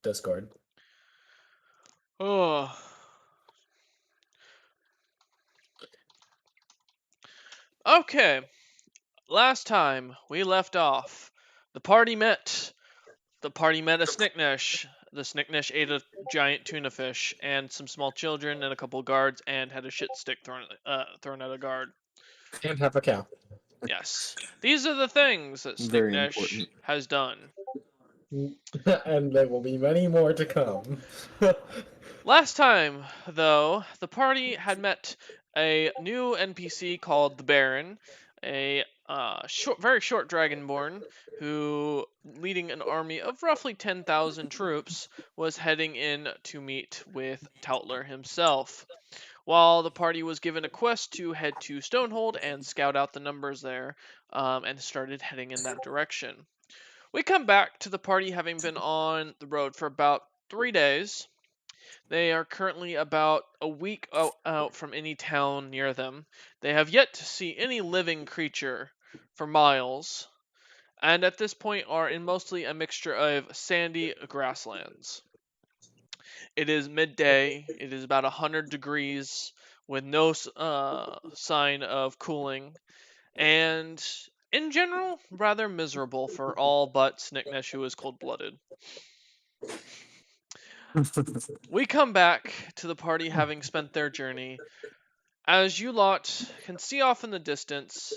Discord. Oh. Okay. Last time we left off, the party met. The party met a Snicknish. The Snicknish ate a giant tuna fish and some small children and a couple guards and had a shit stick thrown at a guard. And have a cow. Yes. These are the things that Very Snicknish important. has done. And there will be many more to come. Last time, though, the party had met a new NPC called the Baron, a very short dragonborn who, leading an army of roughly 10,000 troops, was heading in to meet with Toutler himself. While the party was given a quest to head to Stonehold and scout out the numbers there, and started heading in that direction. We come back to the party having been on the road for about 3 days. They are currently about a week out from any town near them. They have yet to see any living creature for miles, and at this point are in mostly a mixture of sandy grasslands. It is midday, it is about 100 degrees, with no sign of cooling, and in general, rather miserable for all but Snicknesh, who is cold blooded. We come back to the party having spent their journey. As you lot can see off in the distance,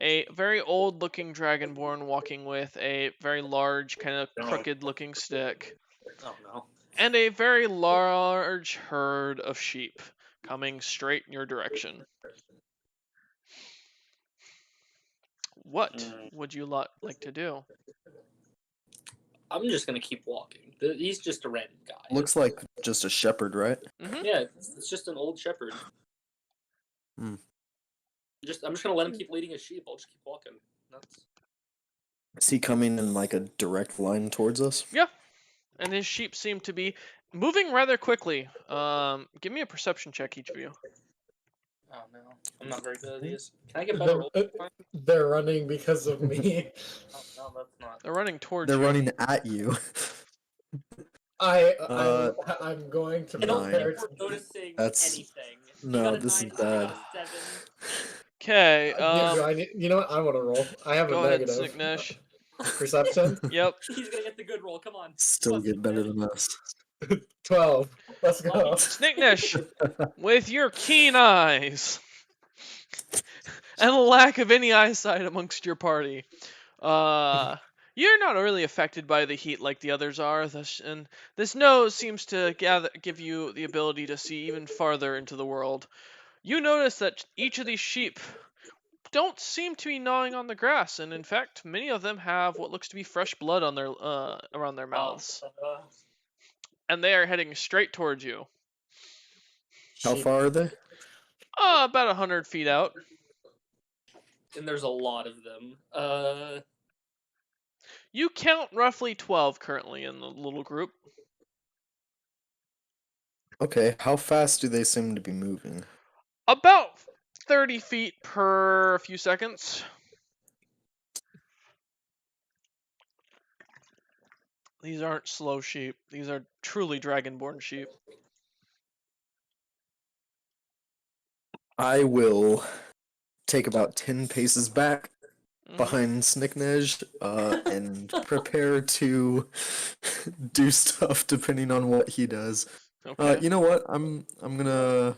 a very old looking dragonborn walking with a very large, kind of crooked looking stick, Oh no. and a very large herd of sheep coming straight in your direction. What would you lot like to do? I'm just gonna keep walking. He's just a random guy. Looks like just a shepherd, right? Mm-hmm. Yeah, it's just an old shepherd. Hmm. I'm just gonna let him keep leading his sheep. I'll just keep walking. Is he coming in like a direct line towards us? Yeah, and his sheep seem to be moving rather quickly. Give me a perception check, each of you. Oh no, I'm not very good at these. Can I get better rolls? They're running because of me. Oh no, that's not. They're running towards They're you. running at you. I'm going to I don't think prepare. we're noticing That's- anything. no, You got a this is 9, I got bad. a 7. Okay, You know what? I want to roll. I have go a ahead, negative. Snicknesh. Perception? Yep. He's gonna get the good roll. Come on. Still get better than us. 12. Let's go. Snicknesh, with your keen eyes and the lack of any eyesight amongst your party, you're not really affected by the heat like the others are, and this nose seems to give you the ability to see even farther into the world. You notice that each of these sheep don't seem to be gnawing on the grass, and in fact, many of them have what looks to be fresh blood on their around their mouths, and they are heading straight towards you. How far are they? About 100 feet out. And there's a lot of them. You count roughly 12 currently in the little group. Okay, how fast do they seem to be moving? About 30 feet per few seconds. These aren't slow sheep. These are truly dragonborn sheep. I will take about 10 paces back Mhm. behind Snicknej and prepare to do stuff depending on what he does. Okay. You know what? I'm gonna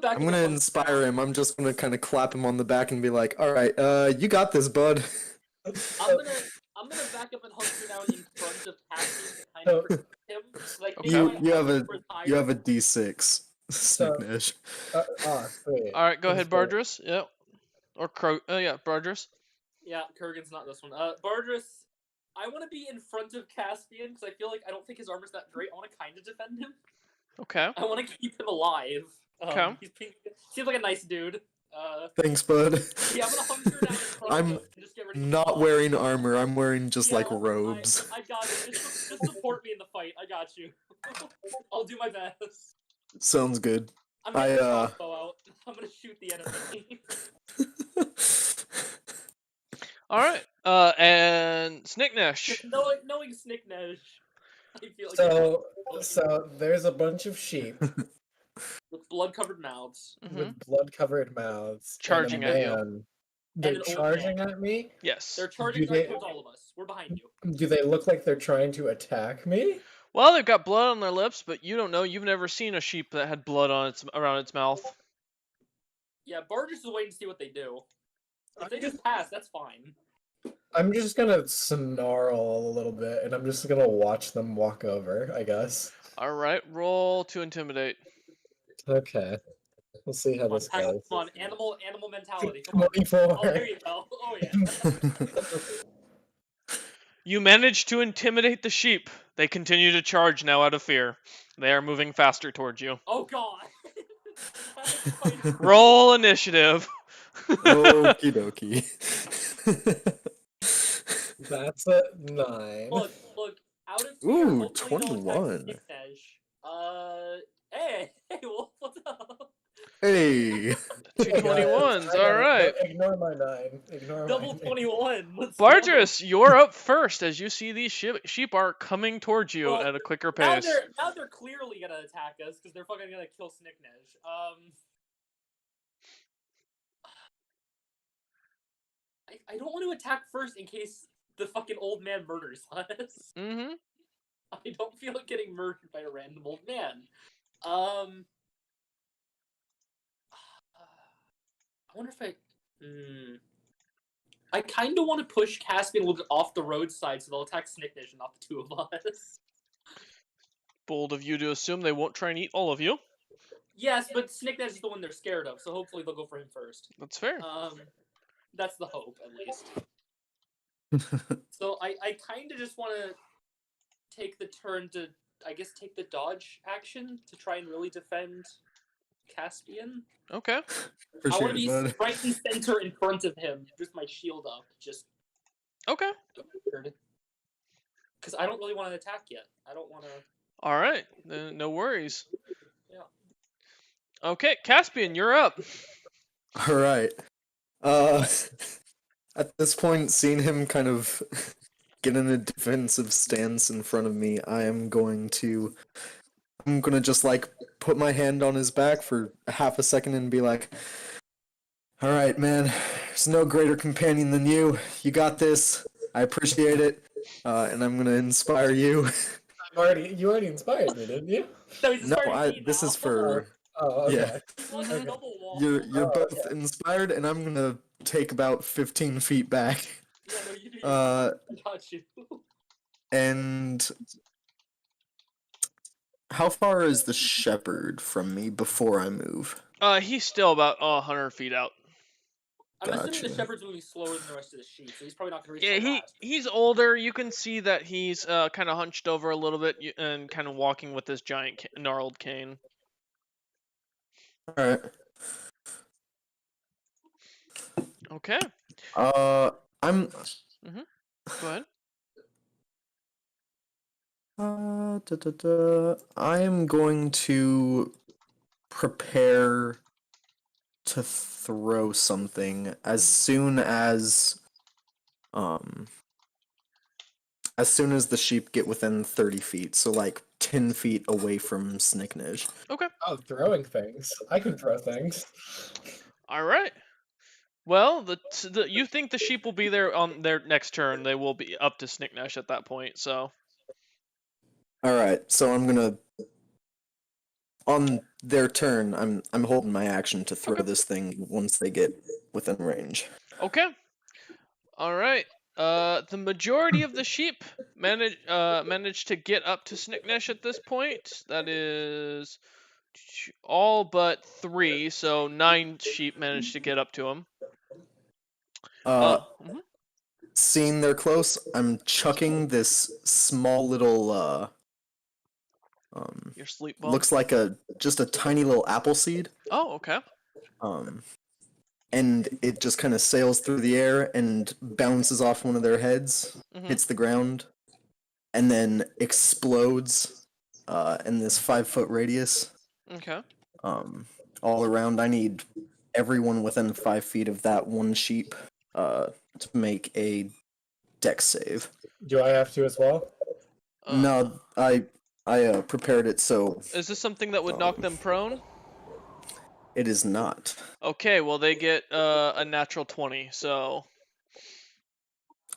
back. I'm gonna inspire him. I'm just gonna kind of clap him on the back and be like, "All right, you got this, bud." I'm gonna back up and hunker down in front of Cassian to kind of protect him. Like Okay. You have a D6, Snicknej. Sweet. All right, go ahead, Bardrus. Yep. Or yeah, Bardrus. Yeah, Kurgan's not this one. Bardrus, I want to be in front of Caspian because I feel like I don't think his armor's that great. I want to kind of defend him. Okay. I want to keep him alive. Okay. He seems like a nice dude. Thanks, bud. Yeah, I'm gonna hunker down in front I'm of him and just get ready to not fight. wearing armor. I'm wearing just Yeah, like robes. I got it. Just support me in the fight. I got you. I'll do my best. Sounds good. I'm getting the crossbow out. I'm gonna shoot the enemy. All right. And Snicknesh. Knowing Snicknesh. I feel like So there's a bunch of sheep with blood-covered mouths. Hmm. with blood-covered mouths Charging and a at you. man. They're an old charging man. at me. Yes. They're charging Do they- towards all of us. We're behind you. Do they look like they're trying to attack me? Well, they've got blood on their lips, but you don't know. You've never seen a sheep that had blood on its around its mouth. Yeah, Burgess is waiting to see what they do. If they I'm just pass, that's fine. I'm just gonna snarl a little bit, and I'm just gonna watch them walk over, I guess. All right, roll to intimidate. Okay. We'll see how Come on, this come goes. on, animal mentality. Come on. 24. Oh, there you go. Oh yeah. You manage to intimidate the sheep. They continue to charge now out of fear. They are moving faster towards you. Oh god. Fight. Roll initiative. Okie dokie. That's a 9. Look. Out of fear, Ooh, hopefully they'll attack 21. Snicknesh. Hey, Wolf, what's up? Hey. Two 21s, all right. Ignore my 9. Ignore Double my 21. Let's go. Bargerus, you're up first as you see these sheep are coming towards you Well, at a quicker Now pace. they're clearly gonna attack us because they're fucking gonna kill Snicknesh. I don't want to attack first in case the fucking old man murders us. Mm-hmm. I don't feel like getting murdered by a random old man. I wonder if I kind of want to push Caspian a little bit off the roadside so they'll attack Snicknesh and not the two of us. Bold of you to assume they won't try and eat all of you. Yes, but Snicknesh is the one they're scared of, so hopefully they'll go for him first. That's fair. That's the hope, at least. So I kind of just want to take the turn to, I guess, take the dodge action to try and really defend Caspian. Okay. I want to Appreciate be it, bud. right and center in front of him, just my shield up, just Okay. because I don't really want to attack yet. I don't want to. All right. No worries. Yeah. Okay, Caspian, you're up. All right. At this point, seeing him kind of get in a defensive stance in front of me, I'm gonna just like put my hand on his back for half a second and be like, "All right, man. There's no greater companion than you. You got this. I appreciate it, and I'm gonna inspire you." You already inspired me, didn't you? So he's No, inspiring me this now. is for Oh, okay. yeah. Like a Okay. double wall. You're Oh, both okay. inspired, and I'm gonna take about 15 feet back. Yeah, no, you do. Uh, Got you. and how far is the shepherd from me before I move? He's still about 100 feet out. I'm assuming the Gotcha. shepherd's moving slower than the rest of the sheep, so he's probably not gonna reach Yeah, the last. he's older. You can see that he's kind of hunched over a little bit and kind of walking with this giant gnarled cane. All right. Okay, I'm. go ahead. I am going to prepare to throw something as soon as the sheep get within 30 feet, so like 10 feet away from Snicknish. Okay. Oh, throwing things. I can throw things. All right. Well, you think the sheep will be there on their next turn? They will be up to Snicknash at that point. So. All right, so I'm gonna on their turn. I'm holding my action to throw Okay. this thing once they get within range. Okay. All right. The majority of the sheep managed to get up to Snicknash at this point. That is all but 3, so 9 sheep managed to get up to him. Mhm. Seeing they're close, I'm chucking this small little Your sleep bomb. looks like just a tiny little apple seed. Oh, okay. And it just kind of sails through the air and bounces off one of their heads, Mhm. hits the ground, and then explodes in this 5-foot radius. Okay. All around. I need everyone within 5 feet of that one sheep to make a dex save. Do I have to as well? No, I prepared it so Is this something that would knock them prone? it is not. Okay, well they get a natural 20. So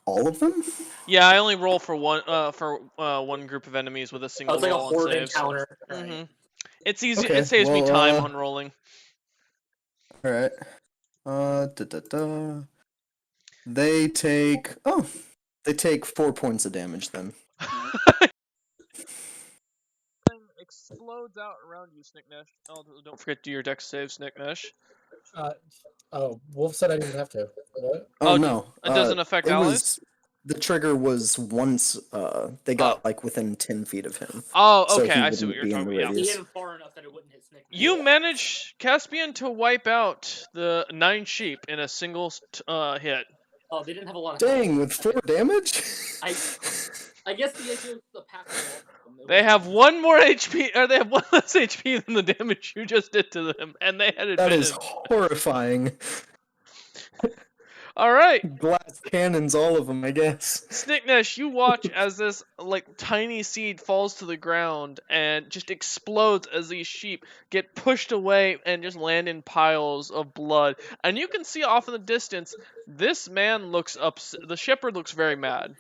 All of them? yeah, I only roll for one group of enemies with a Oh, single it's like a roll on horde saves. encounter. Mm-hmm. Alright. It's easy. Okay, It saves me well, time on rolling. All right. Da da da. They take. Oh, they take 4 points of damage then. Explodes out around you, Snicknash. Oh, don't forget to do your dex save, Snicknash. Oh, Wolf said I didn't have to. What? Oh Oh, no. it doesn't affect It allies? was the trigger was once they Oh. got like within 10 feet of him, Oh, so okay, he I see what wouldn't you're be in talking the about. Yeah. He hit radius. him far enough that it wouldn't hit Snicknash. You manage, Caspian, to wipe out the 9 sheep in a single hit. Oh, they didn't have a lot of Dang, health. with 4 damage. I guess the idea was the pack of all of them. They have one more HP, or they have one less HP than the damage you just did to them, and they had That is advantage. horrifying. All right, Glass cannons, all of them, I guess. Snicknash, you watch as this like tiny seed falls to the ground and just explodes as these sheep get pushed away and just land in piles of blood. And you can see off in the distance, this man looks upset. The shepherd looks very mad.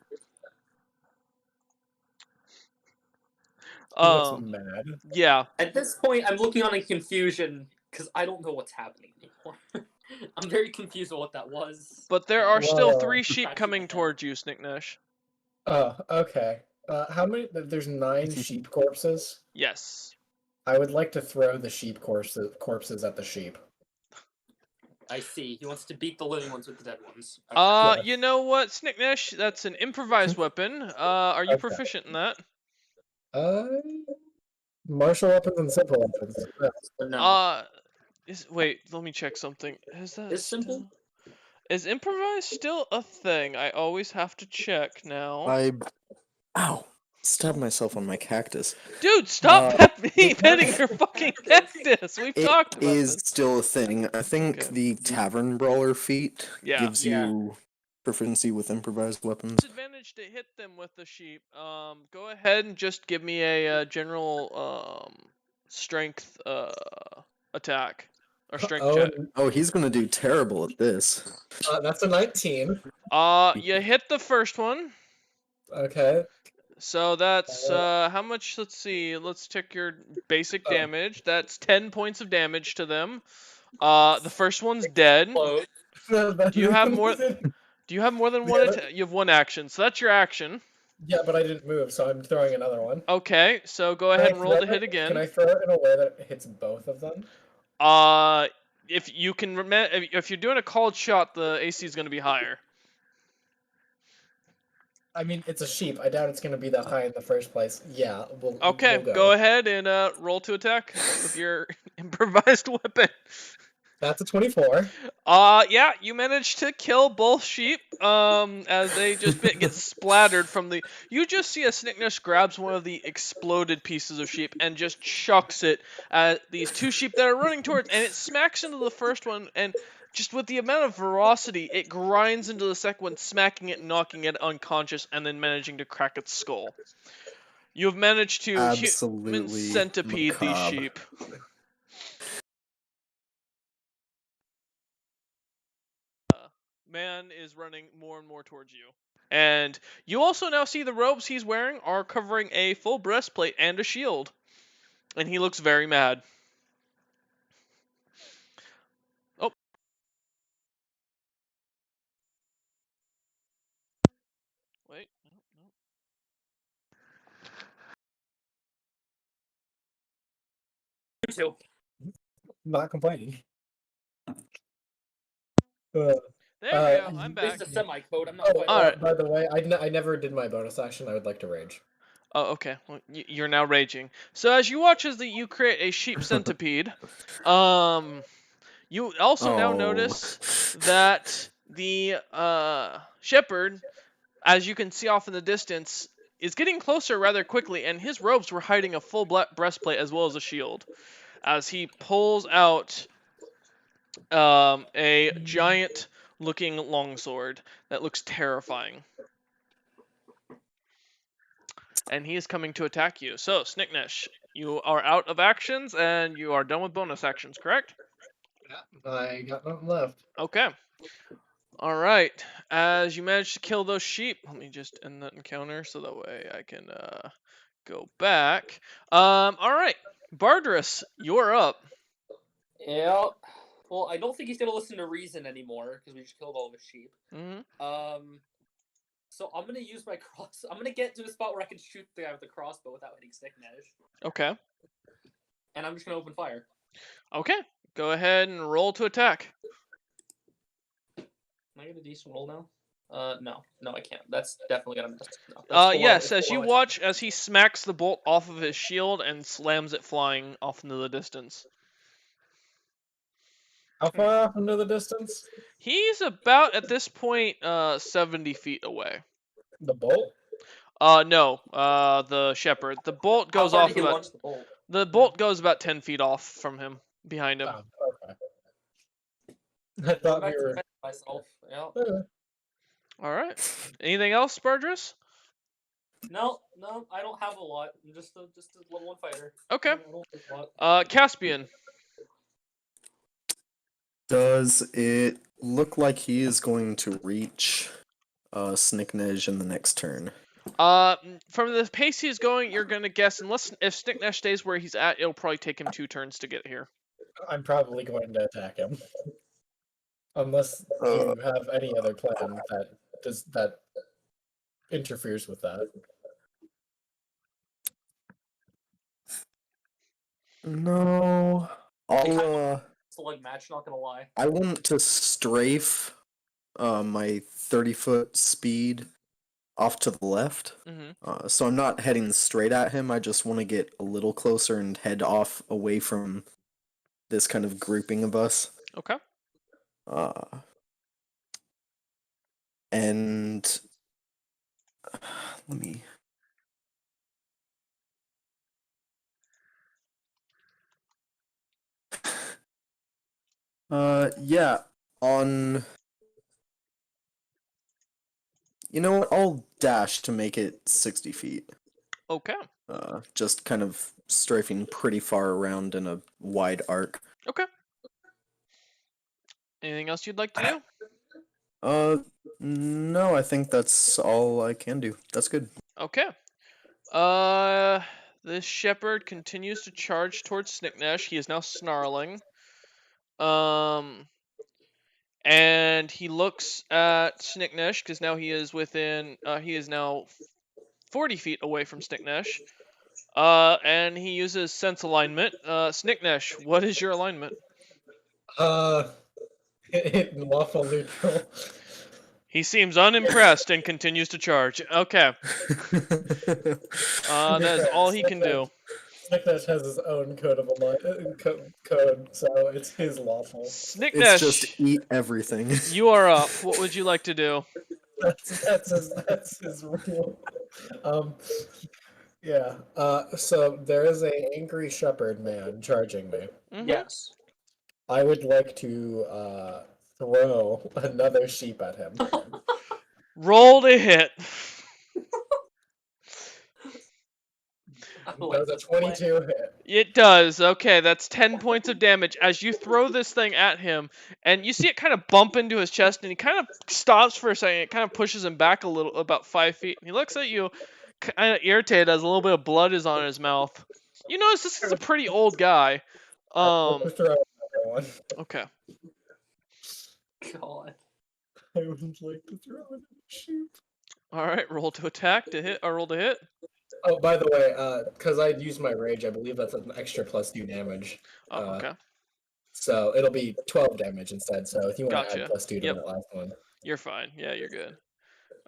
He looks mad. Yeah. At this point, I'm looking on in confusion because I don't know what's happening anymore. I'm very confused with what that was. But there are still Whoa. 3 sheep Scratching coming my head. towards you, Snicknash. Oh, okay. How many? There's 9 sheep corpses. Yes. I would like to throw the sheep corpses at the sheep. I see. He wants to beat the living ones with the dead ones. Okay. Yeah. You know what, Snicknash? That's an improvised weapon. Are you Okay. proficient in that? Martial weapons and simple weapons. Yeah. No. Wait, let me check something. Is that Is simple? still... Is improvised still a thing? I always have to check now. Ow! Stabbed myself on my cactus. Dude, stop it- petting your fucking cactus! We've It talked about is this. still a thing. I think Okay. the Tavern Brawler feat Yeah. gives Yeah. you proficiency with improvised weapons. Disadvantage to hit them with the sheep. Go ahead and just give me a general strength attack or strength check. Oh, he's gonna do terrible at this. That's a 19. You hit the first one. Okay. So that's how much? Let's see. Let's check your basic damage. That's 10 points of damage to them. The first one's dead. Do you have more? Do you have more than one? You have one action, so that's your action. Yeah, but I didn't move, so I'm throwing another one. Okay, so go Can ahead I and roll to throw hit it- Can I again. throw it in a way that hits both of them? If you can if you're doing a called shot, the AC is going to be higher. I mean, it's a sheep. I doubt it's going to be that high in the first place. Yeah, Okay, we'll go ahead and roll to attack with your improvised weapon. That's a 24. Yeah, you managed to kill both sheep. As they just get splattered from the. You just see a Snickness grabs one of the exploded pieces of sheep and just chucks it at these 2 sheep that are running towards, and it smacks into the first one, and just with the amount of ferocity, it grinds into the second one, smacking it, knocking it unconscious, and then managing to crack its skull. You have managed to human Absolutely centipede these macabre. sheep. Man is running more and more towards you. And you also now see the robes he's wearing are covering a full breastplate and a shield. And he looks very mad. Oh. Wait. No. You too. Not complaining. There we go. I'm This back. is a semi-code. I'm not Oh, quite. Alright. by the way, I never did my bonus action. I would like to rage. Oh, okay. Well, you're now raging. So as you watch as you create a sheep centipede, you also now notice that the shepherd, as you can see off in the distance, is getting closer rather quickly, and his robes were hiding a full breastplate as well as a shield. As he pulls out a giant-looking longsword that looks terrifying. and he is coming to attack you. So, Snicknesh, you are out of actions, and you are done with bonus actions, correct? Yeah, I got nothing left. Okay. All right. As you manage to kill those sheep, let me just end that encounter so that way I can go back. All right, Bardrus, you're up. Yeah. Well, I don't think he's gonna listen to reason anymore because we just killed all of his sheep. Hmm. So I'm gonna use my cross. I'm gonna get to a spot where I can shoot the guy with the crossbow without hitting Snicknesh, Okay. and I'm just gonna open fire. Okay. Go ahead and roll to attack. Can I get a decent roll now? No, I can't. That's definitely gonna miss. No, that's below, Yes. it's As you below watch as he smacks the bolt off of his shield and slams it flying off into the distance. How far off into the distance? He's about at this point 70 feet away. The bolt? No, the shepherd. The bolt How goes far off did he about launch the bolt? the bolt goes about 10 feet off from him, behind him. Oh, okay. I Going thought back we to were. defend myself. Yeah. All right. Anything else, Bardrus? No, I don't have a lot. I'm just a level 1 fighter. Okay. I don't have a lot. Caspian. Does it look like he is going to reach Snicknej in the next turn? From the pace he's going, you're gonna guess unless if Snicknesh stays where he's at, it'll probably take him 2 turns to get here. I'm probably going to attack him. Unless you have any other plan that interferes with that. No. It's a leg match, not gonna lie. I want to strafe my 30-foot speed off to the left. Mm-hmm. So I'm not heading straight at him. I just want to get a little closer and head off away from this kind of grouping of us. Okay. And let me. Yeah, on. You know what? I'll dash to make it 60 feet. Okay. Just kind of strafing pretty far around in a wide arc. Okay. Anything else you'd like to do? No, I think that's all I can do. That's good. Okay. This shepherd continues to charge towards Snicknesh. He is now snarling. And he looks at Snicknesh because now he is within. He is now 40 feet away from Snicknesh. And he uses sense alignment. Snicknesh, what is your alignment? Lawful neutral. He seems unimpressed and continues to charge. Okay. That is all he can do. Snicknesh has his own code of code, so it's his lawful. It's Snicknesh, just eat everything. you are up. What would you like to do? That's his rule. Yeah. So there is a angry shepherd man charging me. Mhm. Yes. I would like to throw another sheep at him. Roll to hit. I like Does a this plan. 22 hit? It does. Okay, that's 10 points of damage as you throw this thing at him, and you see it kind of bump into his chest, and he kind of stops for a second. It kind of pushes him back a little, about 5 feet. And he looks at you, kind of irritated as a little bit of blood is on his mouth. You notice this is a pretty old guy. I'll throw another one. Okay. God. I would like to throw another sheep. All right, roll to attack to hit, or roll to hit. Oh, by the way, because I used my rage, I believe that's an extra +2 damage. Oh, okay. So it'll be 12 damage instead. So if you want to Gotcha. add +2 to Yep. that last one. You're fine. Yeah, you're good.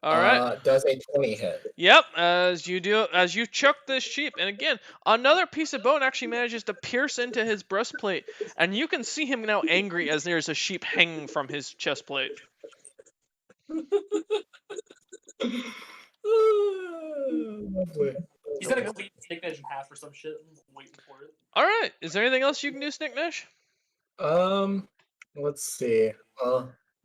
All right. Does a 20 hit? Yep, as you chuck this sheep, and again, another piece of bone actually manages to pierce into his breastplate, and you can see him now angry as there's a sheep hanging from his chest plate. Lovely. He's gonna clean Snicknesh in half or some shit. I'm waiting for it. All right, is there anything else you can do, Snicknesh? Let's see.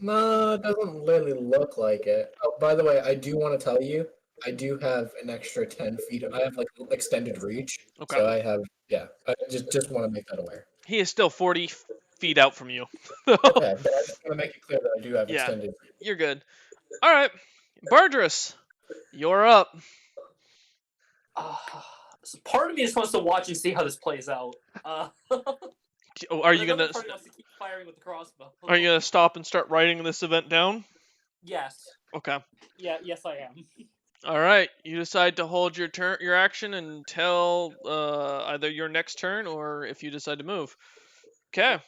No, it doesn't really look like it. Oh, by the way, I do want to tell you, I do have an extra 10 feet. I have like extended reach, Okay. so I have I just want to make that aware. He is still 40 feet out from you. Okay, but I just want to make it clear that I do have Yeah. extended reach. You're good. All right, Bardrus, you're up. So part of me just wants to watch and see how this plays out. Are you Another gonna part wants to keep firing with the crossbow. Are you gonna stop and start writing this event down? Yes. Okay. Yeah. Yes, I am. All right. You decide to hold your action until either your next turn or if you decide to move. Okay.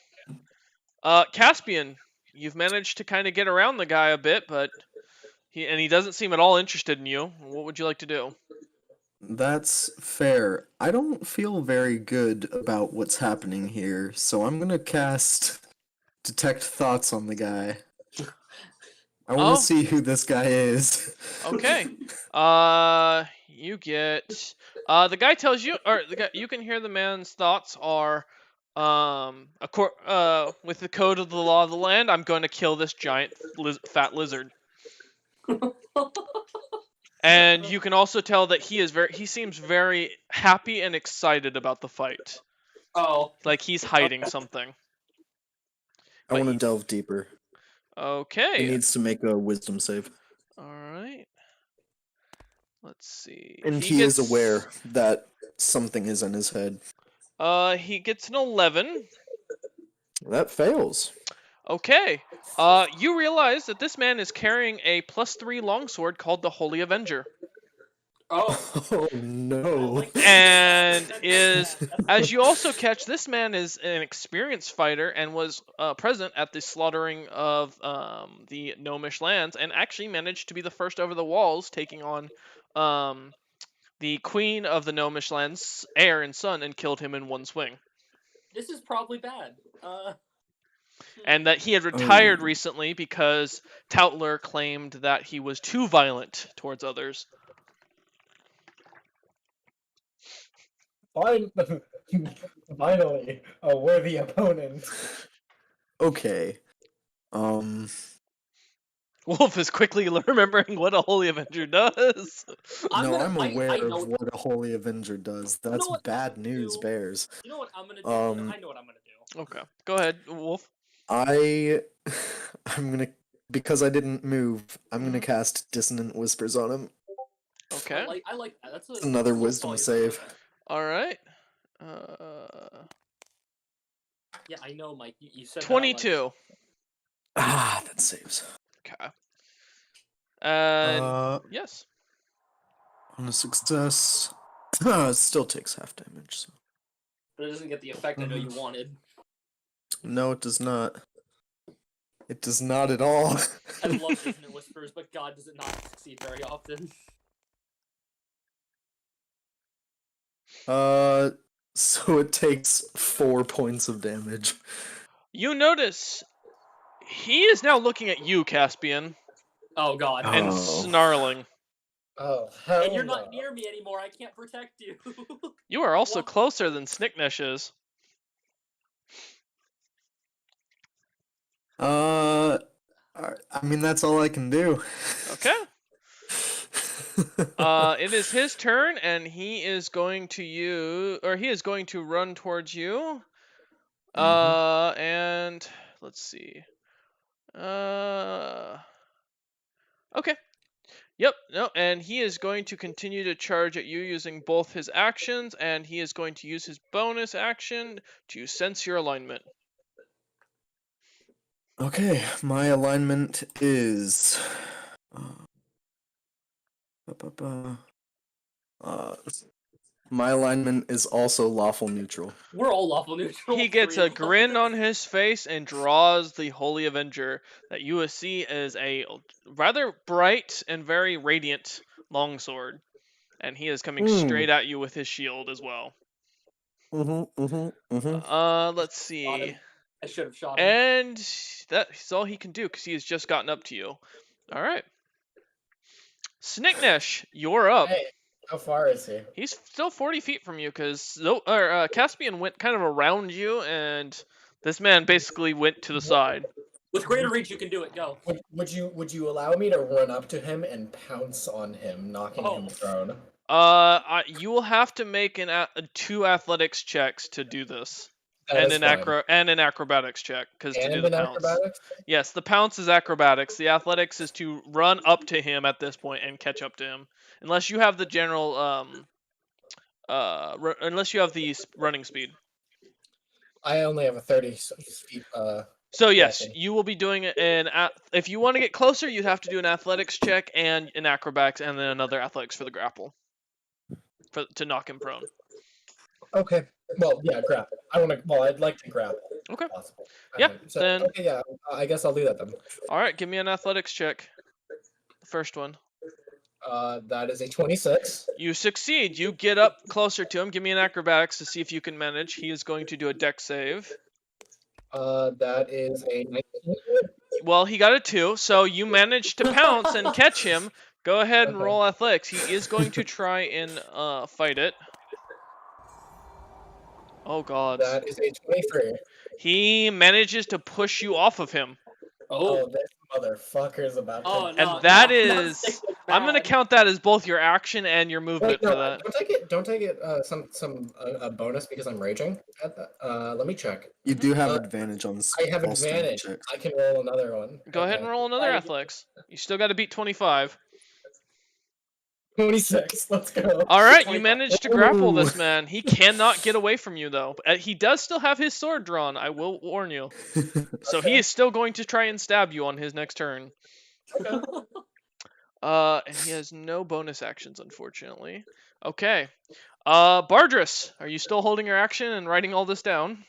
Caspian, you've managed to kind of get around the guy a bit, but he doesn't seem at all interested in you. What would you like to do? That's fair. I don't feel very good about what's happening here, so I'm gonna cast Detect Thoughts on the guy. I want Oh. to see who this guy is. Okay. You get the guy tells you, or the guy, you can hear the man's thoughts are, with the code of the law of the land, I'm going to kill this giant fat lizard. And you can also tell that he seems very happy and excited about the fight. Oh. Like he's hiding something. I want to delve deeper. He Okay. needs to make a wisdom save. All right. Let's see. And he is aware that something is in his head. He gets an 11. That fails. Okay. You realize that this man is carrying a +3 longsword called the Holy Avenger. Oh. Oh no. And as you also catch, this man is an experienced fighter and was present at the slaughtering of the Gnomish lands and actually managed to be the first over the walls, taking on the queen of the Gnomish lands, heir and son, and killed him in one swing. This is probably bad. And that he had retired recently because Tautler claimed that he was too violent towards others. Finally, a worthy opponent. Okay. Wolf is quickly remembering what a Holy Avenger does. I'm I aware know of what a Holy Avenger does. That's what bad I'm news, do? Bears. You know what I'm gonna do? I know what I'm gonna do. Okay, go ahead, Wolf. I'm gonna, because I didn't move, I'm gonna cast Dissonant Whispers on him. Okay. I like that. That's Another that's wisdom solid. save. All right. Yeah, I know, Mike. You said that out loud. 22. That saves. Okay. And yes. On a success, it still takes half damage. So. But it doesn't get the effect I know you wanted. No, it does not. It does not at all. I love Dissonant Whispers, but God, does it not succeed very often. So it takes 4 points of damage. You notice he is now looking at you, Caspian, Oh God. and snarling. Oh, hell And you're no. not near me anymore. I can't protect you. You are also What? closer than Snicknesh is. I mean, that's all I can do. Okay. It is his turn, and he is going to run towards you. And let's see. Okay. Yep, no, and he is going to continue to charge at you using both his actions, and he is going to use his bonus action to sense your alignment. Okay, my alignment is. My alignment is also lawful neutral. We're all lawful neutral. He gets three a of us. grin on his face and draws the Holy Avenger that you see as a rather bright and very radiant longsword. And he is coming straight at you with his shield as well. Let's see. I should have shot him. And that's all he can do because he has just gotten up to you. All right. Snicknesh, you're up. Hey, how far is he? He's still 40 feet from you because Caspian went kind of around you, and this man basically went to the side. With greater reach, you can do it. Go. Would you allow me to run up to him and pounce on him, knocking him prone? You will have to make two athletics checks to do this, That and is fine. an acrobatics check because to do And the an pounce. acrobatics? Yes, the pounce is acrobatics. The athletics is to run up to him at this point and catch up to him, unless you have the general unless you have the running speed. I only have a 30 feet. So yes, walking. you will be doing if you want to get closer, you'd have to do an athletics check and an acrobatics, and then another athletics for the grapple, to knock him prone. Okay. Well, yeah, grapple. I'd like to grapple. Okay. If possible. Yeah. So, Then. okay, yeah. I guess I'll do that then. All right. Give me an athletics check. The first one. That is a 26. You succeed. You get up closer to him. Give me an acrobatics to see if you can manage. He is going to do a dex save. That is a 19. Well, he got a 2, so you managed to pounce and catch him. Go ahead and Okay. roll athletics. He is going to try and fight it. Oh god. That is a 23. He manages to push you off of him. Oh. This motherfucker's about to. Oh, And no, that no, is, that's I'm gonna bad. count that as both your action and your Wait, movement no, for that. don't take it some a bonus because I'm raging at that. Let me check. You do have advantage on I have all strength advantage. checks. I can roll another one. Go ahead and roll another Yeah. athletics. You still got to beat 25. 26. Let's go. All right, you 25. managed to grapple this man. He cannot get away from you though. He does still have his sword drawn. I will warn you. So he Okay. is still going to try and stab you on his next turn. Okay. And he has no bonus actions, unfortunately. Okay. Bardris, are you still holding your action and writing all this down?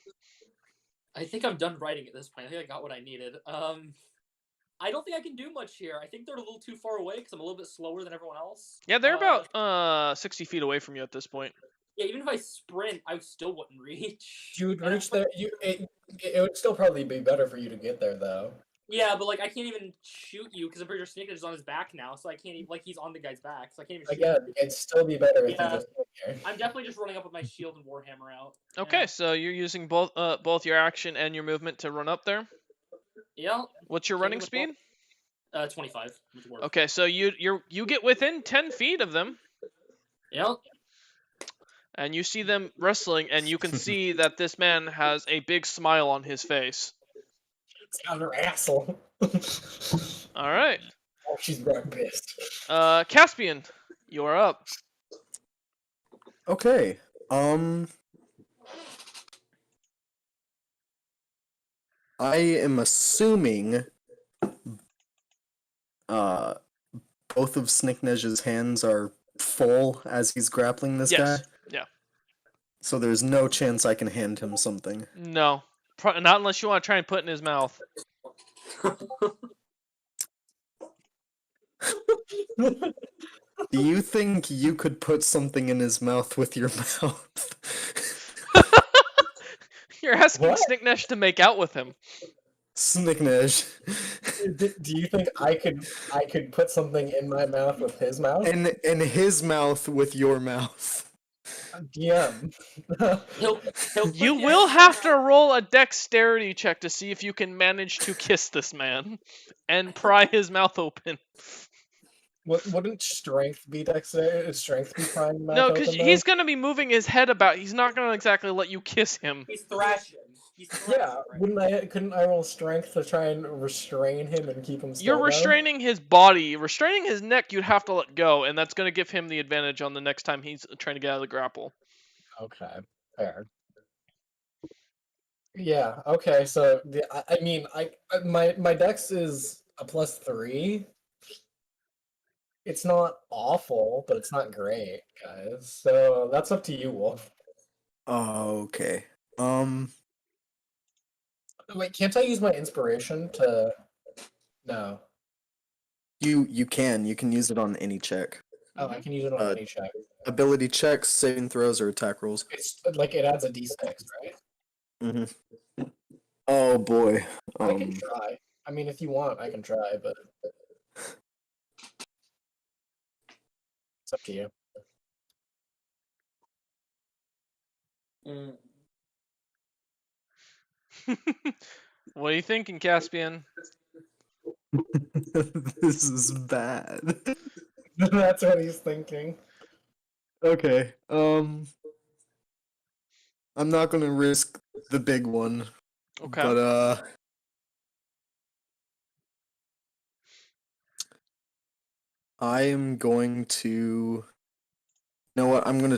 I think I'm done writing at this point. I think I got what I needed. I don't think I can do much here. I think they're a little too far away because I'm a little bit slower than everyone else. Yeah, they're about 60 feet away from you at this point. Yeah, even if I sprint, I still wouldn't reach. You would reach there. It would still probably be better for you to get there though. Yeah, but like I can't even shoot you because I'm pretty sure Snake is on his back now, so I can't even he's on the guy's back, so I can't even shoot Again, him. it'd still be better if you Yeah. just get here. I'm definitely just running up with my shield and warhammer out. Okay, Yeah. so you're using both your action and your movement to run up there. Yeah. What's your Same running with speed? 25. Which works. Okay, so you get within 10 feet of them, Yeah. and you see them wrestling, and you can see that this man has a big smile on his face. It's got her asshole. All right. Oh, she's rock pissed. Caspian, you're up. Okay. I am assuming both of Snicknej's hands are full as he's grappling this Yes. guy. Yeah. So there's no chance I can hand him something. No. Not unless you want to try and put it in his mouth. Do you think you could put something in his mouth with your mouth? You're asking What? Snicknesh to make out with him. Snicknej. Do you think I could put something in my mouth with his mouth? In his mouth with your mouth. DM. He'll You put will his have to mouth- roll a dexterity check to see if you can manage to kiss this man and pry his mouth open. Wouldn't strength be dexterity? Strength be prying mouth No, open, because though? he's going to be moving his head about. He's not going to exactly let you kiss him. He's thrashing. He's thrashing. Yeah, couldn't I roll strength to try and restrain him and keep him still? You're though? restraining his body. Restraining his neck, you'd have to let go, and that's going to give him the advantage on the next time he's trying to get out of the grapple. Okay, fair. Yeah. Okay. So I mean, my dex is a +3. It's not awful, but it's not great, guys. So that's up to you, Wolf. Oh, okay. Wait, can't I use my inspiration to? No. You can use it on any check. Oh, I can use it on any check. Ability checks, saving throws, or attack rolls. It's like it adds a d6, right? Mm-hmm. Oh boy. I can try. I mean, if you want, I can try, but it's up to you. What are you thinking, Caspian? This is bad. That's what he's thinking. Okay. I'm not gonna risk the big one, Okay. but I am going to. You know what? I'm gonna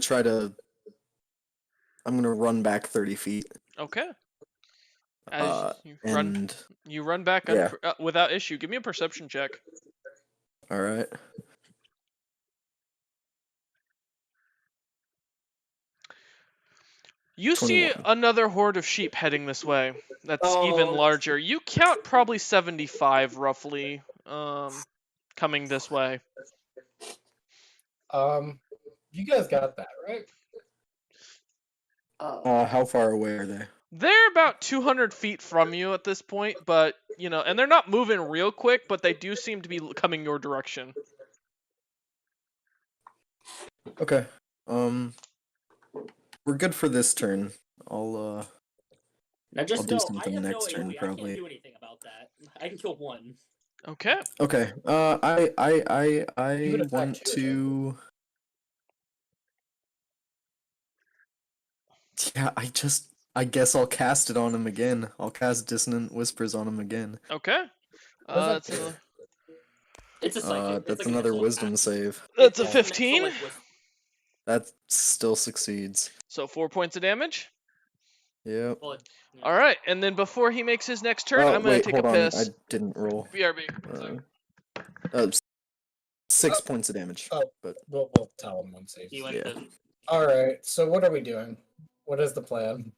run back 30 feet. Okay. As And you run back yeah. without issue. Give me a perception check. All right. You see 21. another horde of sheep heading this way. That's even larger. You count probably 75 roughly coming this way. You guys got that, right? How far away are they? They're about 200 feet from you at this point, but, and they're not moving real quick, but they do seem to be coming your direction. Okay. We're good for this turn. I'll Now just I'll do know, something I have next no turn, AP. I probably. can't do anything about that. I can kill one. Okay. Okay. You would I attack want too, to. Yeah, I guess I'll cast it on him again. I'll cast Dissonant Whispers on him again. Okay. What does that That's do? another. It's a psychic. It's That's like an another excellent Wisdom attack. save. That's a It's an excellent 15. whisper. That still succeeds. So 4 points of damage. Yep. Well, All right, and then before he makes his next turn, Oh, I'm gonna wait, take hold a on. piss. I didn't roll. BRB. Uh, 6 points of damage. Oh, But we'll tell him once he he's. went Yeah. to. All right. So what are we doing? What is the plan?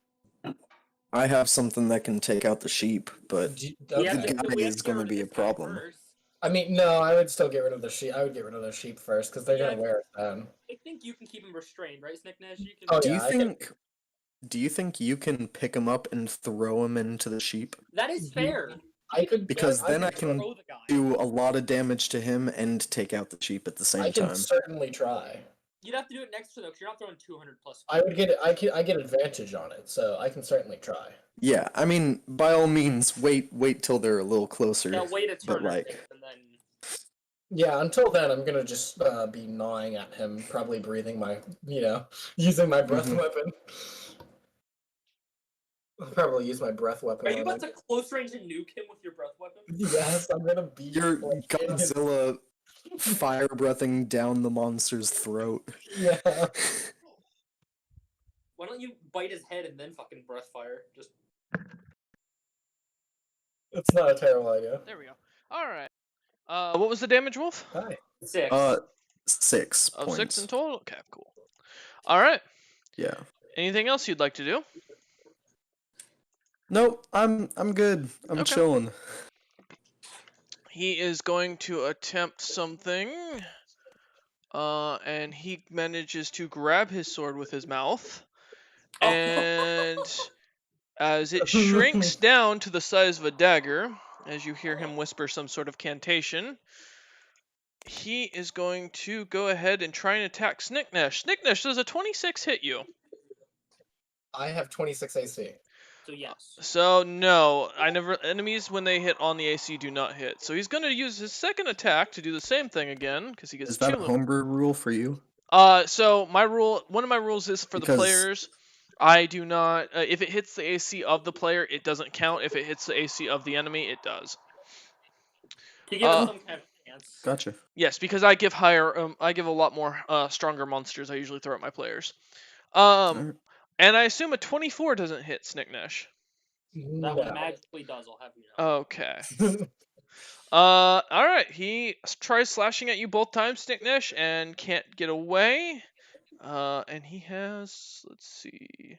I have something that can take out the sheep, but Do you- We have okay. to- guy we have is to get gonna rid of be a this guy problem. first. I mean, no, I would still get rid of the sheep. I would get rid of the sheep first because they're Yeah. gonna wear it down. I think you can keep him restrained, right, Snicknash? You can. Oh, do yeah, you I can- think you can pick him up and throw him into the sheep? That is fair. I could Because then I could can Throw the guy. do a lot of damage to him and take out the sheep at the I same can time. certainly try. You'd have to do it next turn though, because you're not throwing 200 plus. I would get I get advantage on it, so I can certainly try. Yeah, I mean, by all means, wait till they're a little closer. Yeah, wait a turn, but I like, think, and then. Yeah, until then, I'm gonna just be gnawing at him, probably breathing my, using my breath Mhm. weapon. I'll probably use my breath weapon. Are you on about it. to close range and nuke him with your breath weapon? Yes, I'm gonna be. you're Godzilla fire breathing down the monster's throat. Yeah. Why don't you bite his head and then fucking breath fire? Just. It's not a terrible idea. There we go. All right. What was the damage, Wolf? Hi. 6. 6 Of points. 6 in total. Okay, cool. All right. Yeah. Anything else you'd like to do? Nope, I'm good. I'm Okay. chilling. He is going to attempt something. And he manages to grab his sword with his mouth. And as it shrinks down to the size of a dagger, as you hear him whisper some sort of cantation, he is going to go ahead and try and attack Snicknash. Snicknash, does a 26 hit you? I have 26 AC. So yes. So no, enemies when they hit on the AC do not hit. So he's going to use his second attack to do the same thing again because he gets Is that a two. homebrew rule for you? So one of my rules is for the Because- players, I do not. If it hits the AC of the player, it doesn't count. If it hits the AC of the enemy, it does. To give him some kind of chance. Gotcha. Yes, because I give I give a lot more stronger monsters. I usually throw at my players. And I assume a 24 doesn't hit Snicknash. That one magically does, I'll have you know. Okay. All right. He tries slashing at you both times, Snicknash, and can't get away. And he has, let's see,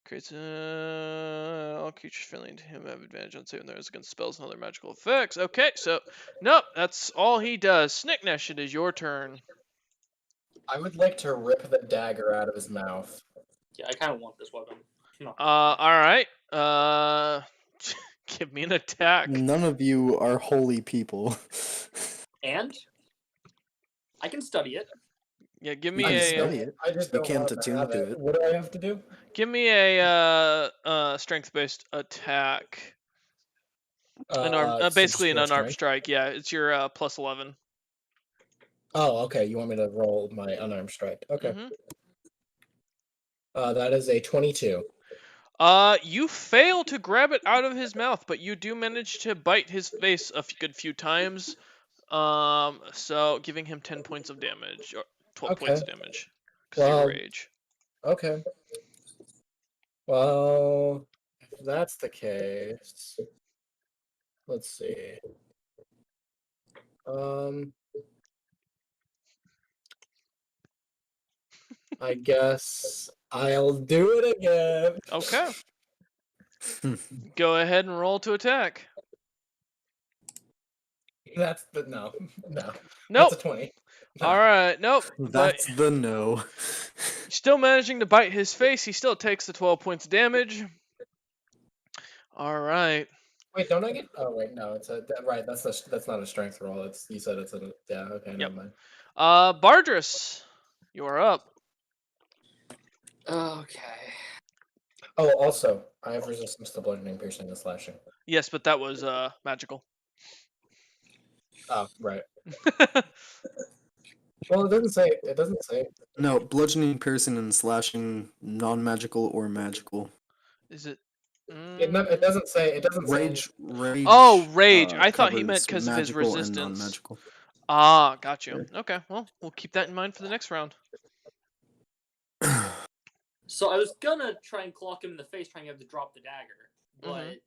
creates all creatures friendly to him have advantage on saving throws against spells and other magical effects. Okay, so nope, that's all he does. Snicknash, it is your turn. I would like to rip the dagger out of his mouth. Yeah, I kind of want this weapon. No. All right. Give me an attack. None of you are holy people. And? I can study it. Yeah, give You me can a study it. I just You don't can't want to attune have to it. it. What do I have to do? give me a strength-based attack. Basically an just unarmed strength? strike. Yeah, it's your plus 11. Oh, okay. You want me to roll my unarmed strike? Okay. Mm-hmm. That is a 22. You fail to grab it out of his mouth, but you do manage to bite his face a good few times. So giving him 10 points of damage, or 12 Okay. points of damage, because you Well, rage. okay. Well, if that's the case, let's see. I guess I'll do it again. Okay. Go ahead and roll to attack. That's the no. Nope. That's a 20. All right. Nope. That's the no. Still managing to bite his face. He still takes the 12 points of damage. All right. Wait, don't I get? Oh wait, no. It's right. That's not a strength roll. It's you said it's a yeah. Okay, Yep. never mind. Bardris, you are up. Okay. Oh, also, I have resistance to bludgeoning, piercing, and slashing. Yes, but that was magical. Oh, right. Well, it doesn't say. It doesn't say. No, bludgeoning, piercing, and slashing, non-magical or magical. Is it? It doesn't say. It doesn't say. Rage. Oh, rage. I thought he meant covers because of his magical and resistance. non-magical. Ah, got you. Okay, well, we'll keep that in mind for the next round. So I was gonna try and clock him in the face, trying to get him to drop the dagger, but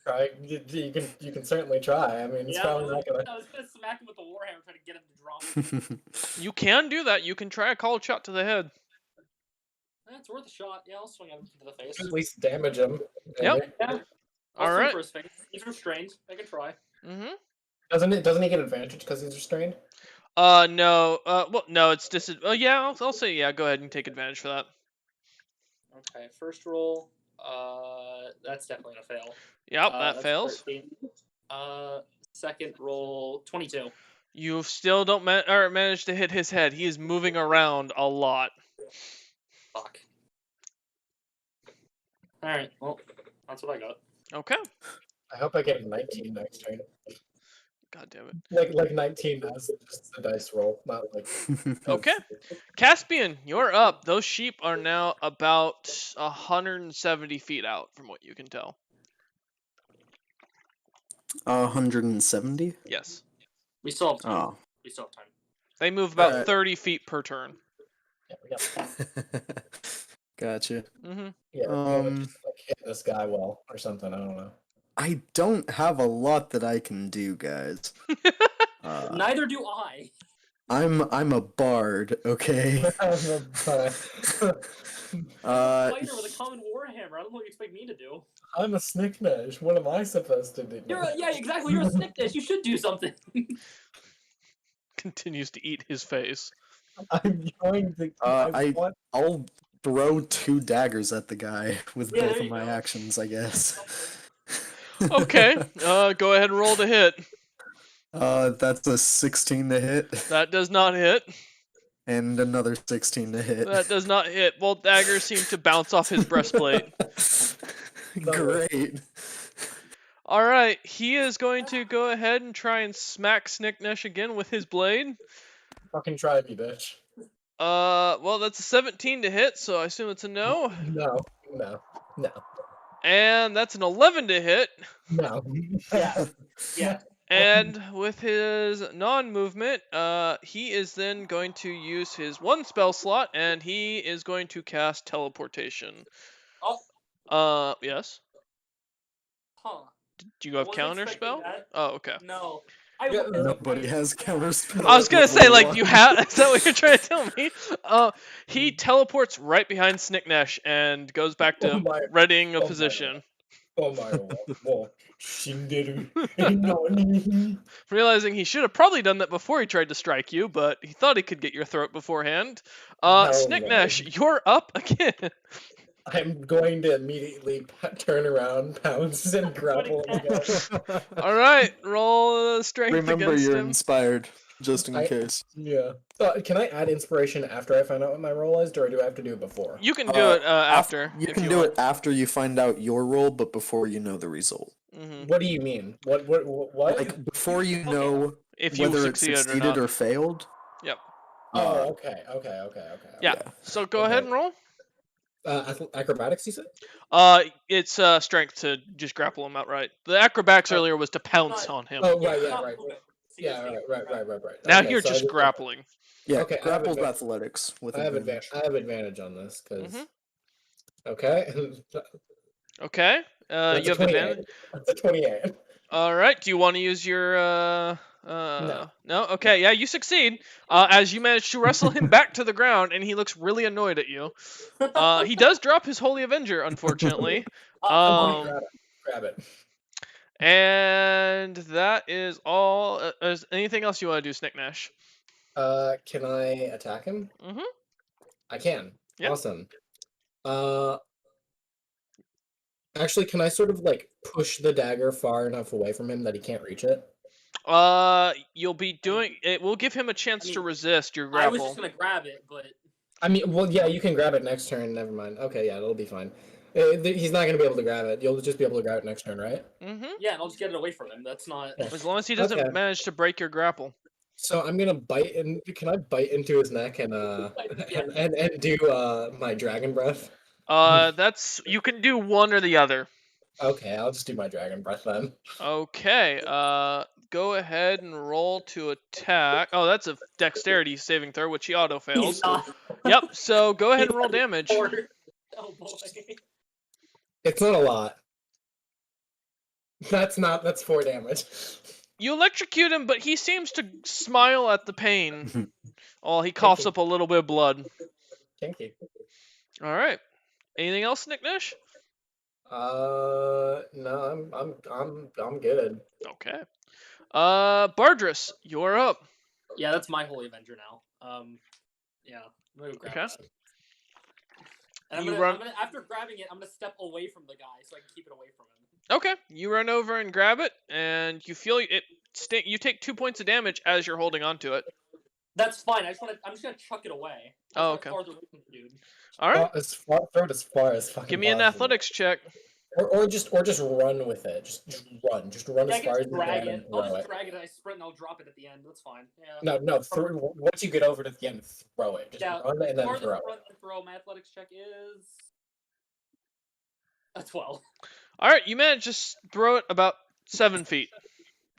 Try. You can certainly try. I mean, it's yeah, probably not gonna. I was gonna smack him with the warhammer, trying to get him to drop. You can do that. You can try a cold shot to the head. It's worth a shot. Yeah, I'll swing at him to the face. At least damage him. Yep. maybe. Yeah. I'll All swing right. for his face. He's restrained. I can try. Mm-hmm. Doesn't he get advantage because he's restrained? No. Well, no, it's yeah, I'll say yeah. Go ahead and take advantage for that. Okay, first roll. That's definitely gonna fail. Yep, that That's fails. 13. Second roll, 22. You still don't manage to hit his head. He is moving around a lot. Fuck. Alright, well, that's what I got. Okay. I hope I get a 19 next turn. God damn it. Like 19 as just a dice roll, not like. Okay. Caspian, you're up. Those sheep are now about 170 feet out, from what you can tell. 170? Yes. We still have time. Oh. We still have time. They move about Alright. 30 feet per turn. Yeah, we got. Gotcha. Mm-hmm. Yeah, we gotta just, like, hit this guy well or something. I don't know. I don't have a lot that I can do, guys. Neither do I. I'm a bard, okay? But, Fighter with a common warhammer. I don't know what you expect me to do. I'm a Snicknash. What am I supposed to do? Yeah, exactly. You're a Snickdish. You should do something. Continues to eat his face. I'm going to. I'll throw 2 daggers at the guy with Yeah, both there of you my go. actions, I guess. Okay. Go ahead and roll to hit. That's a 16 to hit, That does not hit. and another 16 to hit. That does not hit. Both daggers seem to bounce off his breastplate. Great. All right, he is going to go ahead and try and smack Snicknesh again with his blade. Fucking try me, bitch. Well, that's a 17 to hit, so I assume it's a no. No. And that's an 11 to hit. No. Yeah. Yeah. And with his non-movement, he is then going to use his 1 spell slot, and he is going to cast teleportation. Oh. Yes. Huh. Do you have Wasn't counter expecting spell? that. Oh, okay. No. Nobody has counter spell. I was gonna say, like, you have. Is that what you're trying to tell me? He teleports right behind Snicknesh and goes back to readying a position. Oh my god. Shinderu. Realizing he should have probably done that before he tried to strike you, but he thought he could get your throat beforehand. Hell Snicknesh, you're up again. I'm going to immediately turn around, pounce, and grapple again. All right, roll strength Remember, against you're him. inspired, just in case. Yeah. Can I add inspiration after I find out what my roll is, or do I have to do it before? You can do it after. You if can you do want. it after you find out your roll, but before you know the result. Mm-hmm. What do you mean? What? Like before you know If you whether it succeeded or succeeded not. or failed. Yep. Oh, okay. Yeah. Yeah. So go ahead and roll. Acrobatics, you said? It's strength to just grapple him outright. The acrobatics earlier was to pounce on him. Oh, Yeah, right, we're yeah, not right. moving. So you Yeah, just take right. Now Okay, you're so I just just- grappling. Yeah, Okay, I have grapples advantage. athletics with I have advantage. advantage on this because. Mhm. Okay. Okay. That's You a have advantage. 28. That's a 28. All right. Do you want to use your No. No. Okay. Yeah, you succeed. As you manage to wrestle him back to the ground, and he looks really annoyed at you. He does drop his Holy Avenger, unfortunately. Grab it. And that is all. Is anything else you want to do, Snicknash? Can I attack him? Mhm. I can. Yeah. Awesome. Actually, can I sort of like push the dagger far enough away from him that he can't reach it? You'll be doing it. Will give him a chance to resist your I was grapple. just gonna grab it, but I mean, well, yeah, you can grab it next turn. Never mind. Okay, yeah, it'll be fine. He's not gonna be able to grab it. You'll just be able to grab it next turn, right? Mhm. yeah, and I'll just get it away from him. That's not. Yeah. As long as he doesn't Okay. manage to break your grapple. So I'm gonna bite in. Can I bite into his neck and Yeah. and do my dragon breath? That's you can do one or the other. Okay, I'll just do my dragon breath then. Okay. Go ahead and roll to attack. Oh, that's a dexterity saving throw, which he auto fails. He's not. Yep. So go ahead and roll He's damage. poor. Oh boy. It's not a lot. That's 4 damage. You electrocute him, but he seems to smile at the pain. while he coughs up a little bit of blood. Kinky. All right. Anything else, Nick Nash? No, I'm good. Okay. Bardris, you're up. Yeah, that's my Holy Avenger now. Yeah, I'm gonna go grab Okay. that. And You I'm gonna, after grabbing it, I'm gonna step away from the guy so I can keep it away from him. Okay. You run over and grab it, and you feel it. You take 2 points of damage as you're holding onto it. That's fine. I'm just gonna chuck it away. Oh, okay. Farther away from the dude. All right. Throw it as far as fucking. Give me an possible. athletics check. Or just run with it. Just run. Just run Yeah, as I far can as just you drag can it. and I'll throw just it. drag it and I sprint and I'll drop it at the end. That's fine. Yeah. No. Once you get over to the end, throw it. Just Yeah, run and then farthest throw. front and throw. My athletics check is a 12. All right. You manage to throw it about 7 feet,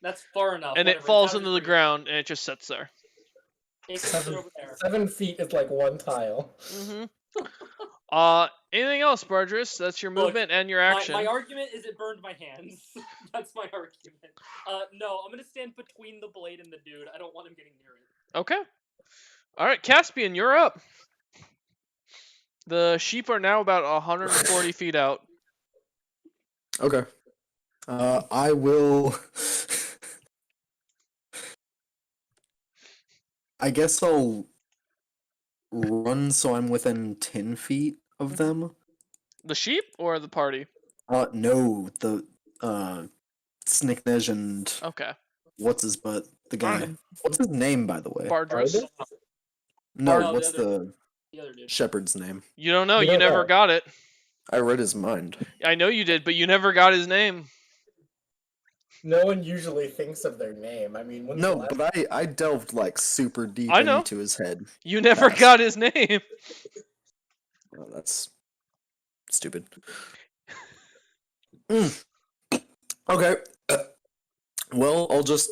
That's far enough. and it whatever. falls Now into just the bring it. ground, and it just sits there. It can sit over there. 7 feet is like one tile. Mm-hmm. Anything else, Bardris? That's your Look, movement and your action. My argument is it burned my hands. That's my argument. No, I'm gonna stand between the blade and the dude. I don't want him getting near it. Okay. All right, Caspian, you're up. The sheep are now about 140 feet out. Okay. I will. I guess I'll run so I'm within 10 feet of them. The sheep or the party? No, the Snicknej and Okay. what's his butt? The guy. Alright. What's his name, by the way? Bardris? No, No, the what's other- the The other dude. shepherd's name? You don't know. You You don't never know. got it. I read his mind. I know you did, but you never got his name. No one usually thinks of their name. I mean, when's the No, last- but I delved like super deep I know. into his head. You never Yes. got his name. Oh, that's stupid. Okay. Well, I'll just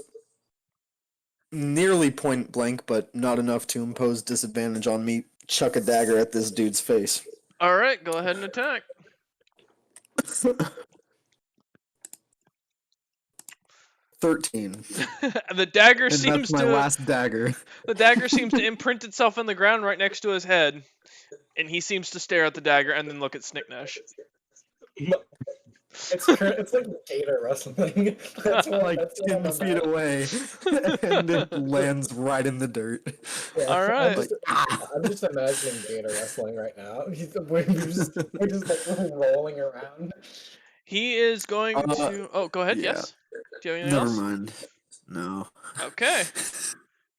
nearly point blank, but not enough to impose disadvantage on me. Chuck a dagger at this dude's face. All right, go ahead and attack. 13. The dagger And seems that's my last dagger. The dagger seems to imprint itself in the ground right next to his head, and he seems to stare at the dagger and then look at Snicknash. It's like gator wrestling. That's what, Like that's what 10 I'm feet about. away. And it lands right in the dirt. Yeah, All right. I'm just imagining gator wrestling right now. We're just like rolling around. He is going to. Oh, go ahead. yeah. Yes. Do you have anything Never else? mind. No. Okay.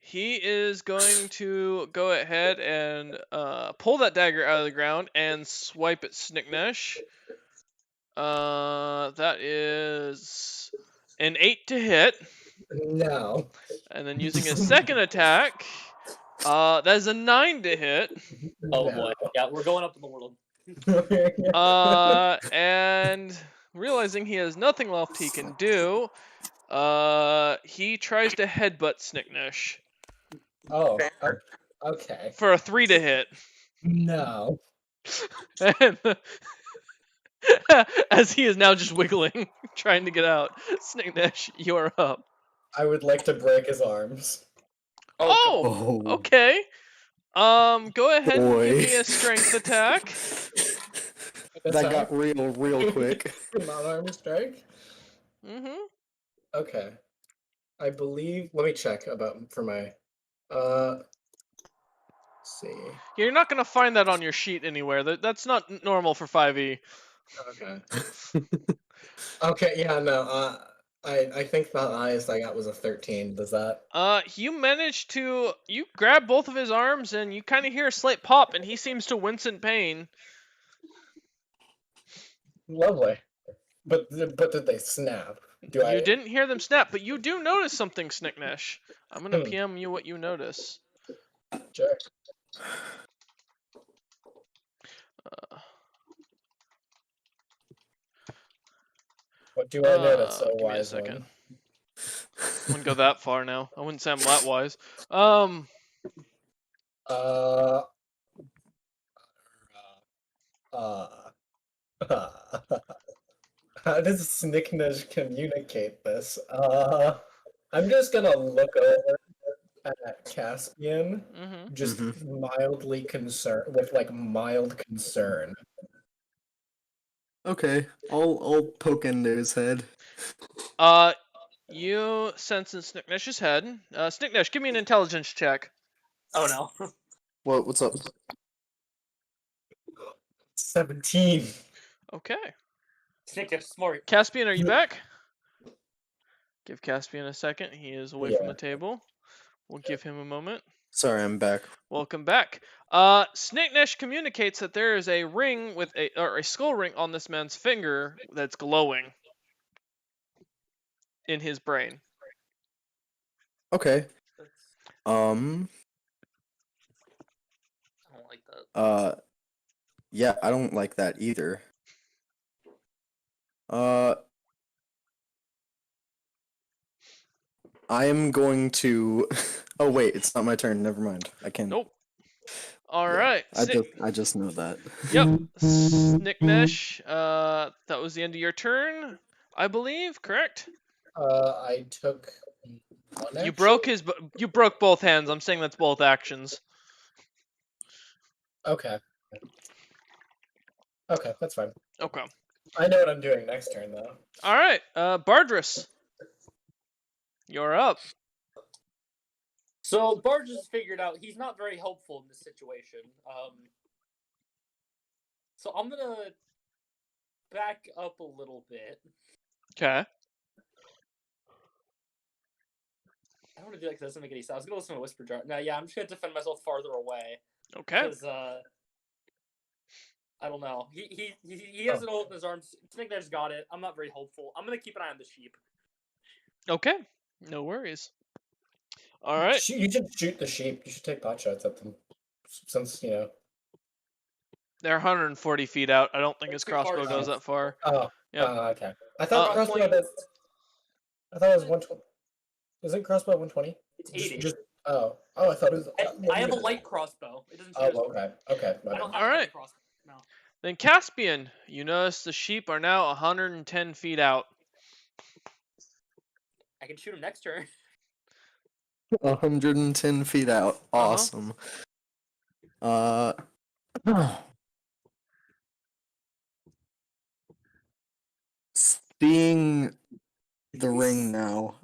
He is going to go ahead and pull that dagger out of the ground and swipe at Snicknash. That is an 8 to hit, No. and then using his second attack, that is a 9 to hit. Oh boy. Yeah, we're going up in the world. And realizing he has nothing left he can do, he tries to headbutt Snicknish Oh, okay. for a 3 to hit. No. And as he is now just wiggling, trying to get out. Snicknish, you're up. I would like to break his arms. Oh, Oh, okay. Go ahead and give boy. me a strength attack. That got real quick. Non-arm strike? Mm-hmm. Okay. I believe. Let me check for my. Let's see. You're not gonna find that on your sheet anywhere. That's not normal for 5e. Okay. Okay. Yeah. No. I think the highest I got was a 13. Does that? You managed to grab both of his arms and you kind of hear a slight pop, and he seems to wince in pain. Lovely. But did they snap? You didn't hear them snap, but you do notice something, Snicknish. I'm gonna Hmm. PM you what you notice. Sure. What do I notice? Give me a second. I wouldn't go that far now. I wouldn't say I'm that wise. Uh. How does Snicknish communicate this? I'm just gonna look over at Caspian, Mm-hmm. just mildly concerned, with like mild concern. Okay, I'll poke into his head. You sense in Snicknish's head. Snicknish, give me an intelligence check. Oh no. What's up? 17. Okay. Snicknish, smart. Caspian, are you back? Give Caspian a second. He is away from the table. We'll give him a moment. Sorry, I'm back. Welcome back. Snicknish communicates that there is a ring with a skull ring on this man's finger that's glowing in his brain. Okay. I don't like that. Yeah, I don't like that either. I am going to. Oh wait, it's not my turn. Never mind. I can. Nope. All right. I just know that. Yep. Snicknish. That was the end of your turn, I believe. Correct. I took one You action? broke You broke both hands. I'm saying that's both actions. Okay. Okay, that's fine. Okay. I know what I'm doing next turn, though. All right. Bardrus. You're up. So Barge has figured out he's not very helpful in this situation. So I'm gonna back up a little bit. Okay. I don't want to do that because it doesn't make any sense. I was gonna listen to a whisper jar. No, yeah, I'm just gonna defend myself farther away. Okay. Because I don't know. He has it all in his arms. Snicknish's got it. I'm not very hopeful. I'm gonna keep an eye on the sheep. Okay. No worries. All right. You should shoot the sheep. You should take pot shots at them. Since, you know. They're 140 feet out. I don't think his Too far crossbow to goes shoot. that far. Oh. Yep. Okay. I thought crossbow. I thought it was 120. Isn't crossbow 120? It's 80. Oh, I thought it was. I have a light crossbow. It doesn't shoot as Oh, far. okay. I don't have All a heavy right. crossbow. No. Then Caspian, you notice the sheep are now 110 feet out. I can shoot him next turn. 110 feet out. Awesome. Seeing the ring now,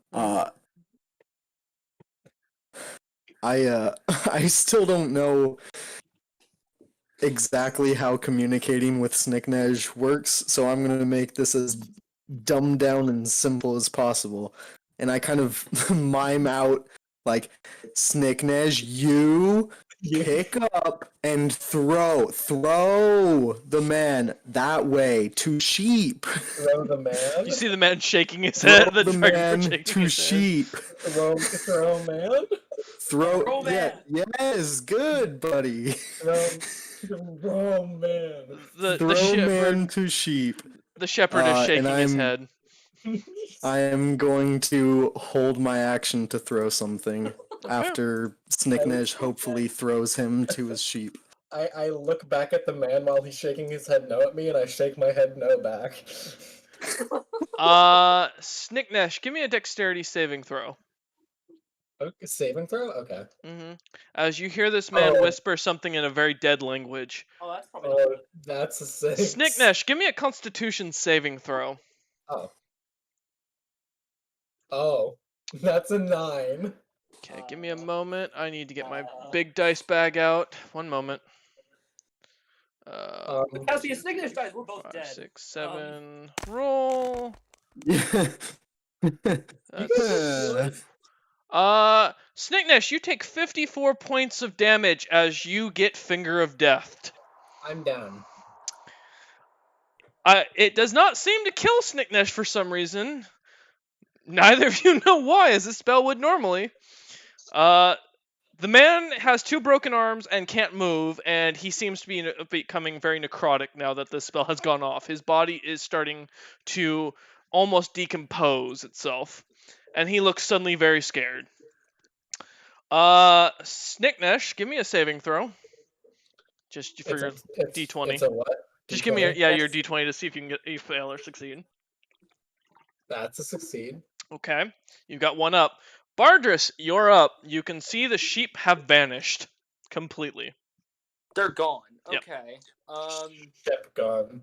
I still don't know exactly how communicating with Snicknej works, so I'm gonna make this as dumbed down and simple as possible. And I kind of mime out like, Snicknej, you pick up and throw the man that way to sheep. Throw the man. You see the man shaking his Throw head. The the dragonborn man shaking to his head. sheep. Throw man. Throw man. yes, good buddy. Throw man. The Throw shepherd. man to sheep. The shepherd is and shaking his head. I am going to hold my action to throw something after Snicknesh hopefully throws him to his sheep. I look back at the man while he's shaking his head no at me, and I shake my head no back. Snicknesh, give me a dexterity saving throw. Okay, saving throw? Okay. As you hear this man Oh. whisper something in a very dead language. Oh, that's probably Oh, not good. that's a 6. Snicknesh, give me a constitution saving throw. Oh, that's a 9. Okay, give me a moment. I need to get my big dice bag out. One moment. How's the Snicknesh dice? We're both 5, dead. 6, 7. Roll. Yeah. That's... Snicknesh, you take 54 points of damage as you get Finger of Death. I'm down. It does not seem to kill Snicknesh for some reason. Neither of you know why, as this spell would normally. The man has 2 broken arms and can't move, and he seems to be becoming very necrotic now that the spell has gone off. His body is starting to almost decompose itself, and he looks suddenly very scared. Snicknesh, give me a saving throw. Just for your D20. It's a what? Just give me your D20 to see if you can get you fail or succeed. That's a succeed. Okay, you've got 1 up. Bardris, you're up. You can see the sheep have vanished completely. They're gone. Yep. Okay. Shep gone.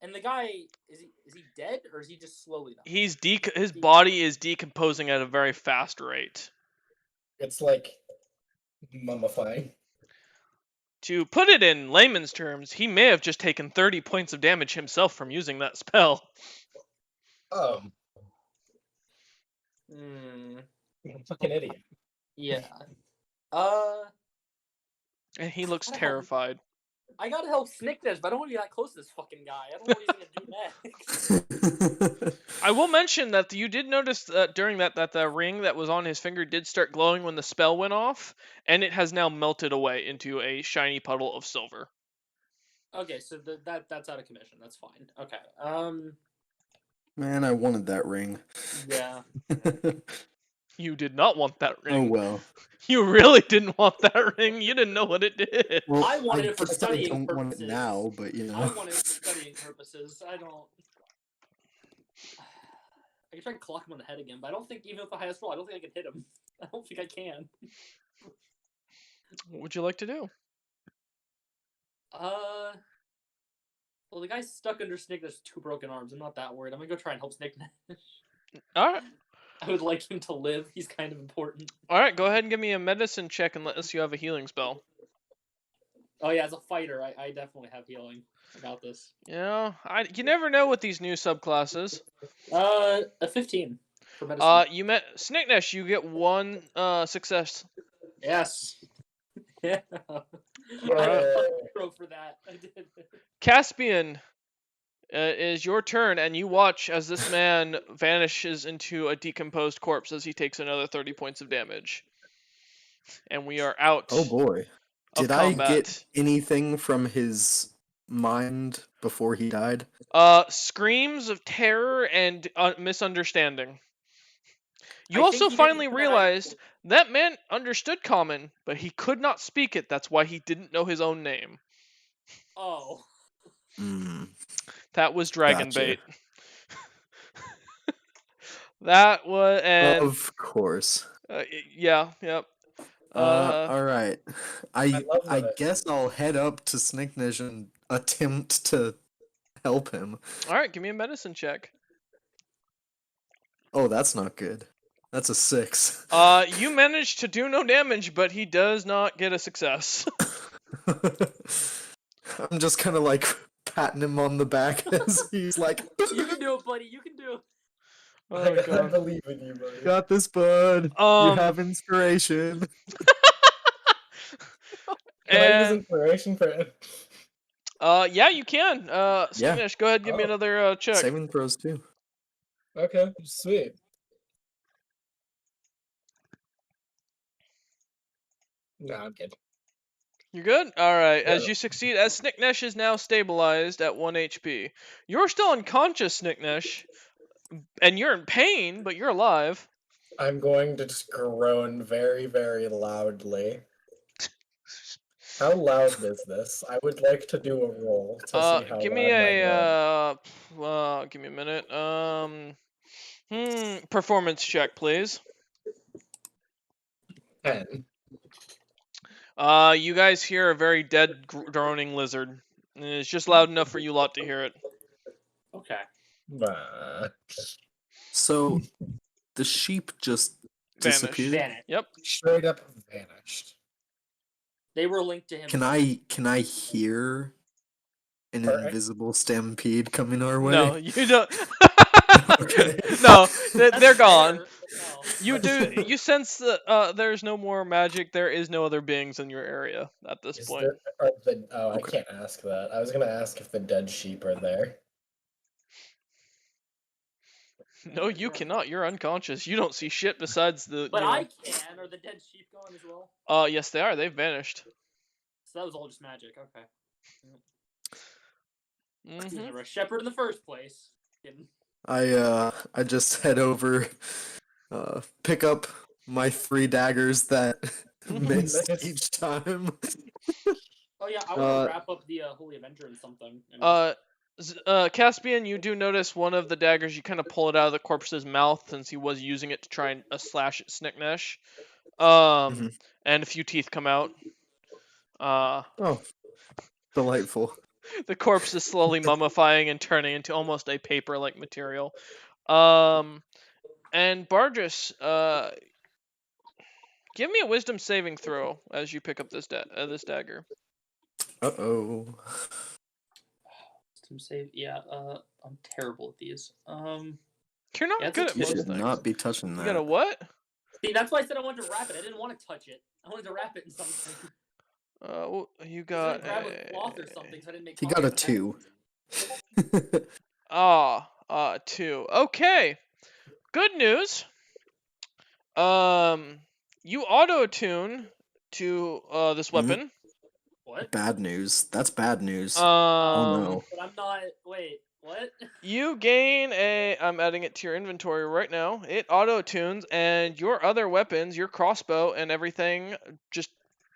And the guy is he dead or is he just slowly dying? His body is decomposing at a very fast rate. It's like mummifying. To put it in layman's terms, he may have just taken 30 points of damage himself from using that spell. Oh, fucking idiot. Yeah. And he looks What the hell? terrified. I gotta help Snicknesh, but I don't want to be that close to this fucking guy. I don't know what he's gonna do next. I will mention that you did notice that during that the ring that was on his finger did start glowing when the spell went off, and it has now melted away into a shiny puddle of silver. Okay, so that's out of commission. That's fine. Okay. Man, I wanted that ring. Yeah. You did not want that ring. Oh well. You really didn't want that ring. You didn't know what it did. Well, I wanted it for guess I studying don't want purposes. it now, but you I know. want it for studying purposes. I can try and clock him on the head again, but I don't think even with the highest roll, I don't think I can hit him. I don't think I can. What would you like to do? Well, the guy's stuck under Snicknesh with 2 broken arms. I'm not that worried. I'm gonna go try and help Snicknesh. Alright. I would like him to live. He's kind of important. Alright, go ahead and give me a medicine check unless you have a healing spell. Oh yeah, as a fighter, I definitely have healing. I got this. Yeah, you never know with these new subclasses. A 15 for medicine. You met Snicknesh, you get 1 success. Yes. Yeah. Alright. I throw for that. I did. Caspian, is your turn, and you watch as this man vanishes into a decomposed corpse as he takes another 30 points of damage. And we are out. Oh boy. of Did I combat. get anything from his mind before he died? Screams of terror and misunderstanding. You I think also he finally didn't- realized that man understood Common, but he could not speak it. That's why he didn't know his own name. Oh. Hmm. That was dragon Gotcha. bait. That was and Of course. yeah, yep. All right. I love that. guess I'll head up to Snicknesh and attempt to help him. All right, give me a medicine check. Oh, that's not good. That's a 6. You managed to do no damage, but he does not get a success. I'm just kind of like patting him on the back as he's like, You can do it, buddy. You can do it. Oh I god. believe in you, buddy. "Got this, bud. You have inspiration." Can I use And inspiration for it? yeah, you can. Yeah. Sneaknesh, go ahead and give me Oh. another check. Saving throws too. Okay, sweet. No, I'm good. You're good? Alright, as Yeah. you succeed, as Snicknesh is now stabilized at 1 HP. You're still unconscious, Snicknesh, and you're in pain, but you're alive. I'm going to just groan very, very loudly. How loud is this? I would like to do a roll to see how Give me loud my groan. give me a minute. Performance check, please. 10. You guys hear a very dead droning lizard. And it's just loud enough for you lot to hear it. Okay. Bah. So the sheep just Vanish. disappeared. Vanish. Yep. Straight up vanished. They were linked to him. Can I hear an Alright. invisible stampede coming our way? No, you don't. Okay. No, That's they're gone. fair. No. You do. You sense that there's no more magic. There is no other beings in your area at this Is point. there, I Okay. can't ask that. I was gonna ask if the dead sheep are there. No, you cannot. You're unconscious. You don't see shit besides the. But you know. I can. Are the dead sheep gone as well? Yes, they are. They've vanished. So that was all just magic. Okay. He was Mm-hmm. never a shepherd in the first place. Kidding. I just head over, pick up my 3 daggers that missed Nice. each time. Oh yeah, I want to wrap up the Holy Avenger in something. And Caspian, you do notice one of the daggers. You kind of pull it out of the corpse's mouth since he was using it to try and slash at Snicknesh. Mhm. And a few teeth come out. Oh, delightful. The corpse is slowly mummifying and turning into almost a paper-like material. And Bargis, give me a wisdom saving throw as you pick up this this dagger. Uh-oh. Wisdom save. Yeah. I'm terrible at these. You're not Yeah, it's good a at You most should things. not be touching You that. got a what? See, that's why I said I wanted to wrap it. I didn't want to touch it. I wanted to wrap it in something. Well, you I got was gonna grab a cloth or something, so I didn't make. He got a contact with 2. 2. Okay. Good news. You auto attune to this weapon. What? Bad news. That's bad news. Um, Oh no. But I'm not. Wait. What? You gain a. I'm adding it to your inventory right now. It auto tunes, and your other weapons, your crossbow and everything, just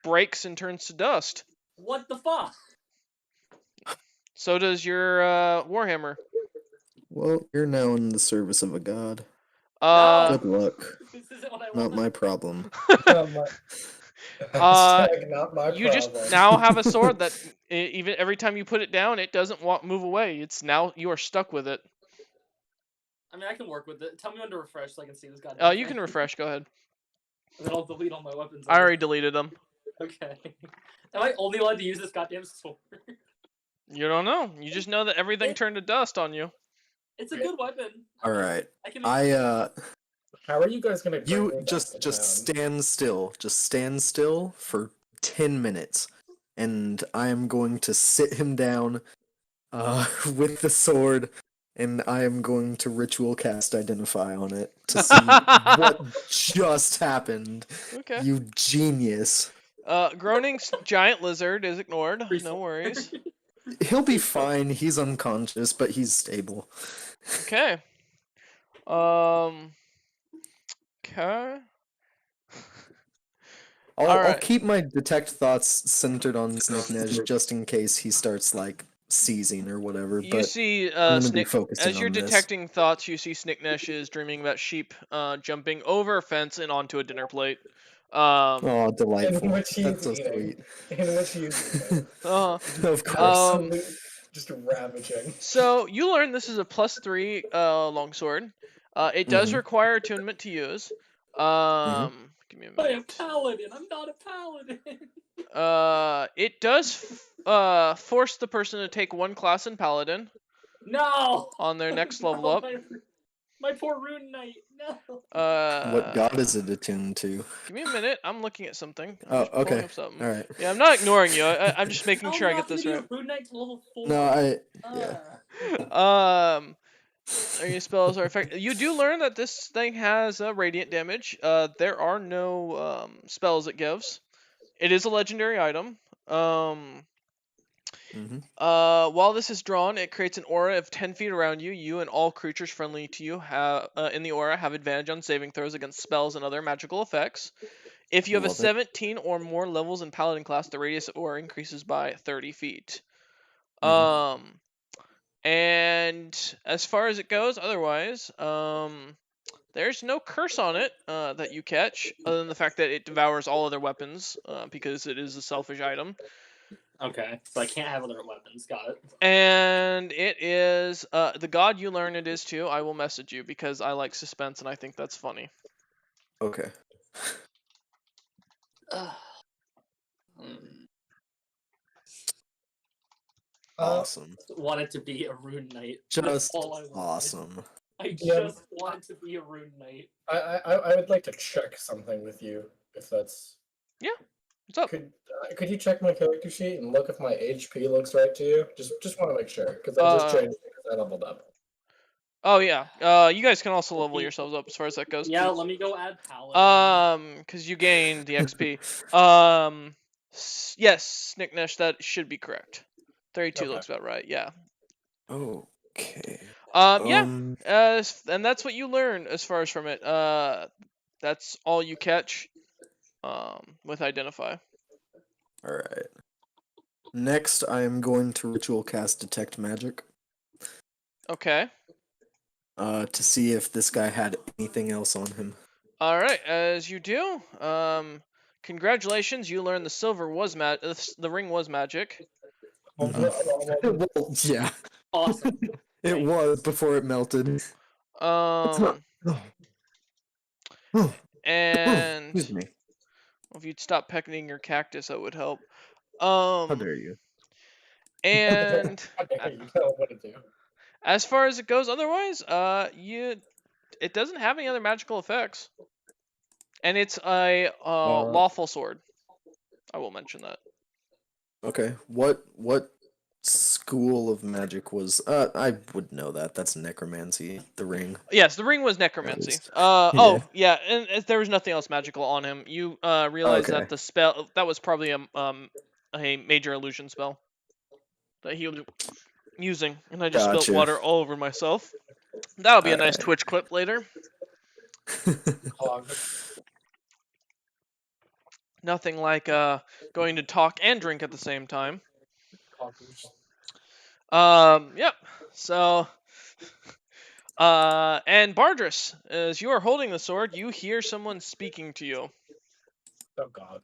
breaks and turns to dust. What the fuck? So does your warhammer. Well, you're now in the service of a god. Uh, Good luck. This isn't what I Not want. my problem. Hashtag not my you problem. just now have a sword that even every time you put it down, it doesn't move away. It's now you are stuck with it. I mean, I can work with it. Tell me when to refresh so I can see this goddamn You thing. can refresh. Go ahead. And then I'll delete all my weapons. I already deleted them. Okay. Am I only allowed to use this goddamn sword? You don't know. You just know that everything turned to dust on you. It's a good weapon. All right. I can. How are you guys gonna? Bring me You back just to town? stand still. Just stand still for 10 minutes, and I am going to sit him down, with the sword, and I am going to ritual cast identify on it to see what just happened. Okay. You genius. Groaning giant lizard is ignored. Pretty No slow. worries. He'll be fine. He's unconscious, but he's stable. Okay. Okay. I'll Alright. keep my detect thoughts centered on Snicknesh just in case he starts like seizing or whatever. You But see, I'm gonna be focusing as you're on this. detecting thoughts, you see Snicknesh is dreaming about sheep jumping over a fence and onto a dinner plate. Oh, delightful. In which he's That's so eating. sweet. In which he's eating. Of course. Just ravaging. So you learn this is a +3 longsword. It does require attunement to use. Give me a I am minute. paladin. I'm not a paladin. It does force the person to take one class in paladin No. on their next level No, up. My poor Rune Knight. No. What god is it attuned to? Give me a minute. I'm looking at something. I'm Oh, just pulling okay. up something. All right. Yeah, I'm not ignoring you. I'm just making No, sure I you're get not gonna this be right. a Rune Knight to level 4. No, yeah. Your spells are effective. You do learn that this thing has radiant damage. There are no spells it gives. It is a legendary item. Mm-hmm. While this is drawn, it creates an aura of 10 feet around you. You and all creatures friendly to you have in the aura have advantage on saving throws against spells and other magical effects. If you have a Love it. 17 or more levels in Paladin class, the radius of aura increases by 30 feet. Mhm. And as far as it goes, otherwise, there's no curse on it that you catch, other than the fact that it devours all other weapons because it is a selfish item. Okay, so I can't have other weapons. Got it. And it is the god you learn it is too. I will message you because I like suspense and I think that's funny. Okay. Awesome. Wanted to be a Rune Knight. That's Just all I wanted. awesome. I Yeah. just wanted to be a Rune Knight. I would like to check something with you, if that's. What's up? Could you check my character sheet and look if my HP looks right to you? Just want to make sure, because I just changed it because I leveled up. Oh yeah. You guys can also level Okay. yourselves up as far as that goes. Yeah, let me go add Paladin. Because you gained the XP. Yes, Nicknesh, that should be correct. 32 Okay. looks about right. Yeah. Okay. Yeah. And that's what you learn as far as from it. That's all you catch. With identify. All right. Next, I am going to ritual cast detect magic. Okay. To see if this guy had anything else on him. All right. As you do. Congratulations. You learned the silver was the ring was magic. Well, yeah. Awesome. It was before it melted. And Excuse me. if you'd stop pecking your cactus, that would help. How dare you? And You know what to do. as far as it goes, otherwise, it doesn't have any other magical effects, and it's a lawful sword. I will mention that. Okay. What school of magic was? I would know that. That's necromancy. The ring. Yes, the ring was necromancy. least. Oh yeah, and there was nothing else magical on him. You realize Okay. that the spell that was probably a major illusion spell that he was using, and I just spilled Gotcha. water all over myself. That'll be a nice Alright. Twitch clip later. Hog. Nothing like going to talk and drink at the same time. Hoggers. Yep. So, and Bardris, as you are holding the sword, you hear someone speaking to you. Oh god.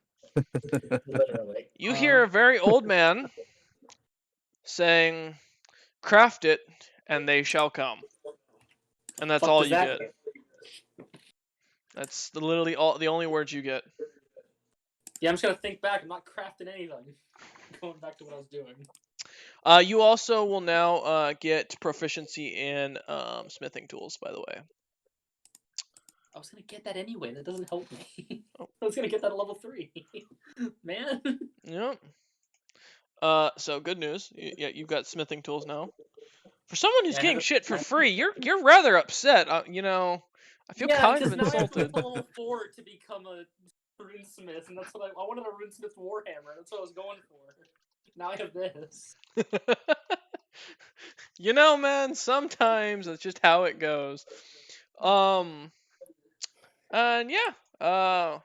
Literally. You hear a very old man saying, "Craft it, and they shall come." And that's Fuck all does you that get. That's literally the only words you get. Yeah, I'm just gonna think back. I'm not crafting anything. Going back to what I was doing. You also will now get proficiency in smithing tools, by the way. I was gonna get that anyway. That doesn't help me. Oh. I was gonna get that at level 3. Man. Yep. So good news. You've got smithing tools now. For someone who's Yeah, I getting haven't- shit for I- free, you're rather upset. I feel kind of because now I have to insulted. wait till level 4 to become a runesmith, and that's what I wanted a runesmith warhammer. That's what I was going for. Now I have this. Man, sometimes that's just how it goes. And yeah.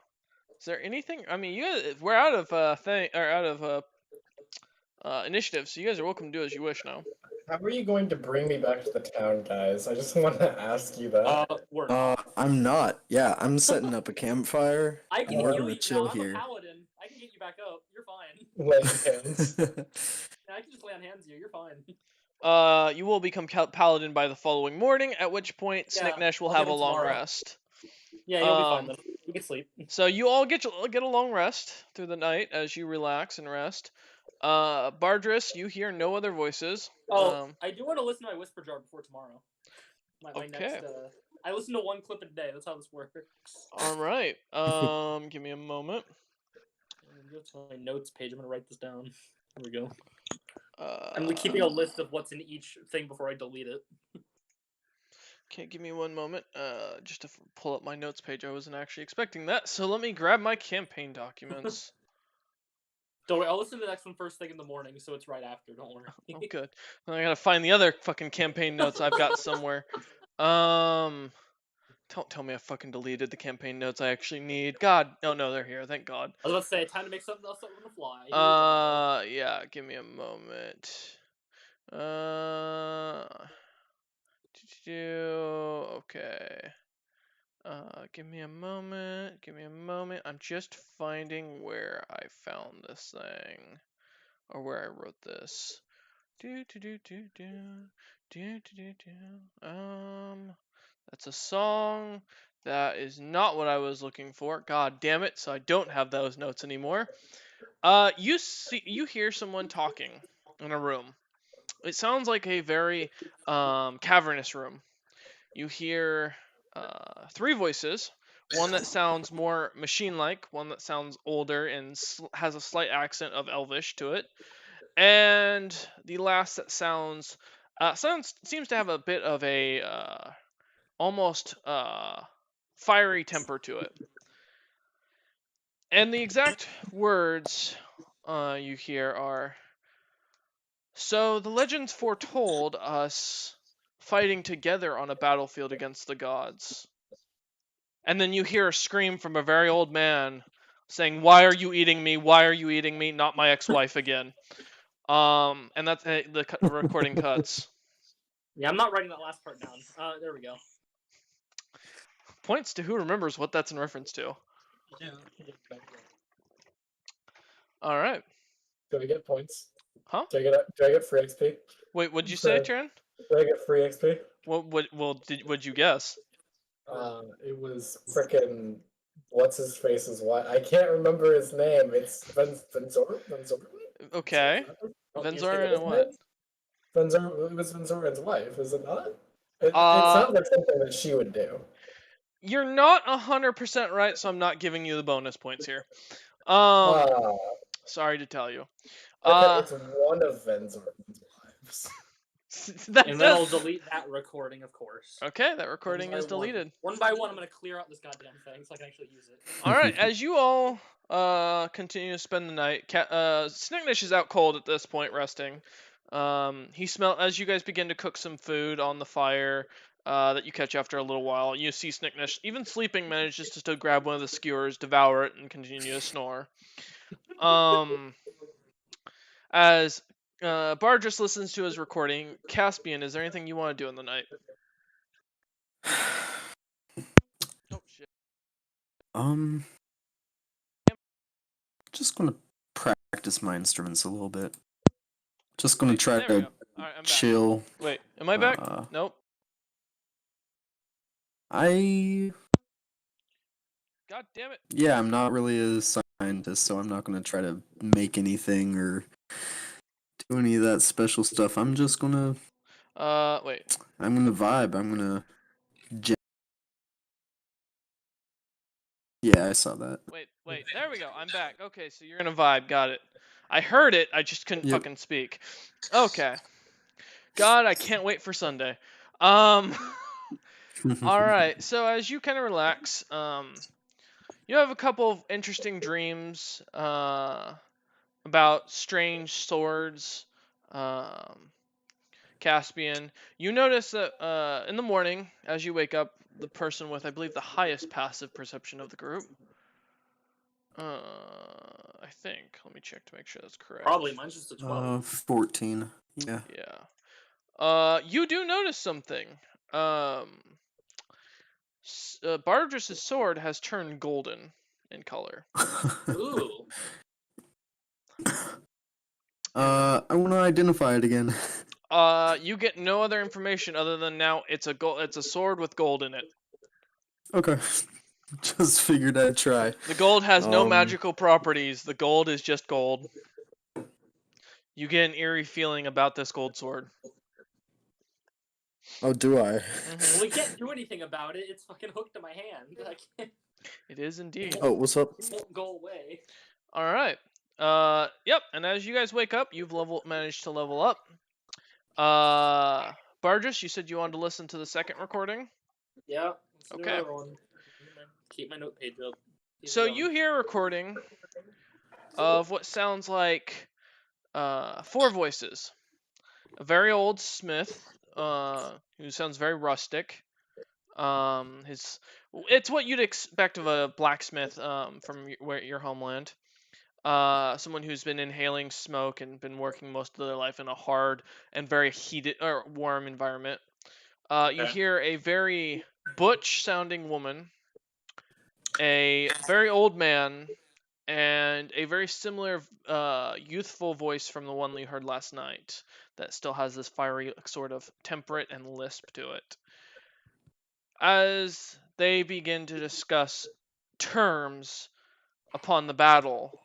Is there anything? I mean, we're out of initiative, so you guys are welcome to do as you wish now. How are you going to bring me back to the town, guys? I just want to ask you that. We're not. I'm not. Yeah, I'm setting up a campfire. I can and we're heal gonna you chill now. I'm here. a paladin. I can get you back up. You're fine. Laying hands. Yeah, I can just lay on hands to you. You're fine. You will become paladin by the following morning, at which point Yeah, Snicknesh will I'll get have a it long tomorrow. rest. Yeah, you'll be fine then. You can sleep. So you all get a long rest through the night as you relax and rest. Bardris, you hear no other voices. Oh, I do want to listen to my whisper jar before tomorrow. My Okay. next. I listen to one clip a day. That's how this works. All right. Give me a moment. I'm gonna go to my notes page. I'm gonna write this down. Here we go. Uh, I'm keeping a list of what's in each thing before I delete it. Okay, give me one moment. Just to pull up my notes page. I wasn't actually expecting that, so let me grab my campaign documents. Don't worry, I'll listen to the next one first thing in the morning, so it's right after. Don't worry. Oh, good. Then I gotta find the other fucking campaign notes I've got somewhere. Don't tell me I fucking deleted the campaign notes I actually need. God, no, they're here. Thank God. I was about to say, time to make something else up on the fly. Here we go. Yeah. Give me a moment. Okay. Give me a moment. Give me a moment. I'm just finding where I found this thing, or where I wrote this. That's a song. That is not what I was looking for. God damn it! So I don't have those notes anymore. You hear someone talking in a room. It sounds like a very cavernous room. You hear three voices. One that sounds more machine-like, one that sounds older and has a slight accent of Elvish to it, and the last that seems to have a bit of a almost fiery temper to it. And the exact words you hear are, "So the legends foretold us fighting together on a battlefield against the gods." And then you hear a scream from a very old man saying, "Why are you eating me? Why are you eating me? Not my ex-wife again." And that's the recording cuts. Yeah, I'm not writing that last part down. There we go. Points to who remembers what that's in reference to. Yeah. All right. Do I get points? Huh? Do I get free XP? Wait, what'd you say, So- Tran? Do I get free XP? What'd you guess? It was frickin' what's his face's what? I can't remember his name. It's Venzor. Okay. Oh, yes, Venzorin and what? It was Venzorin's wife, is it not? It Uh, sounds like something that she would do. You're not 100% right, so I'm not giving you the bonus points here. Ah, Sorry to tell you. okay, it's one of Venzorin's wives. That And then I'll does. delete that recording, of course. Okay, that recording is One by one. deleted. One by one, I'm gonna clear out this goddamn thing so I can actually use it. All right, as you all continue to spend the night, Snicknish is out cold at this point, resting. As you guys begin to cook some food on the fire that you catch after a little while. You see Snicknish, even sleeping, manages to still grab one of the skewers, devour it, and continue to snore. As Bar just listens to his recording, Caspian, is there anything you want to do in the night? Oh shit. Just gonna practice my instruments a little bit. Just gonna try There we to go. All right, I'm back. chill. Wait, am I back? Nope. I God damn it. yeah, I'm not really a scientist, so I'm not gonna try to make anything or do any of that special stuff. I'm just gonna Wait. I'm gonna vibe. I'm gonna yeah, I saw that. Wait. There we go. I'm back. Okay, so you're in a vibe. Got it. I heard it. I just couldn't Yep. fucking speak. Okay. God, I can't wait for Sunday. All right. So as you kind of relax, you have a couple of interesting dreams about strange swords. Caspian. You notice that in the morning, as you wake up, the person with, I believe, the highest passive perception of the group. I think. Let me check to make sure that's correct. Probably mine's just a 12. 14. Yeah. Yeah. You do notice something. Bardra's sword has turned golden in color. Ooh. I want to identify it again. You get no other information other than now it's a sword with gold in it. Okay. Just figured I'd try. The gold has no magical properties. The gold is just gold. You get an eerie feeling about this gold sword. Oh, do I? Well, we can't do anything about it. It's fucking hooked to my hand. I can't. It is indeed. Oh, what's up? It won't go away. All right. Yep. And as you guys wake up, you've managed to level up. Bargis, you said you wanted to listen to the second recording. Yeah. Let's do Okay. another one. Keep my note page up. Keep So it going. you hear a recording of what sounds like 4 voices. A very old smith, who sounds very rustic. It's what you'd expect of a blacksmith from your homeland. Someone who's been inhaling smoke and been working most of their life in a hard and very heated or warm environment. You Okay. hear a very butch-sounding woman, a very old man, and a very similar youthful voice from the one we heard last night that still has this fiery sort of temperate and lisp to it. As they begin to discuss terms upon the battle,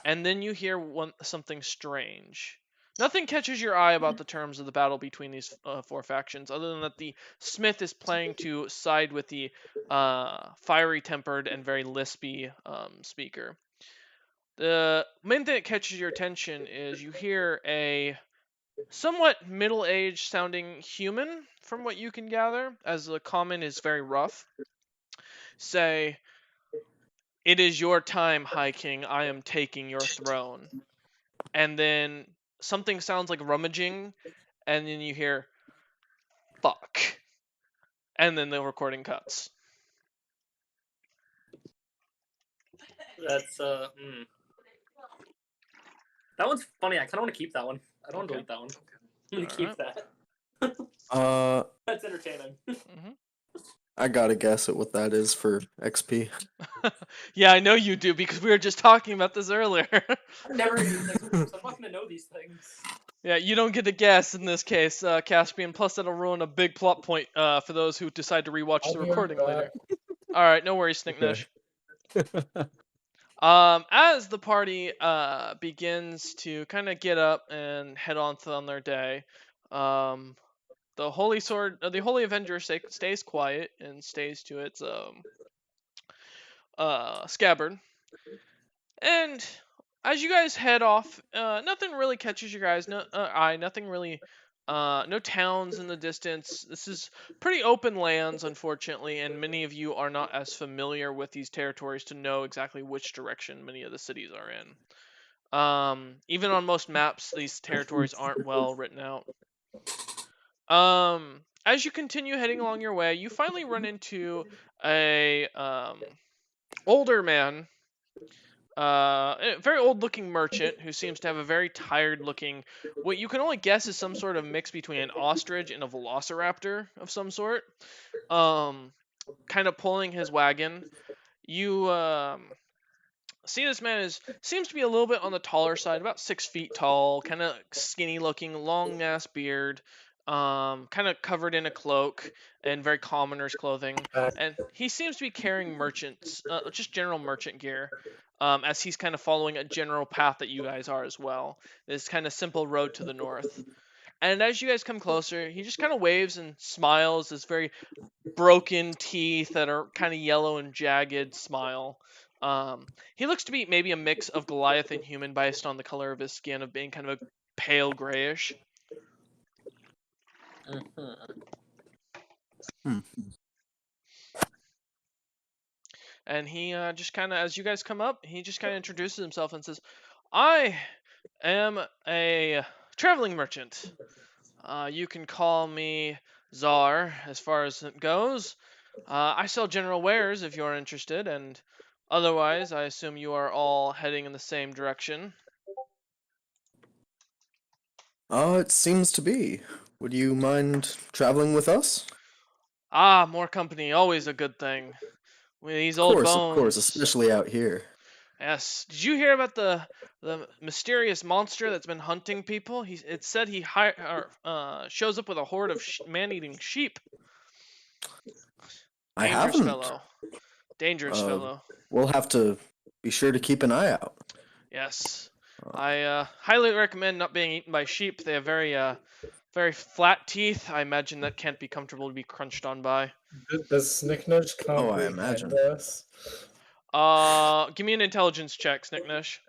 and then you hear something strange. Nothing catches your eye about the terms of the battle between these 4 factions, other than that the Smith is planning to side with the fiery-tempered and very lispy speaker. The main thing that catches your attention is you hear a somewhat middle-aged sounding human, from what you can gather, as the common is very rough, say, "It is your time, High King. I am taking your throne." And then something sounds like rummaging, and then you hear "fuck," and then the recording cuts. That's That one's funny. I kind of want to keep that one. I don't want to Okay. delete that one. I'm gonna keep that. That's entertaining. Hmm. I gotta guess at what that is for XP. Yeah, I know you do because we were just talking about this earlier. I've never used these groups. I'm not gonna know these things. Yeah, you don't get a guess in this case, Caspian. Plus, that'll ruin a big plot point for those who decide to rewatch I'll the be right recording later. back. All right, no worries, Snicknash. As the party begins to kind of get up and head on their day, the Holy Avenger stays quiet and stays to its scabbard. And as you guys head off, nothing really catches your guys' eye. Nothing really, no towns in the distance. This is pretty open lands, unfortunately, and many of you are not as familiar with these territories to know exactly which direction many of the cities are in. Even on most maps, these territories aren't well written out. As you continue heading along your way, you finally run into a older man, a very old-looking merchant who seems to have a very tired-looking, what you can only guess is some sort of mix between an ostrich and a velociraptor of some sort. Kind of pulling his wagon. You see this man seems to be a little bit on the taller side, about 6 feet tall, kind of skinny looking, long ass beard, kind of covered in a cloak and very commoner's clothing, and he seems to be carrying just general merchant gear, as he's kind of following a general path that you guys are as well. This kind of simple road to the north. And as you guys come closer, he just kind of waves and smiles, this very broken teeth that are kind of yellow and jagged smile. He looks to be maybe a mix of Goliath and human based on the color of his skin of being kind of a pale grayish. Hmm. And he just kind of, as you guys come up, he just kind of introduces himself and says, "I am a traveling merchant. You can call me Czar as far as it goes. I sell general wares if you're interested, and otherwise, I assume you are all heading in the same direction." It seems to be. Would you mind traveling with us? Ah, more company, always a good thing. With these old Of course, bones. especially out here. Yes. Did you hear about the mysterious monster that's been hunting people? It said he shows up with a horde of man-eating sheep. I Dangerous haven't. fellow. Dangerous fellow. We'll have to be sure to keep an eye out. Yes. I highly recommend not being eaten by sheep. They have very Very flat teeth. I imagine that can't be comfortable to be crunched on by. Does Snicknudge Oh, I comprehend imagine. this? Give me an intelligence check, Snicknesh.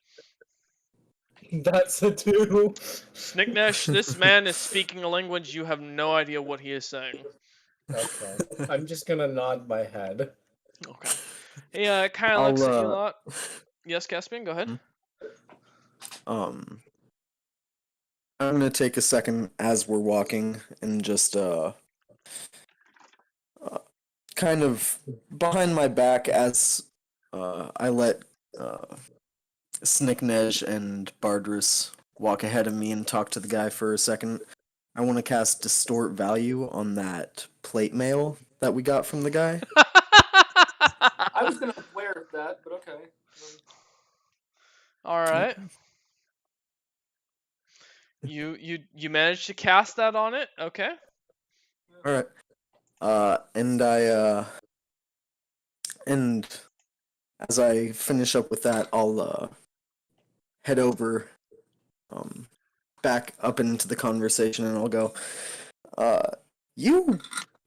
That's a 2. Snicknesh, this man is speaking a language you have no idea what he is saying. Okay. I'm just gonna nod my head. Okay. He kind of I'll looks at you a lot. Yes, Caspian, go ahead. Hmm? I'm gonna take a second as we're walking and just kind of behind my back as I let Snicknej and Bardris walk ahead of me and talk to the guy for a second. I want to cast Distort Value on that plate mail that we got from the guy. I was gonna wear that, but okay. All right. You managed to cast that on it? Okay. All right. And as I finish up with that, I'll head over back up into the conversation and I'll go, you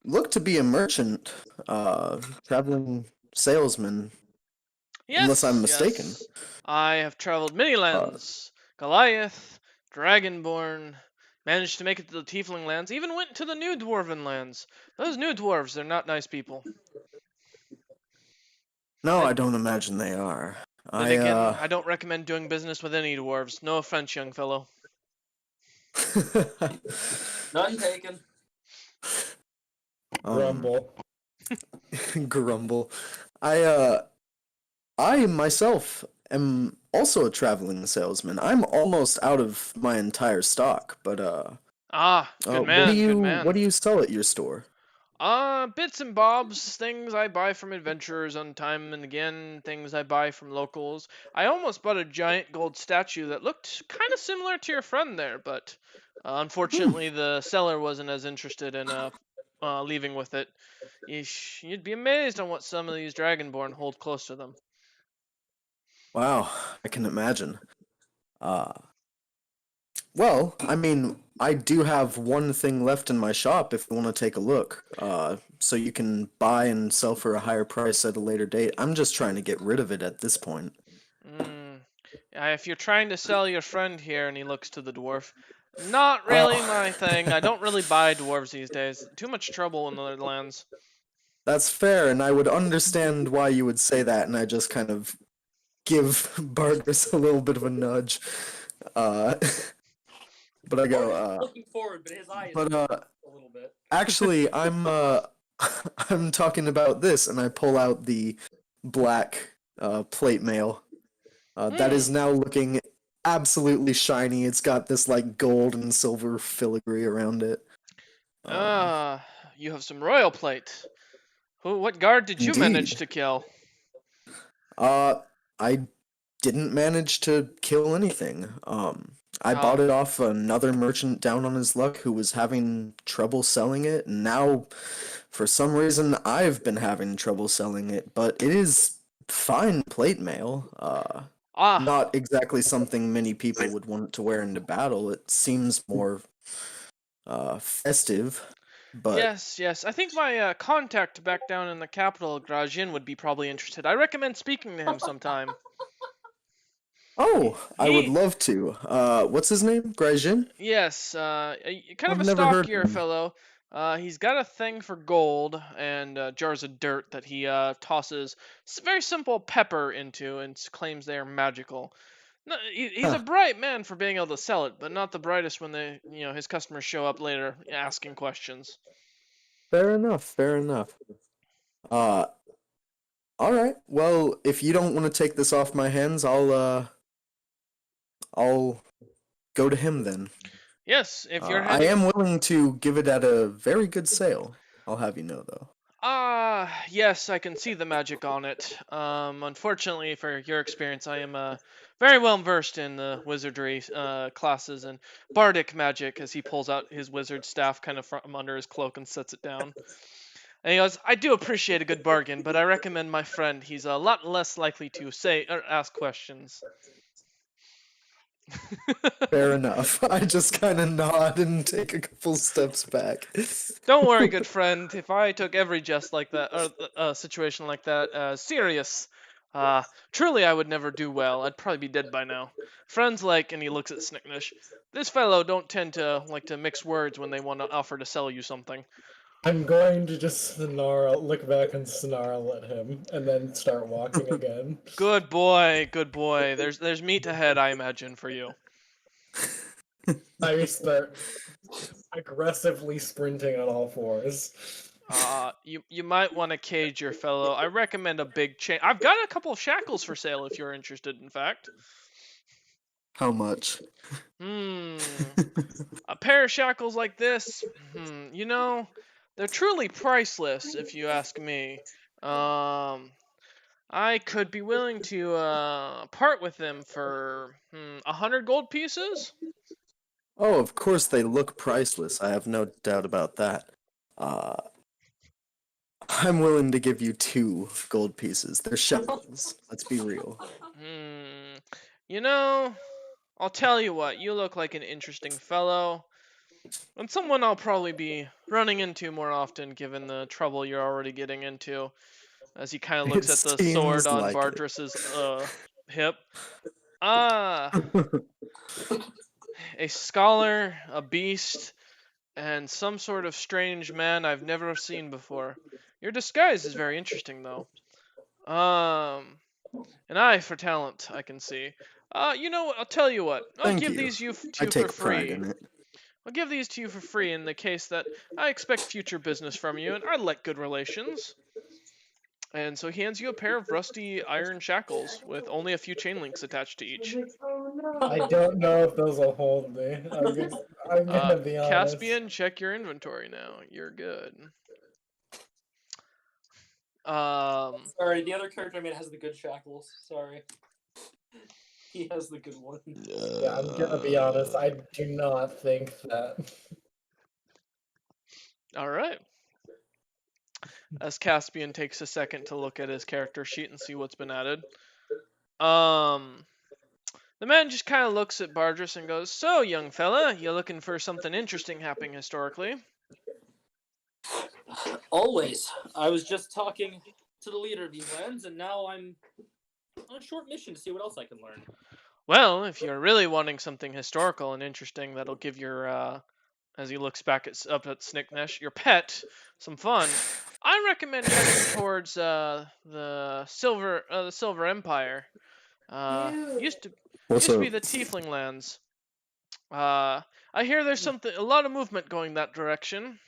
look to be a merchant, traveling salesman, unless I'm mistaken. Yes. I have traveled many lands. Goliath, Dragonborn, managed to make it to the Tiefling lands, even went to the New Dwarven lands. Those New Dwarves, they're not nice people. No, I don't imagine they are. Then again, I don't recommend doing business with any dwarves. No offense, young fellow. None taken. Grumble. Grumble. I myself am also a traveling salesman. I'm almost out of my entire stock, but Good man, good man. what do you sell at your store? Bits and bobs, things I buy from adventurers on time and again, things I buy from locals. I almost bought a giant gold statue that looked kind of similar to your friend there, but unfortunately the seller wasn't as interested in leaving with it. You'd be amazed on what some of these Dragonborn hold close to them. Wow, I can imagine. Well, I mean, I do have one thing left in my shop if you want to take a look. So you can buy and sell for a higher price at a later date. I'm just trying to get rid of it at this point. If you're trying to sell your friend here, and he looks to the dwarf, not Well- really my thing. I don't really buy dwarves these days. Too much trouble in the lands. That's fair, and I would understand why you would say that, and I just kind of give Bargris a little bit of a nudge. But I go, Morgan's looking forward, but his eye is but a little bit. actually, I'm talking about this, and I pull out the black plate mail. That is now looking absolutely shiny. It's got this like gold and silver filigree around it. You have some royal plate. What guard did you manage Indeed. to kill? I didn't manage to kill anything. I bought it off another merchant down on his luck who was having trouble selling it, and now, for some reason, I've been having trouble selling it. But it is fine plate mail. Not exactly something many people would want to wear into battle. It seems more festive, but Yes. I think my contact back down in the capital, Grajin, would be probably interested. I recommend speaking to him sometime. oh, I would He- love to. What's his name? Grajin? Yes, kind of I've a never heard of stockier him. fellow. He's got a thing for gold and jars of dirt that he tosses very simple pepper into and claims they are magical. No, he's a Huh. bright man for being able to sell it, but not the brightest when his customers show up later asking questions. Fair enough. Fair enough. Uh, all right. Well, if you don't want to take this off my hands, I'll go to him then. Yes, if you're I heading. am willing to give it at a very good sale. I'll have you know, though. Yes, I can see the magic on it. Unfortunately for your experience, I am very well versed in the wizardry classes and bardic magic as he pulls out his wizard staff kind of from under his cloak and sets it down. And he goes, I do appreciate a good bargain, but I recommend my friend. He's a lot less likely to say or ask questions. Fair enough. I just kind of nod and take a couple steps back. Don't worry, good friend. If I took every jest like that, or situation like that, serious, uh, truly I would never do well. I'd probably be dead by now. Friends like, and he looks at Snicknish. This fellow don't tend to like to mix words when they want to offer to sell you something. I'm going to just look back and snarl at him, and then start walking again. Good boy, good boy. There's meat ahead, I imagine, for you. I start aggressively sprinting on all fours. You might want to cage your fellow. I recommend a big chain. I've got a couple of shackles for sale if you're interested. In fact, How much? a pair of shackles like this, they're truly priceless if you ask me. I could be willing to part with them for 100 gold pieces. Oh, of course they look priceless. I have no doubt about that. I'm willing to give you 2 gold pieces. They're shackles. Let's be real. You know, I'll tell you what, you look like an interesting fellow, and someone I'll probably be running into more often given the trouble you're already getting into, as he kind of looks It at the seems sword on like it. Bardris's hip. Ah, a scholar, a beast, and some sort of strange man I've never seen before. Your disguise is very interesting, though. An eye for talent, I can see. You know what? I'll tell you what. I'll Thank give you. these to I you for take pride free. in it. I'll give these to you for free in the case that I expect future business from you, and I'd like good relations. And so he hands you a pair of rusty iron shackles with only a few chain links attached to each. I don't know if those will hold me. I'm gonna be honest. Caspian, check your inventory now. You're good. Sorry, the other character I made has the good shackles. Sorry. He has the good one. Yeah, I'm gonna be honest. I do not think that. All right. As Caspian takes a second to look at his character sheet and see what's been added. The man just kind of looks at Bardris and goes, "So, young fella, you looking for something interesting happening historically?" Always. I was just talking to the leader of these lands, and now I'm on a short mission to see what else I can learn. Well, if you're really wanting something historical and interesting that'll give your, as he looks back up at Snicknesh, your pet, some fun, I recommend heading towards the Silver Empire. Used What's to up? be the Tiefling lands. I hear there's a lot of movement going that direction,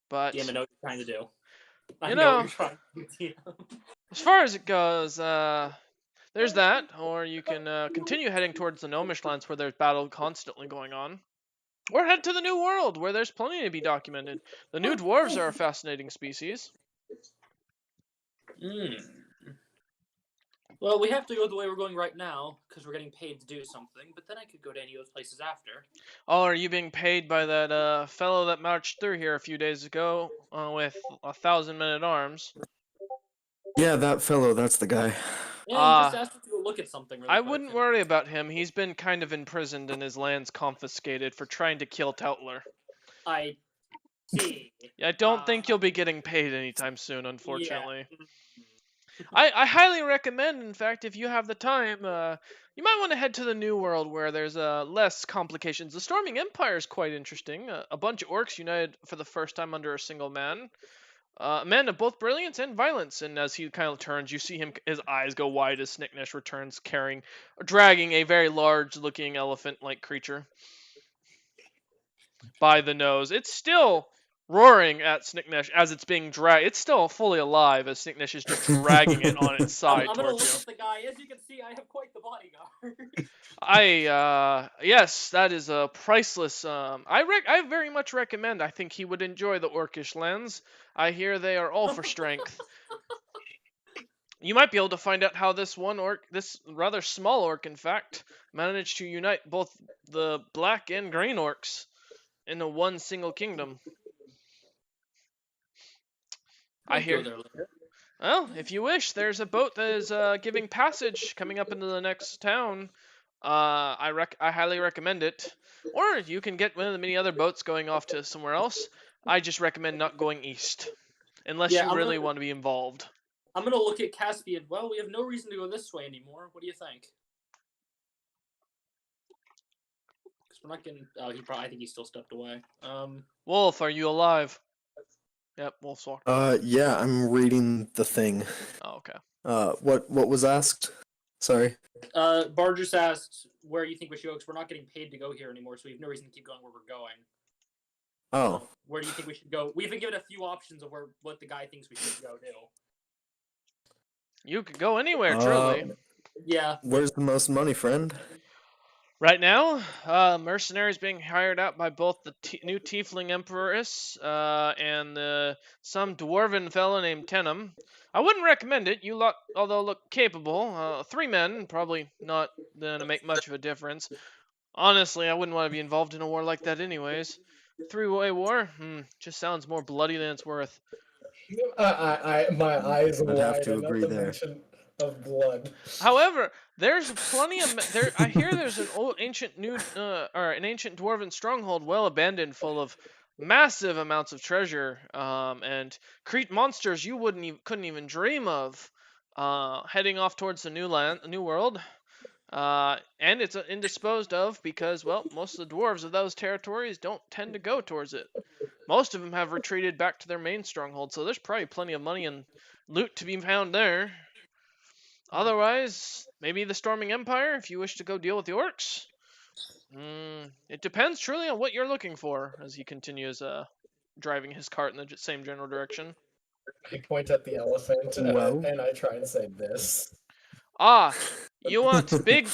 but DM, I know what you're trying to do. I you know what know, you're trying to do, DM. as far as it goes, there's that, or you can continue heading towards the Gnomish lands where there's battle constantly going on. Or head to the New World, where there's plenty to be documented. The new dwarves are a fascinating species. Well, we have to go the way we're going right now, because we're getting paid to do something, but then I could go to any of those places after. Oh, are you being paid by that fellow that marched through here a few days ago with 1,000 men-at-arms? Yeah, that fellow, that's the guy. Yeah, he just asked me to go look at something really I quick. wouldn't worry about him. He's been kind of imprisoned and his lands confiscated for trying to kill Tautler. I see. I don't think you'll be getting paid anytime soon, unfortunately. Yeah. I highly recommend, in fact, if you have the time, you might want to head to the New World where there's less complications. The Storming Empire is quite interesting. A bunch of orcs united for the first time under a single man. A man of both brilliance and violence. And as he kind of turns, you see his eyes go wide as Snicknesh returns, dragging a very large-looking elephant-like creature by the nose. It's still roaring at Snicknesh as it's being dragged. It's still fully alive as Snicknesh is just dragging it on its side I'm gonna look towards you. at the guy. As you can see, I have quite the bodyguard. Yes, that is a priceless. I very much recommend. I think he would enjoy the Orcish lands. I hear they are all for strength. You might be able to find out how this rather small orc, in fact, managed to unite both the black and green orcs into one single kingdom. I hear. Go there later. Well, if you wish, there's a boat that is giving passage coming up into the next town. I highly recommend it. Or you can get one of the many other boats going off to somewhere else. I just recommend not going east, unless Yeah, you really want to be involved. I'm gonna look at Caspian. Well, we have no reason to go this way anymore. What do you think? Because we're not getting. Oh, I think he still stepped away. Wolf, are you alive? Yep, Wolf's walked. Yeah, I'm reading the thing. Oh, okay. What was asked? Sorry. Bar just asked where you think we should go because we're not getting paid to go here anymore, so we have no reason to keep going where we're going. Oh. So, where do you think we should go? We've been given a few options of what the guy thinks we should go do. You could go anywhere, truly. Yeah. Where's the most money, friend? Right now, mercenaries being hired out by both the new Tiefling Empress and some dwarven fellow named Tenham. I wouldn't recommend it. You lot, although look capable, 3 men probably not gonna make much of a difference. Honestly, I wouldn't want to be involved in a war like that, anyways. 3-way war, just sounds more bloody than it's worth. My eyes I'd have to widen at agree the there. mention of blood. However, there's plenty of there. I hear there's an ancient dwarven stronghold, well abandoned, full of massive amounts of treasure, and Crete monsters you couldn't even dream of. Heading off towards the new world, and it's indisposed of because, well, most of the dwarves of those territories don't tend to go towards it. Most of them have retreated back to their main stronghold, so there's probably plenty of money and loot to be found there. Otherwise, maybe the Storming Empire if you wish to go deal with the orcs. It depends truly on what you're looking for, as he continues driving his cart in the same general direction. I point at the elephant Well. and I try and say this. You want big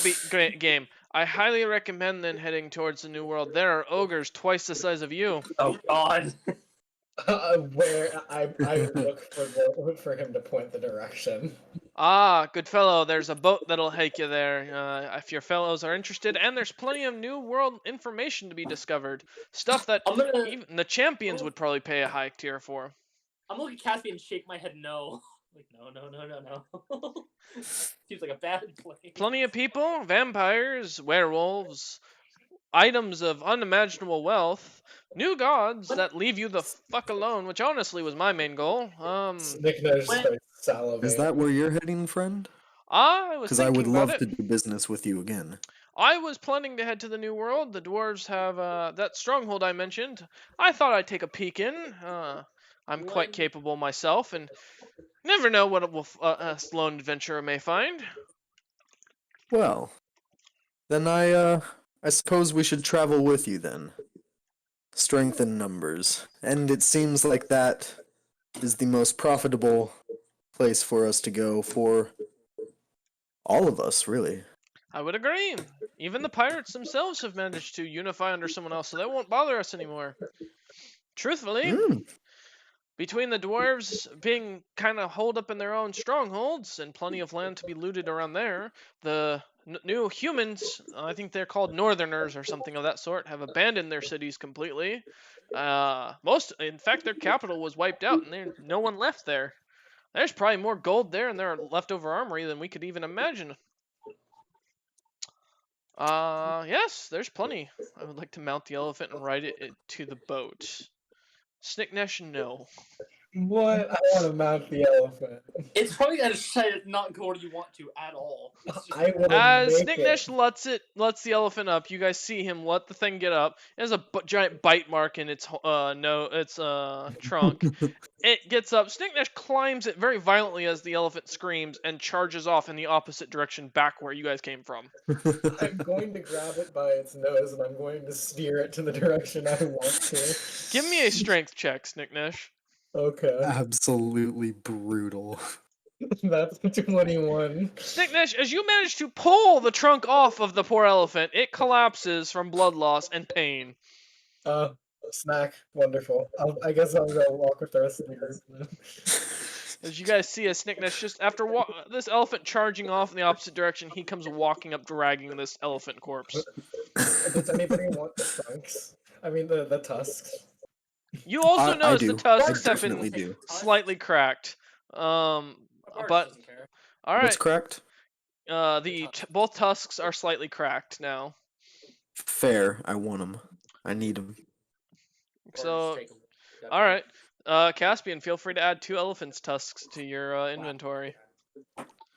game. I highly recommend then heading towards the New World. There are ogres twice the size of you. Oh God. Where I look for him to point the direction. Good fellow, there's a boat that'll take you there, if your fellows are interested, and there's plenty of new world information to be discovered. Stuff that even the champions would probably pay a high tier for. I'm gonna look at Caspian and shake my head no. Like, no. Seems like a bad place. Plenty of people, vampires, werewolves, items of unimaginable wealth, new gods that leave you the fuck alone, which honestly was my main goal. Nicknose starts salivating. Is that where you're heading, friend? I was Because I would thinking about love it. to do business with you again. I was planning to head to the New World. The dwarves have that stronghold I mentioned. I thought I'd take a peek in. I'm quite capable myself, and never know what a lone adventurer may find. Well, then I suppose we should travel with you then. Strength in numbers. And it seems like that is the most profitable place for us to go for all of us, really. I would agree. Even the pirates themselves have managed to unify under someone else, so they won't bother us anymore. Truthfully, between the dwarves being kind of holed up in their own strongholds and plenty of land to be looted around there, the new humans, I think they're called Northerners or something of that sort, have abandoned their cities completely. In fact, their capital was wiped out, and there's no one left there. There's probably more gold there in their leftover armory than we could even imagine. Yes, there's plenty. I would like to mount the elephant and ride it to the boat. Snicknesh, no. What? I want to mount the elephant. It's probably gonna decide not go where you want to at all. I will As make Snicknesh it. lets the elephant up, you guys see him let the thing get up. It has a giant bite mark in its trunk. It gets up. Snicknesh climbs it very violently as the elephant screams and charges off in the opposite direction back where you guys came from. I'm going to grab it by its nose and I'm going to steer it to the direction I want to. Give me a strength check, Snicknesh. Okay. Absolutely brutal. That's 21. Snicknesh, as you manage to pull the trunk off of the poor elephant, it collapses from blood loss and pain. Snack. Wonderful. I guess I'll go walk with the rest of the group. As you guys see, Snicknesh just after this elephant charging off in the opposite direction, he comes walking up, dragging this elephant corpse. Does anybody want the trunks? I mean the tusks. You also notice the tusks have definitely been do. slightly cracked. But all right. What's cracked? Both tusks are slightly cracked now. Fair. I want them. I need them. So, Take 'em. all right. Caspian, feel free to add 2 elephant's tusks to your inventory.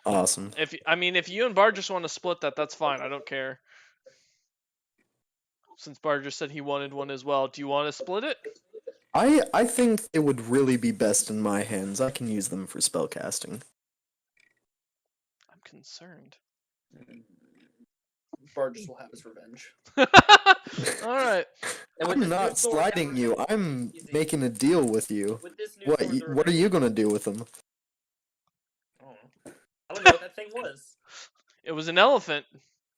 Awesome. If you and Bard just want to split that, that's fine. I don't care. Since Bard just said he wanted one as well, do you want to split it? I think it would really be best in my hands. I can use them for spellcasting. I'm concerned. Barges will have his revenge. All right. And with I'm this new not sword, sliding you. I'm Easy. making a deal with you. With this new What? sword, the What are you revenge- gonna do with them? I don't know what that thing was. It was an elephant.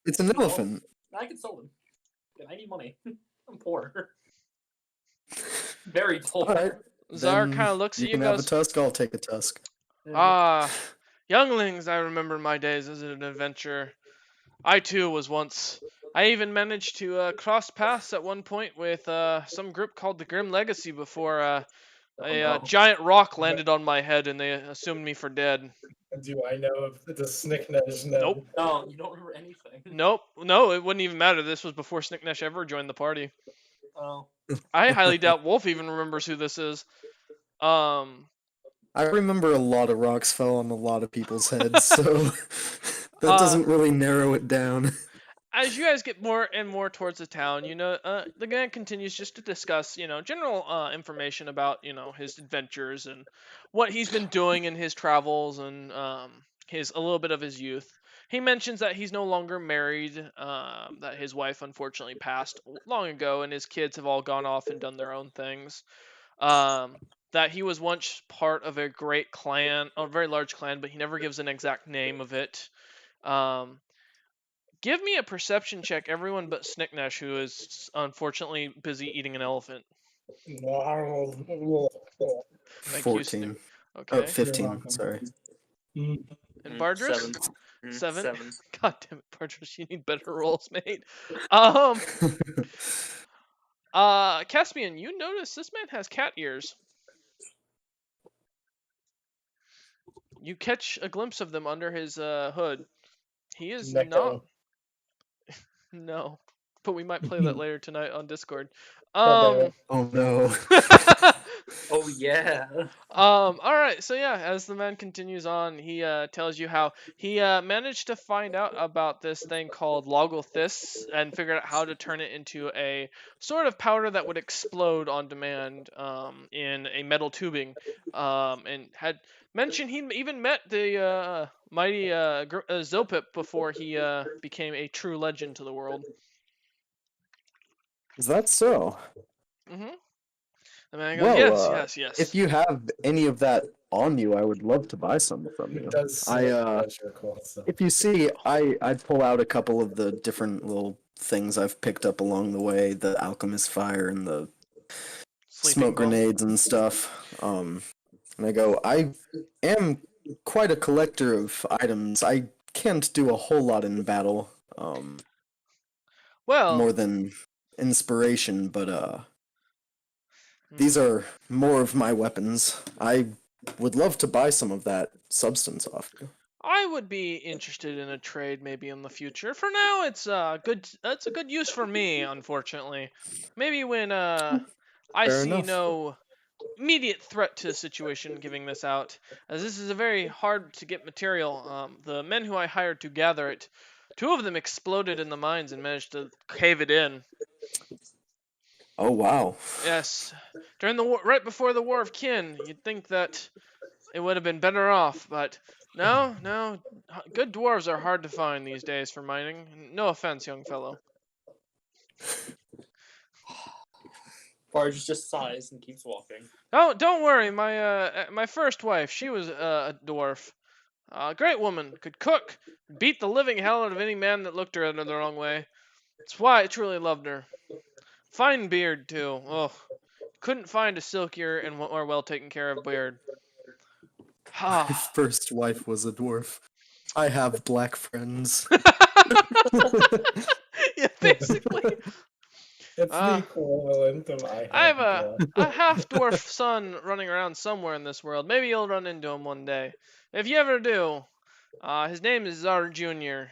It's an elephant. I can sell them. I need money. I'm poor. Very poor. All right. Zar then kind of looks at you you can and have a goes, tusk. I'll take a tusk. "Ah, younglings, I remember my days as an adventurer. I too was once. I even managed to cross paths at one point with some group called the Grim Legacy before a giant rock landed on my head and they assumed me for dead. Do I know if the Snickness know? Nope. No, you don't remember anything. Nope. No, it wouldn't even matter. This was before Snicknesh ever joined the party. Oh. I highly doubt Wolf even remembers who this is. I remember a lot of rocks fell on a lot of people's heads, so that doesn't really narrow it down. As you guys get more and more towards the town, the gang continues just to discuss, general information about, his adventures and what he's been doing in his travels and a little bit of his youth. He mentions that he's no longer married, that his wife unfortunately passed long ago, and his kids have all gone off and done their own things. That he was once part of a great clan, a very large clan, but he never gives an exact name of it. Give me a perception check, everyone but Snicknesh, who is unfortunately busy eating an elephant. Thank you, 14. Okay. 15, sorry. And Bardris? 7. 7? 7. God damn it, Bardris, you need better rolls, mate. Caspian, you notice this man has cat ears. You catch a glimpse of them under his hood. He is Necko. not. No, but we might play that later tonight on Discord. God Oh no. Oh, yeah. All right. So yeah, as the man continues on, he tells you how he managed to find out about this thing called Logothis and figured out how to turn it into a sort of powder that would explode on demand in a metal tubing, and had mentioned he even met the mighty Zopip before he became a true legend to the world. Is that so? Mm-hmm. The man goes, Well, yes. if you have any of that on you, I would love to buy some from you. It does I pleasure, cool, so. If you see, I pull out a couple of the different little things I've picked up along the way, the alchemist fire and the Sleeping smoke bomb. grenades and stuff. And I go, I am quite a collector of items. I can't do a whole lot in battle. Well, More than inspiration, but these are more of my weapons. I would love to buy some of that substance off you. I would be interested in a trade maybe in the future. For now, it's good. It's a good use for me, unfortunately. Maybe when I Fair see enough. no immediate threat to the situation, giving this out, as this is a very hard to get material. The men who I hired to gather it, 2 of them exploded in the mines and managed to cave it in. Oh wow. Yes, during the war, right before the War of Kin, you'd think that it would have been better off, but no, good dwarves are hard to find these days for mining. No offense, young fellow. Barge just sighs and keeps walking. Oh, don't worry, my first wife, she was a dwarf. A great woman, could cook, beat the living hell out of any man that looked her the wrong way. That's why I truly loved her. Fine beard too. Oh, couldn't find a silkier and more well taken care of beard. My first wife was a dwarf. I have black friends. Yeah, basically. It's the equivalent of I have a half dwarf son running around somewhere in this world. Maybe you'll run into him one day. If you ever do, His name is Zar Jr.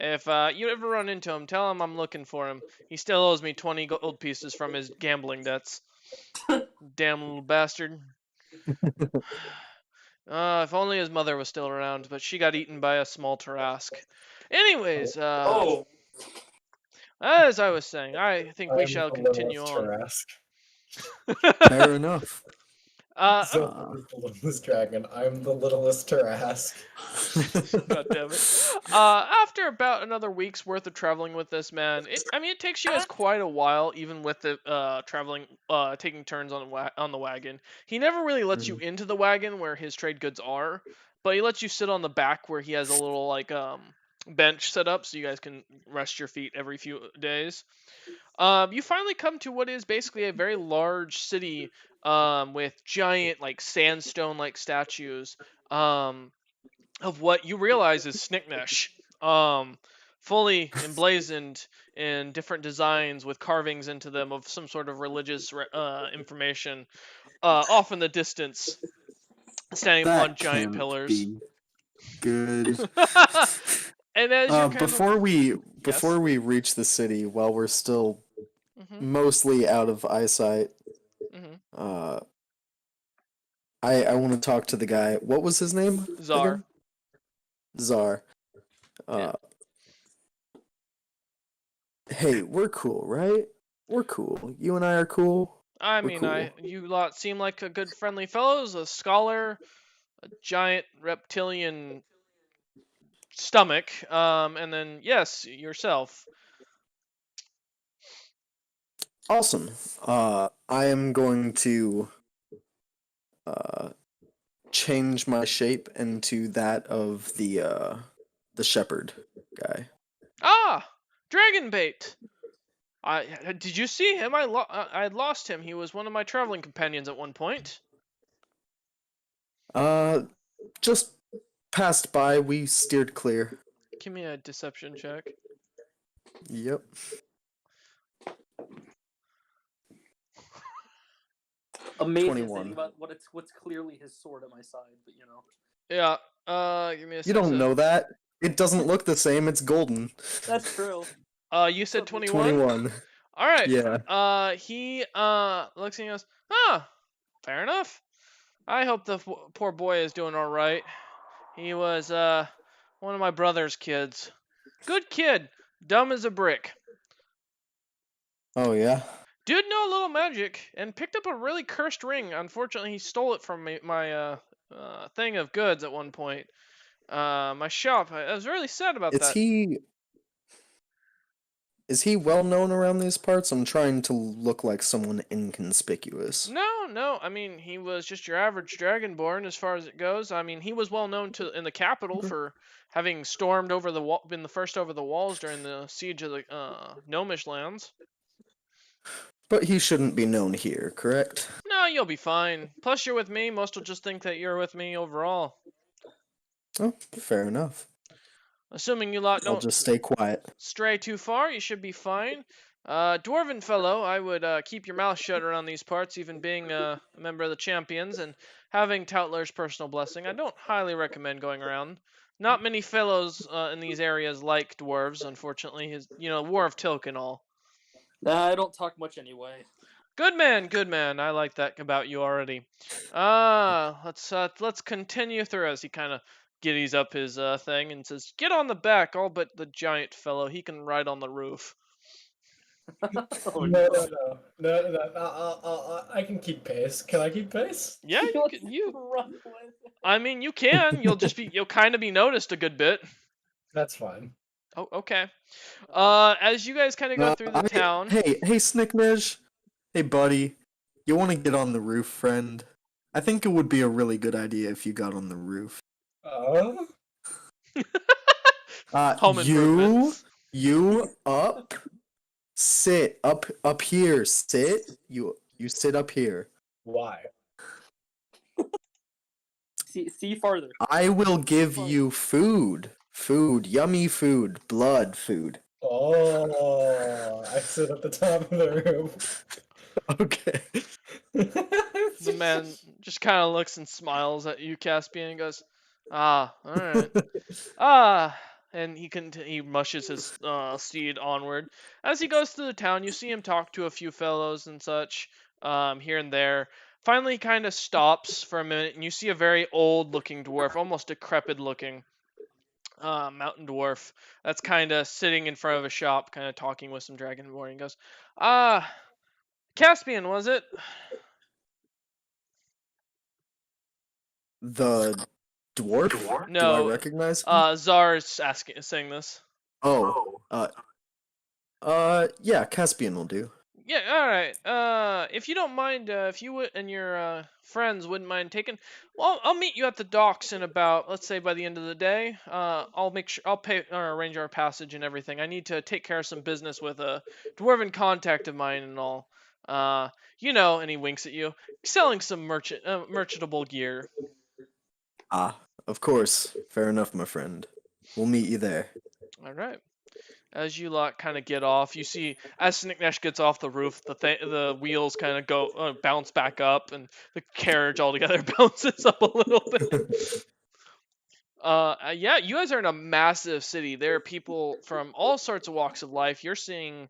If you ever run into him, tell him I'm looking for him. He still owes me 20 gold pieces from his gambling debts. Damn little bastard. If only his mother was still around, but she got eaten by a small Tarask. Anyways, Oh, as I was saying, I think we I'm shall the continue littlest on. Tarask. Fair enough. So Uh, is the littlest dragon. I'm the littlest Tarask. God damn it. After about another week's worth of traveling with this man, it takes you guys quite a while, even with the traveling, taking turns on the wagon. He never really lets you into the wagon where his trade goods are, but he lets you sit on the back where he has a little like bench set up so you guys can rest your feet every few days. You finally come to what is basically a very large city, with giant like sandstone like statues. Of what you realize is Snicknesh, fully emblazoned in different designs with carvings into them of some sort of religious information, off in the distance, standing upon that giant can't pillars. be good. And as you're kind of yes, Before we reach the city, while we're still hmm mostly out of eyesight, hmm uh, I want to talk to the guy. What was his name Czar, again? Czar. yeah. Uh, hey, we're cool, right? We're cool. You and I are cool. I We're mean, cool. you lot seem like a good, friendly fellows. A scholar, a giant reptilian stomach, and then yes, yourself. Awesome. I am going to uh change my shape into that of the shepherd guy. Ah, dragon bait. Did you see him? I had lost him. He was one of my traveling companions at one point. Uh, just passed by. We steered clear. Give me a deception check. Yep. amazing 21. thing about what's clearly his sword at my side, but you know. Yeah. Give me a You sense don't of. know that. It doesn't look the same. It's golden. That's true. You said So 21. 21. All right. Yeah. He looks and goes, fair enough. I hope the poor boy is doing all right. He was one of my brother's kids. Good kid, dumb as a brick. Oh yeah. Did know a little magic and picked up a really cursed ring. Unfortunately, he stole it from me, my thing of goods at one point. My shop. I was really sad about Is that. he is he well known around these parts? I'm trying to look like someone inconspicuous. No. I mean, he was just your average dragonborn as far as it goes. I mean, he was well known in the capital for having stormed over the wall, been the first over the walls during the siege of the Gnomish lands. But he shouldn't be known here, correct? No, you'll be fine. Plus, you're with me. Most will just think that you're with me overall. Oh, fair enough. Assuming you lot I'll don't just stay quiet. stray too far, you should be fine. Dwarven fellow, I would keep your mouth shut around these parts, even being a member of the Champions and having Toutler's personal blessing. I don't highly recommend going around. Not many fellows in these areas like dwarves, unfortunately. War of Tilk and all. Nah, I don't talk much anyway. Good man. I like that about you already. Let's continue through as he kind of giddies up his thing and says, "Get on the back, all but the giant fellow. He can ride on the roof." Oh, No. I can keep pace. Can I keep pace? Yeah, He you wants can. to run with it. I mean, you can. You'll kind of be noticed a good bit. That's fine. Oh, okay. As you guys kind of go through the town. Hey, Snicknish. Hey, buddy. You want to get on the roof, friend? I think it would be a really good idea if you got on the roof. Home improvement. You up, sit up here. Sit. You sit up here. Why? See farther. I will give you food. Food, yummy food, blood food. Oh, I sit at the top of the room. Okay. The man just kind of looks and smiles at you, Caspian, and goes, Ah, all right. Ah, and he mushes his steed onward. As he goes through the town, you see him talk to a few fellows and such, here and there. Finally, he kind of stops for a minute, and you see a very old-looking dwarf, almost decrepit-looking mountain dwarf that's kind of sitting in front of a shop, kind of talking with some dragonborn. He goes, "Ah, Caspian, was it?" The dwarf? Do I No, recognize him? Czar's saying this. Oh, yeah, Caspian will do. Yeah, all right. If you don't mind, if you and your friends wouldn't mind taking, well, I'll meet you at the docks in about, let's say, by the end of the day. I'll make sure I'll pay or arrange our passage and everything. I need to take care of some business with a dwarven contact of mine and all. And he winks at you, selling some merchantable gear. Ah, of course. Fair enough, my friend. We'll meet you there. All right. As you lot kind of get off, you see as Snicknash gets off the roof, the wheels kind of go bounce back up, and the carriage altogether bounces up a little bit. Yeah, you guys are in a massive city. There are people from all sorts of walks of life. You're seeing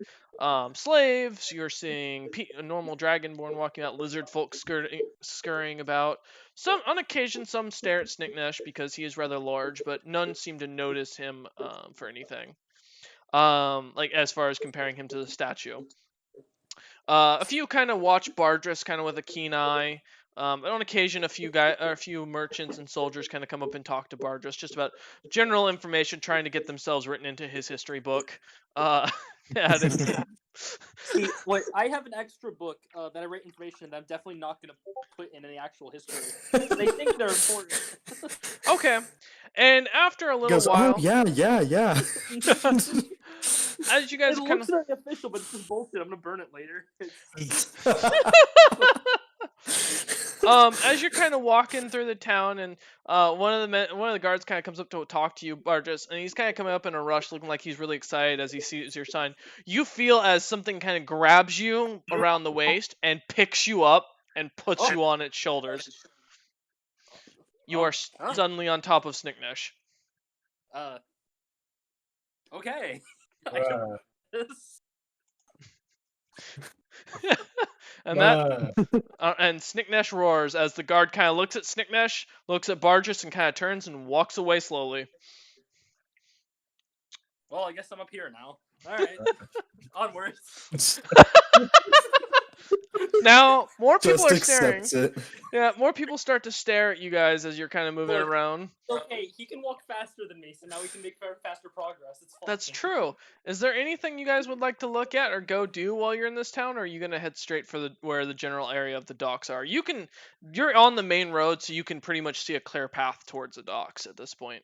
slaves. You're seeing a normal dragonborn walking out. Lizard folk scurrying about. Some on occasion, some stare at Snicknash because he is rather large, but none seem to notice him for anything. Like as far as comparing him to the statue. A few kind of watch Bardris kind of with a keen eye. And on occasion, a few merchants and soldiers kind of come up and talk to Bardris just about general information, trying to get themselves written into his history book. Added. See, what I have an extra book that I write information that I'm definitely not going to put in any actual history. They think they're important. Okay, and after a little Goes, while, oh, yeah. as you guys It kind looks very official, but it's just bullshit. I'm going to burn it later. as you're kind of walking through the town, and one of the guards kind of comes up to talk to you, Barges, and he's kind of coming up in a rush, looking like he's really excited as he sees your sign. You feel as something kind of grabs you around the waist and picks you up and puts you on its shoulders. You are suddenly on top of Snicknash. Okay. Bruh. And Bruh. and Snicknash roars as the guard kind of looks at Snicknash, looks at Barges, and kind of turns and walks away slowly. Well, I guess I'm up here now. All right. Onwards. Now, more people Just are staring. accepts it. Yeah, more people start to stare at you guys as you're kind of moving Look. around. Okay, he can walk faster than me, so now we can make faster progress. It's fine. That's true. Is there anything you guys would like to look at or go do while you're in this town, or are you gonna head straight for where the general area of the docks are? You're on the main road, so you can pretty much see a clear path towards the docks at this point.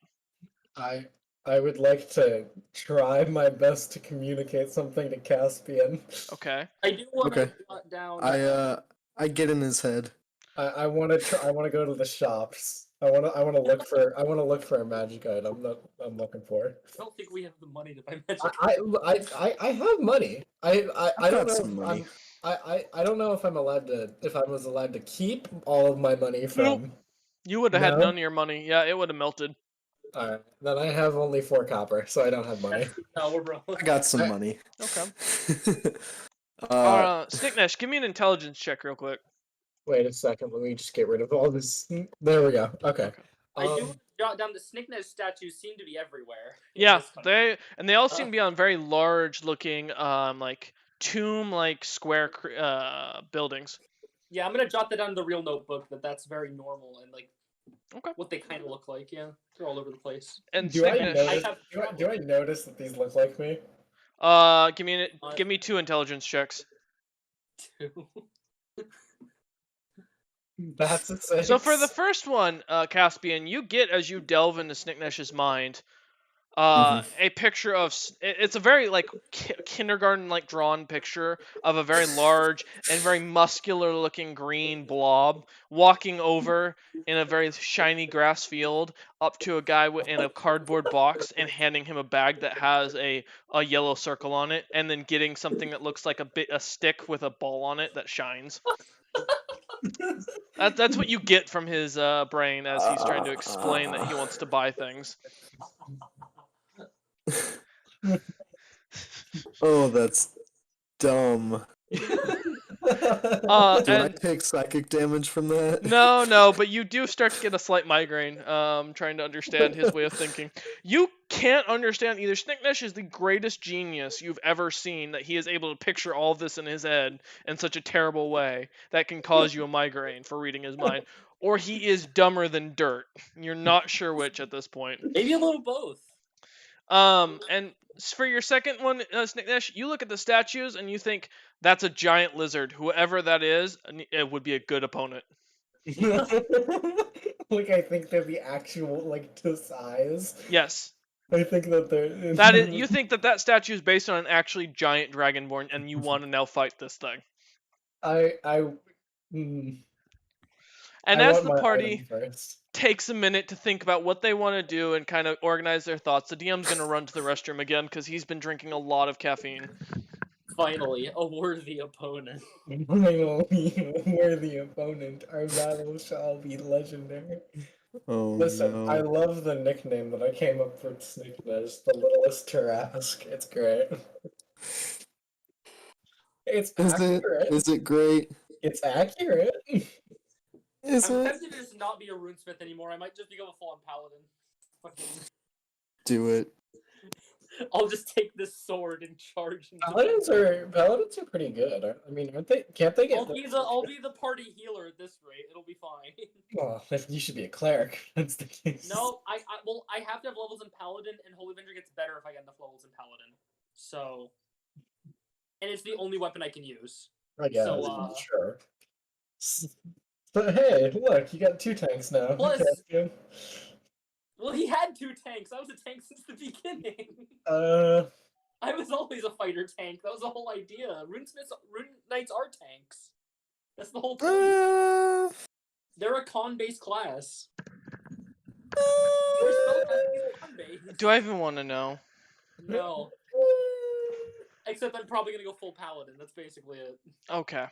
I would like to try my best to communicate something to Caspian. Okay. I do want to Okay. jot down. I get in his head. I want to try. I want to go to the shops. I want to look for. I want to look for a magic item that I'm looking for. I don't think we have the money to buy magic. I have money. I I've don't got know some if money. I don't know if I'm allowed to, if I was allowed to keep all of my money from. You would have had No? none of your money. Yeah, it would have melted. Alright, then I have only 4 copper, so I don't have money. No, we're broke. I got some money. Okay. uh, Snicknash, give me an intelligence check real quick. Wait a second, let me just get rid of all this. There we go. Okay. I do jot down the Snickness statues seem to be everywhere. in Yeah, this country. they all seem to be on very large looking like tomb like square buildings. Yeah, I'm gonna jot that down in the real notebook. That's very normal and like Okay. what they kind of look like. Yeah, they're all over the place. And Do I Snicknash, notice? have Do I notice that these look like me? give me 2 intelligence checks. Two. That's a 6. So for the first one, Caspian, you get as you delve into Snicknash's mind, a picture of it's a very like kindergarten like drawn picture of a very large and very muscular looking green blob walking over in a very shiny grass field up to a guy in a cardboard box and handing him a bag that has a yellow circle on it, and then getting something that looks like a stick with a ball on it that shines. That's what you get from his brain as he's trying to explain that he wants to buy things. Oh, that's dumb. Do I And take psychic damage from that? no, but you do start to get a slight migraine, trying to understand his way of thinking. You can't understand either. Snicknish is the greatest genius you've ever seen, that he is able to picture all of this in his head in such a terrible way that can cause you a migraine for reading his mind. Or he is dumber than dirt. You're not sure which at this point. Maybe a little both. And for your second one, Snicknish, you look at the statues and you think that's a giant lizard. Whoever that is, it would be a good opponent. Like, I think they're the actual, like, to size. Yes. I think that they're. That is, you think that statue is based on an actually giant dragonborn, and you want to now fight this thing. Mm, And I as want the my party item first. takes a minute to think about what they want to do and kind of organize their thoughts, the DM's going to run to the restroom again because he's been drinking a lot of caffeine. Finally, a worthy opponent. Finally, worthy opponent. Our battle shall be legendary. Oh Listen, I no. love the nickname that I came up for Snickness, the littlest Tarrasque. It's great. It's accurate. Is it great? It's accurate. Is I'm it? tempted to just not be a runesmith anymore. I might just become a full-on paladin. Fucking... Do it. I'll just take this sword and charge. Into Paladins are pretty good. I mean, aren't they? Can't they get? I'll be the party healer at this rate. It'll be fine. Oh, you should be a cleric. That's the case. No, I have to have levels in paladin, and Holy Avenger gets better if I get enough levels in paladin. So, and it's the only weapon I can use. I guess. So, sure. But hey, look, you got 2 tanks now. Plus- Okay. Well, he had 2 tanks. I was a tank since the beginning. I was always a fighter tank. That was the whole idea. Rune Knights are tanks. That's the whole point. They're a con-based class. They're so con-based. Do I even want to know? No. Except I'm probably gonna go full paladin. That's basically it. Okay.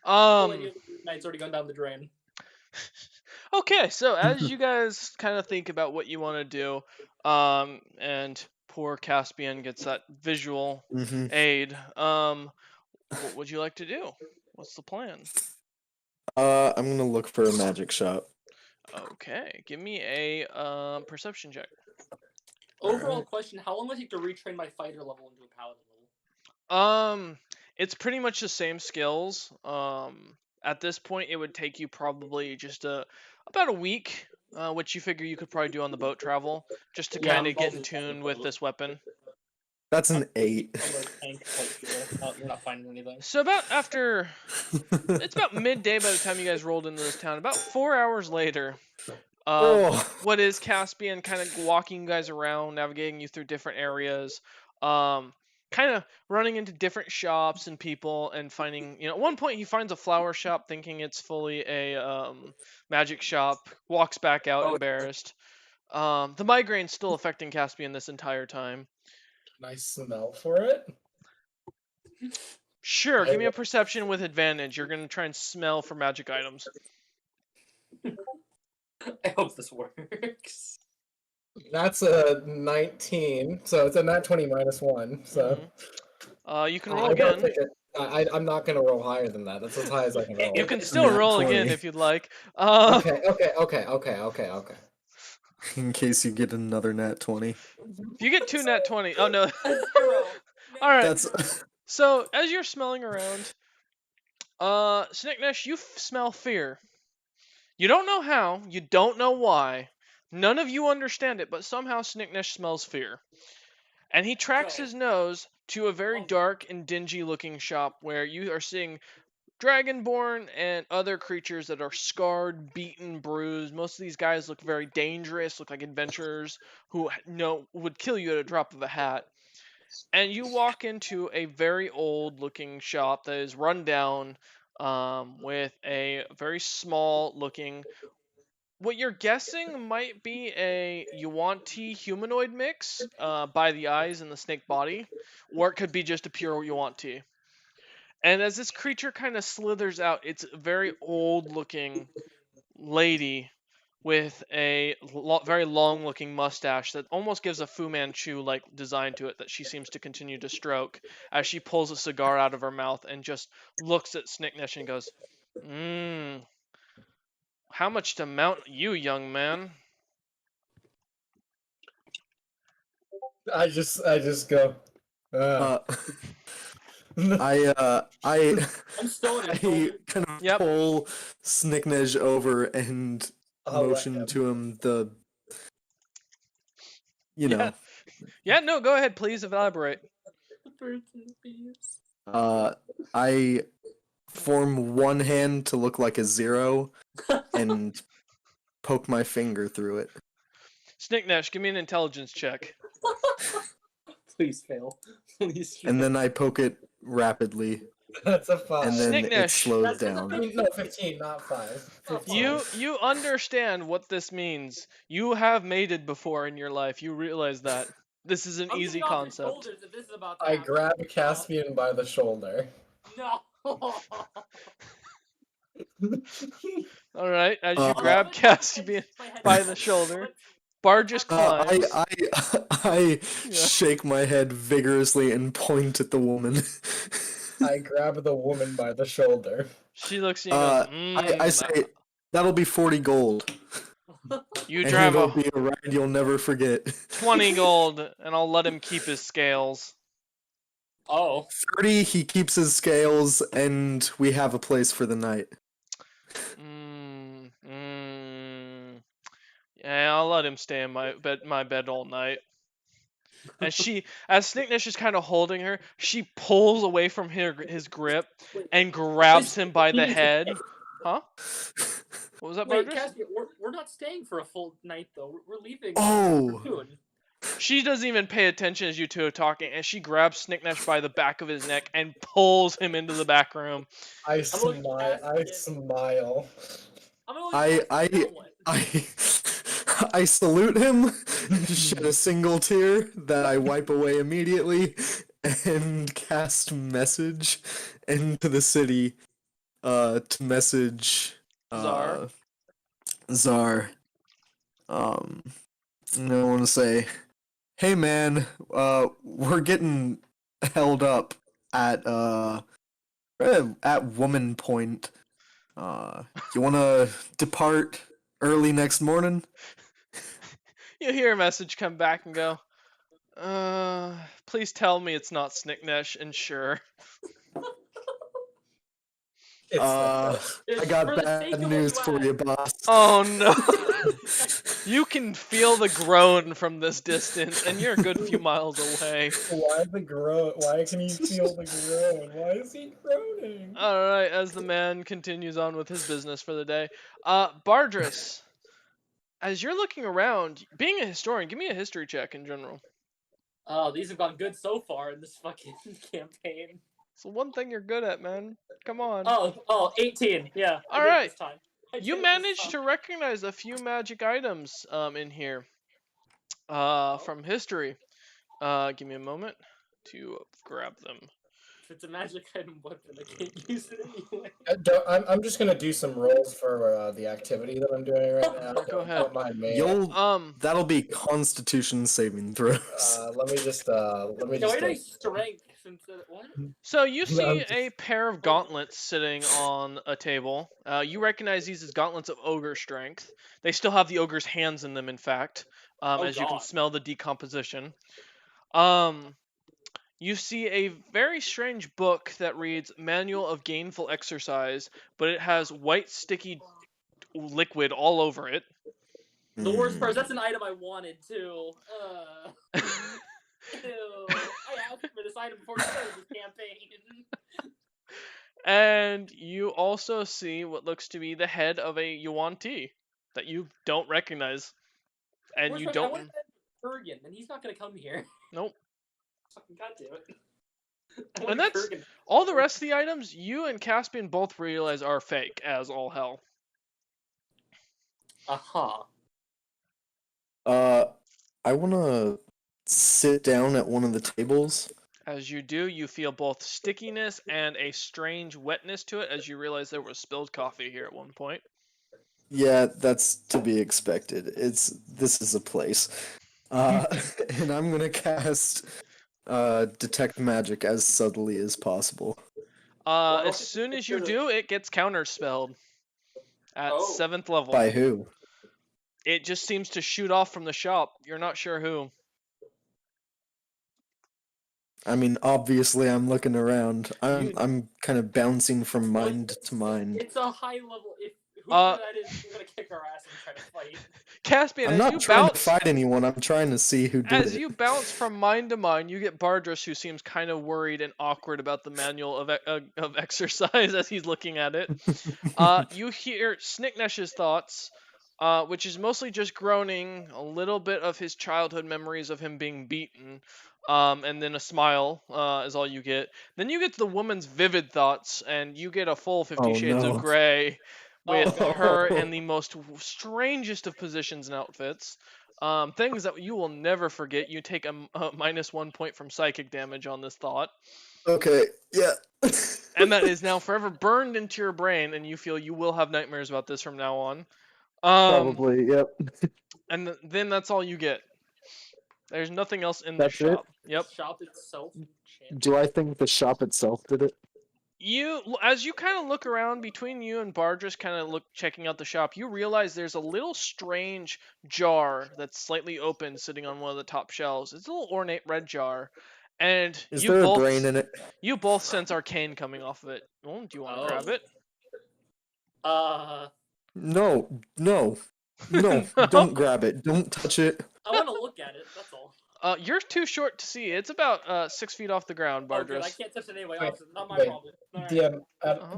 Knight's already gone down the drain. Okay, so as you guys kind of think about what you want to do, and poor Caspian gets that visual aid, what would you like to do? What's the plan? I'm gonna look for a magic shop. Okay, give me a perception check. Overall question, how long will it take to retrain my fighter level into a paladin level? It's pretty much the same skills. At this point, it would take you probably just about a week, which you figure you could probably do on the boat travel, just to kind of get in tune with this weapon. That's an 8. You're not finding anything. So it's about midday by the time you guys rolled into this town. About 4 hours later, what is Caspian kind of walking you guys around, navigating you through different areas, kind of running into different shops and people and finding, at one point he finds a flower shop thinking it's fully a magic shop, walks back out embarrassed. The migraine's still affecting Caspian this entire time. Can I smell for it? Sure, give me a perception with advantage. You're going to try and smell for magic items. I hope this works. That's a 19, so it's a nat 20 minus 1. So you can roll again. I'm not gonna roll higher than that. That's as high as I can roll. You can still roll again if you'd like. Okay. In case you get another nat 20. If you get 2 nat 20, oh no. All right. So as you're smelling around, Snicknish, you smell fear. You don't know how. You don't know why. None of you understand it, but somehow Snicknish smells fear. And he tracks his nose to a very dark and dingy looking shop where you are seeing Dragonborn and other creatures that are scarred, beaten, bruised. Most of these guys look very dangerous, look like adventurers who would kill you at a drop of a hat. And you walk into a very old looking shop that is run down, with a very small looking, what you're guessing might be a Yuan-Ti humanoid mix, by the eyes and the snake body, or it could be just a pure Yuan-Ti. And as this creature kind of slithers out, it's a very old-looking lady with a very long-looking mustache that almost gives a Fu Manchu-like design to it that she seems to continue to stroke as she pulls a cigar out of her mouth and just looks at Snicknish and goes, "Mmm, how much to mount you, young man?" I just go. Uh, I I'm still in I it. kind of Yep. pull Snicknej over and I'll let motion him. to him the, you Yeah. know, Yeah, no, go ahead, please elaborate. The birds and the bees. I form one hand to look like a 0 and poke my finger through it. Snicknash, give me an intelligence check. Please fail. Please fail. And then I poke it rapidly, That's a 5. and then it Snicknash. slows That's a down. I mean, no, 15, not 5. Oh, 15. You understand what this means. You have mated before in your life. You realize that. This is an I'm easy getting off your concept. shoulders if this is about to I happen. grab Caspian by the shoulder. No. All right, as you Uh, grab Caspian by the shoulder, Bargus I climbs. I Yeah. shake my head vigorously and point at the woman. I grab the woman by the shoulder. She looks at you and goes, I say that'll be 40 gold, you and drive it'll a be a ride you'll never forget. 20 gold, and I'll let him keep his scales. Oh. 30, he keeps his scales, and we have a place for the night. Yeah, I'll let him stay in my bed all night. And as Snicknish is kind of holding her, she pulls away from his grip and grabs him by the head. Huh? What was that, Wait, Bargus? Caspian, we're not staying for a full night though. We're leaving. Oh. Soon. She doesn't even pay attention as you two are talking, and she grabs Snicknash by the back of his neck and pulls him into the back room. I smile. I salute him, shed a single tear that I wipe away immediately, and cast message into the city to message Czar. Czar. And I want to say, hey man, we're getting held up at Woman Point. You want to depart early next morning? You hear a message come back and go, please tell me it's not Snicknash, and sure. I got bad news for you, boss. Oh no. You can feel the groan from this distance, and you're a good few miles away. Why the groan? Why can you feel the groan? Why is he groaning? Alright, as the man continues on with his business for the day. Bardris, as you're looking around, being a historian, give me a history check in general. Oh, these have gone good so far in this fucking campaign. It's the one thing you're good at, man. Come on. Oh, 18. Yeah. Alright. This time. You managed to recognize a few magic items in here from history. Give me a moment to grab them. If it's a magic item weapon, I can't use it anyway. I'm just gonna do some rolls for the activity that I'm doing right now. Go ahead. Don't mind me. That'll be Constitution saving throws. Let me just. No, I know strength. What? So you see a pair of gauntlets sitting on a table. You recognize these as gauntlets of ogre strength. They still have the ogre's hands in them, in fact, as you can smell the decomposition. You see a very strange book that reads Manual of Gainful Exercise, but it has white sticky liquid all over it. The worst part is that's an item I wanted too. Ew. I asked for this item before we started this campaign. And you also see what looks to be the head of a Yuan-Ti that you don't recognize. And Worst you part, don't. I want Kurgan, and he's not gonna come here. Nope. God damn it. And that's all the rest of the items you and Caspian both realize are fake as all hell. I want to sit down at one of the tables As you do, you feel both stickiness and a strange wetness to it as you realize there was spilled coffee here at one point. Yeah, that's to be expected. This is a place. And I'm gonna cast detect magic as subtly as possible. As soon as you do, it gets counterspelled at 7th level. By who? It just seems to shoot off from the shop. You're not sure who. I mean, obviously, I'm looking around. You- I'm kind of bouncing from mind to mind. It's a high level. If whoever that is gonna kick our ass and try to fight. Caspian, I'm as not you trying bounce, to fight anyone. I'm trying to see who did as it. you bounce from mind to mind, you get Bardris, who seems kind of worried and awkward about the manual of exercise as he's looking at it. You hear Snicknesh's thoughts, which is mostly just groaning, a little bit of his childhood memories of him being beaten, and then a smile is all you get. Then you get to the woman's vivid thoughts, and you get a full 50 Oh, Shades of no. Grey with God. her in the most strangest of positions and outfits. Things that you will never forget. You take a -1 point from psychic damage on this thought. Okay, yeah. And that is now forever burned into your brain, and you feel you will have nightmares about this from now on. Probably, yep. And then that's all you get. There's nothing else in the That's it? shop. Yep. The shop itself. Shit. Do I think the shop itself did it? As you kind of look around between you and Bardris, kind of checking out the shop, you realize there's a little strange jar that's slightly open, sitting on one of the top shelves. It's a little ornate red jar, and Is you there both a brain in it? you both sense arcane coming off of it. Well, do you want to grab it? No, no, no, don't grab it. Don't touch it. I want to look at it. That's all. You're too short to see. It's about 6 feet off the ground, Oh, good. I Bardris. can't touch it anyway. Wait, It's not my wait. problem. Alright.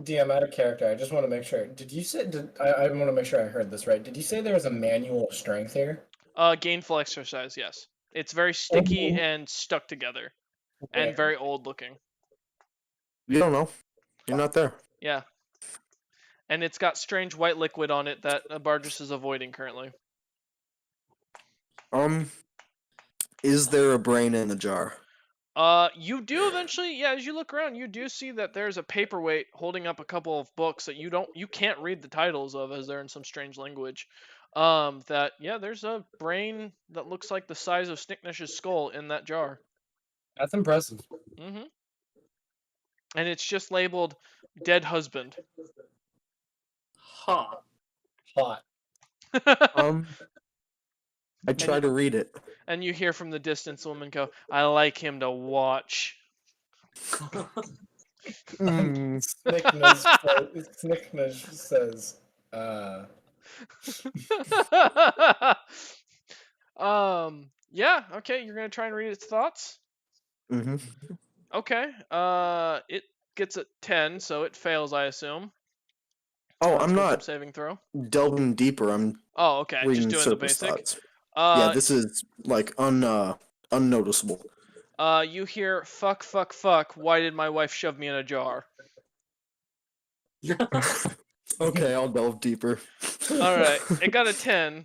DM, out of character. I just want to make sure. Did you say? I want to make sure I heard this right. Did you say there was a manual of strength here? Gainful exercise, yes. It's very sticky Oh. and stuck together, and very old looking. You don't know. You're not there. Yeah. And it's got strange white liquid on it that Bardris is avoiding currently. Is there a brain in the jar? You do eventually, yeah, as you look around, you do see that there's a paperweight holding up a couple of books that you can't read the titles of as they're in some strange language. There's a brain that looks like the size of Snicknesh's skull in that jar. That's impressive. Mm-hmm. And it's just labeled dead husband. Huh. Hot. I try to read it. And you hear from the distance the woman go, I like him to watch. Snickness says, Yeah, okay, you're gonna try and read its thoughts? Mm-hmm. Okay, it gets a 10, so it fails, I assume. Oh, Let's I'm go from not saving throw. delving deeper. I'm Oh, okay, reading just doing the surface basic. thoughts. Yeah, this is like unnoticeable. You hear, fuck, fuck, fuck, why did my wife shove me in a jar? Okay, I'll delve deeper. Alright, it got a 10.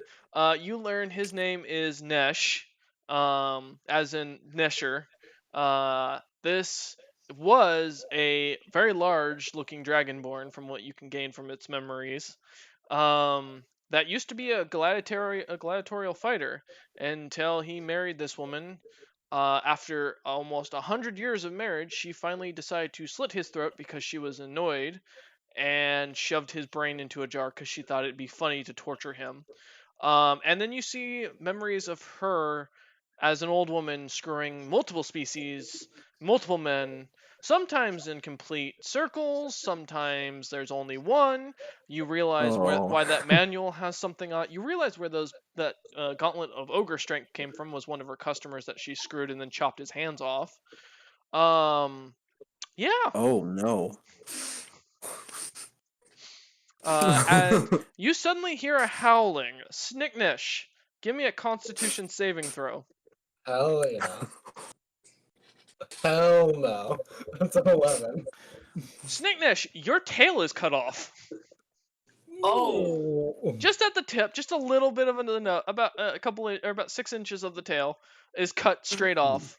You learn his name is Nesh, as in Nesher. This was a very large looking dragonborn from what you can gain from its memories. That used to be a gladiatorial fighter until he married this woman. After almost 100 years of marriage, she finally decided to slit his throat because she was annoyed and shoved his brain into a jar because she thought it'd be funny to torture him. And then you see memories of her as an old woman screwing multiple species, multiple men, sometimes in complete circles, sometimes there's only one. You realize why that manual has something on it. You realize where that gauntlet of ogre strength came from was one of her customers that she screwed and then chopped his hands off. Yeah. Oh no. And you suddenly hear a howling. Snicknish, give me a Constitution saving throw. hell yeah. Hell no. That's an 11. Snicknish, your tail is cut off. Oh. Just at the tip, just a little bit of about 6 inches of the tail is cut straight off.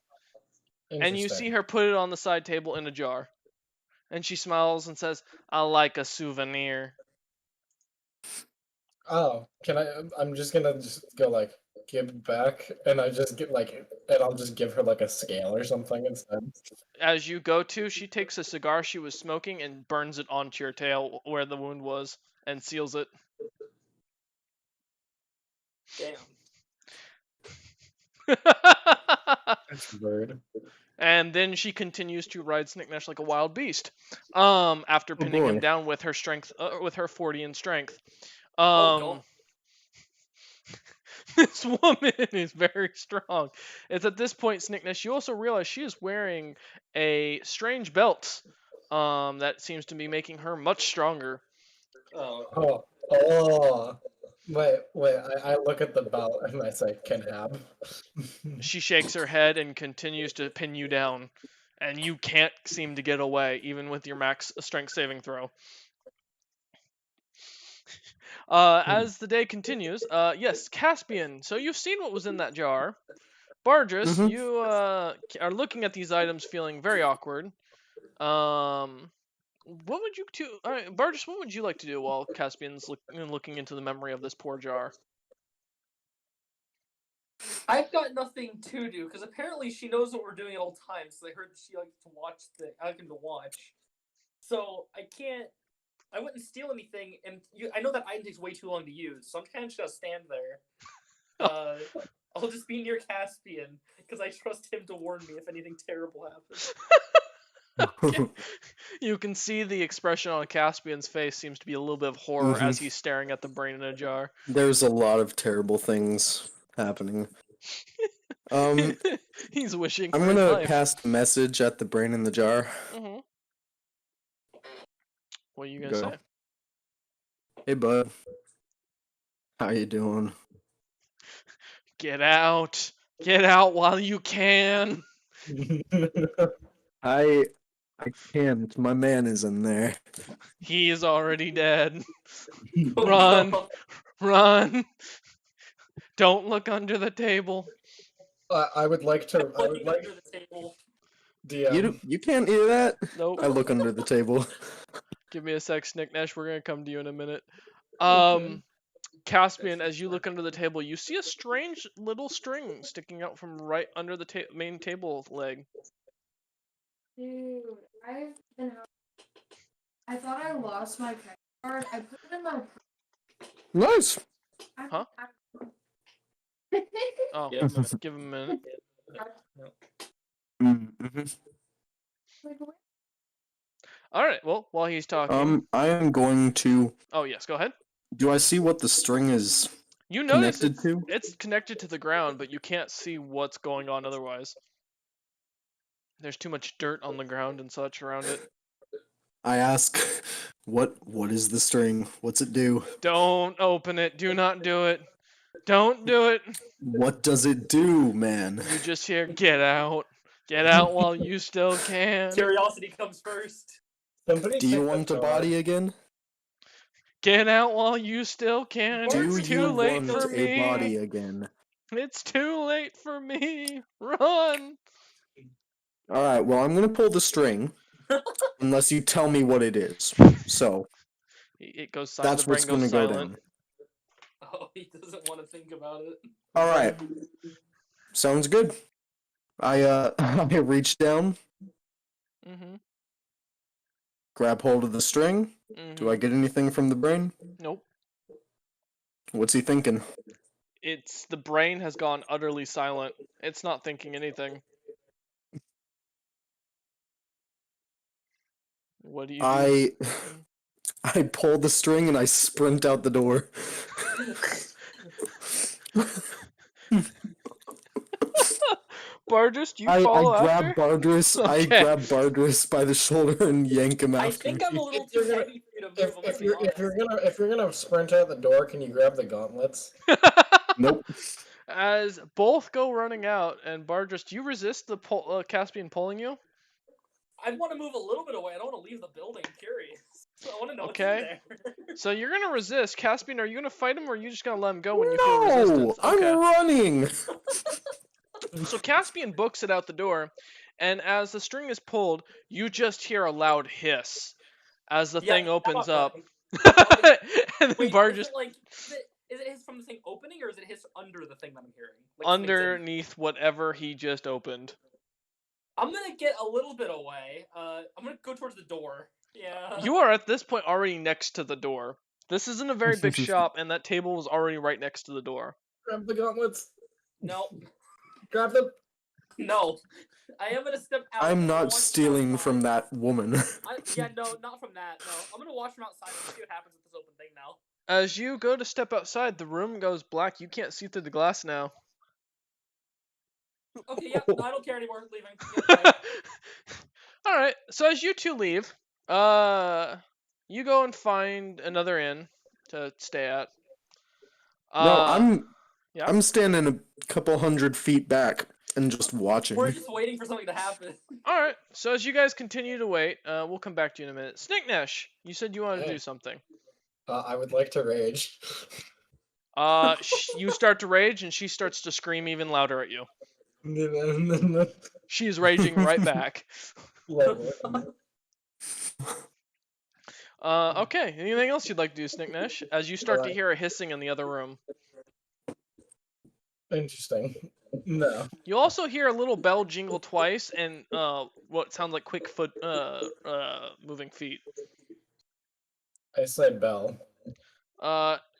And you see her put it on the side table in a jar. And she smiles and says, "I like a souvenir." Oh, can I? I'm just gonna go like give back, and I just get like, and I'll just give her like a scale or something instead. As you go to, she takes a cigar she was smoking and burns it onto your tail where the wound was and seals it. Damn. That's weird. And then she continues to ride Snicknash like a wild beast. After pinning him boy. down with her strength, with her 40 in strength. Oh, God. This woman is very strong. It's at this point, Snickness, you also realize she is wearing a strange belt. That seems to be making her much stronger. Oh. Oh. Wait. I look at the belt and I say, "Can have." She shakes her head and continues to pin you down, and you can't seem to get away, even with your max strength saving throw. As the day continues, yes, Caspian. So you've seen what was in that jar. Bargis, Mhm. you are looking at these items, feeling very awkward. What would you do, Bargis? What would you like to do while Caspian's looking into the memory of this poor jar? I've got nothing to do because apparently she knows what we're doing at all times. So I heard that she likes to watch I like him to watch. So I can't. I wouldn't steal anything, and I know that item takes way too long to use, so I'm kind of just gonna stand there. I'll just be near Caspian because I trust him to warn me if anything terrible happens. You can see the expression on Caspian's face seems to be a little bit of horror as he's staring at the brain in a jar. There's a lot of terrible things happening. He's wishing for I'm his gonna life. cast a message at the brain in the jar. Mm-hmm. What are you gonna Go. say? Hey, bud. How you doing? Get out! Get out while you can! I can't. My man is in there. He is already dead. Oh, Run! God. Run! Don't look under the table. I would like to. I would Looking like under the table. DM. You can't hear that? Nope. I look under the table. Give me a sec, Snicknash. We're gonna come to you in a minute. Okay. Caspian, as you look under the table, you see a strange little string sticking out from right under the main table leg. Dude, I thought I lost my credit card. I put it in my. Nice. Huh? Oh, Yeah. give him a minute. Mm-hmm. Alright, well, while he's talking... I am going to. Oh, yes, go ahead. Do I see what the string is You notice connected to? it's connected to the ground, but you can't see what's going on otherwise. There's too much dirt on the ground and such around it. I ask, what is the string? What's it do? Don't open it. Do not do it. Don't do it. What does it do, man? You just hear, get out. Get out while you still can. Curiosity comes first. Somebody Do you take want the a jar. body again? Get out while you still can. Do It's you too late want for a me. body again? It's too late for me. Run. Alright, well, I'm gonna pull the string. Unless you tell me what it is. So, It goes silent. that's The what's brain gonna goes go silent. down. Oh, he doesn't want to think about it. Alright. Sounds good. I I reach down, Mm-hmm. grab hold of the string. Do I get anything from the brain? Nope. What's he thinking? It's the brain has gone utterly silent. It's not thinking anything. What do you do? I pull the string and I sprint out the door. Bargis, do you I follow grab after? Bardris. I Okay. grab Bardris by the shoulder and yank him I after think me. I'm a little If too you're gonna- heavy for you to move. I'm gonna be If you're gonna sprint out the door, can you grab the gauntlets? Nope. As both go running out, and Bargis, do you resist the Caspian pulling you? I want to move a little bit away. I don't want to leave the building. I'm curious. So I want to know Okay. what's in there. So you're gonna resist. Caspian, are you gonna fight him, or are you just gonna let him go when you feel resistance? I'm running. So Caspian books it out the door, and as the string is pulled, you just hear a loud hiss as the thing opens up. And then Wait, Barge is just it hiss from the thing opening, or is it hiss under the thing that I'm hearing? Like underneath whatever he just opened. I'm gonna get a little bit away. I'm gonna go towards the door. Yeah. You are at this point already next to the door. This isn't a very big shop, and that table was already right next to the door. Grab the gauntlets. No. Grab them. No. I am gonna step out. I'm and not watch stealing outside. from that woman. No, not from that. No, I'm gonna watch from outside and see what happens with this open thing now. As you go to step outside, the room goes black. You can't see through the glass now. Okay, yeah, no, I don't care anymore. Leaving. Yeah, bye. All right. So as you two leave, you go and find another inn to stay at. No, yeah. I'm standing a couple 100 feet back and just watching. We're just waiting for something to happen. All right. So as you guys continue to wait, we'll come back to you in a minute. Snicknash, you said you wanted to do something. I would like to rage. You start to rage, and she starts to scream even louder at you. She is raging right back. Okay. Anything else you'd like to do, Snicknash? As you start to hear a hissing in the other room. Interesting. No. You also hear a little bell jingle twice, and what sounds like quick foot moving feet. I said bell.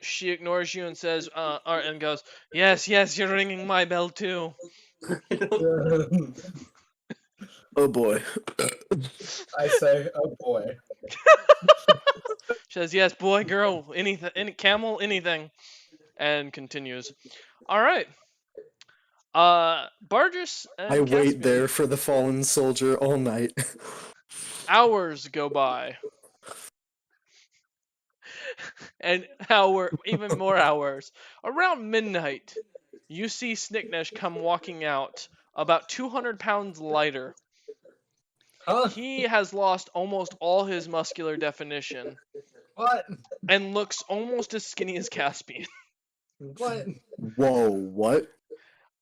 She ignores you and says, and goes, yes, you're ringing my bell too. Oh boy. I say, oh boy. She says, yes, boy, girl, anything, any camel, anything, and continues. All right. Bargis and I wait Caspian, there for the fallen soldier all night. hours go by. And even more hours. Around midnight, you see Snicknash come walking out, about 200 pounds lighter. Huh? He has lost almost all his muscular definition. What? And looks almost as skinny as Caspian. What? Whoa, what?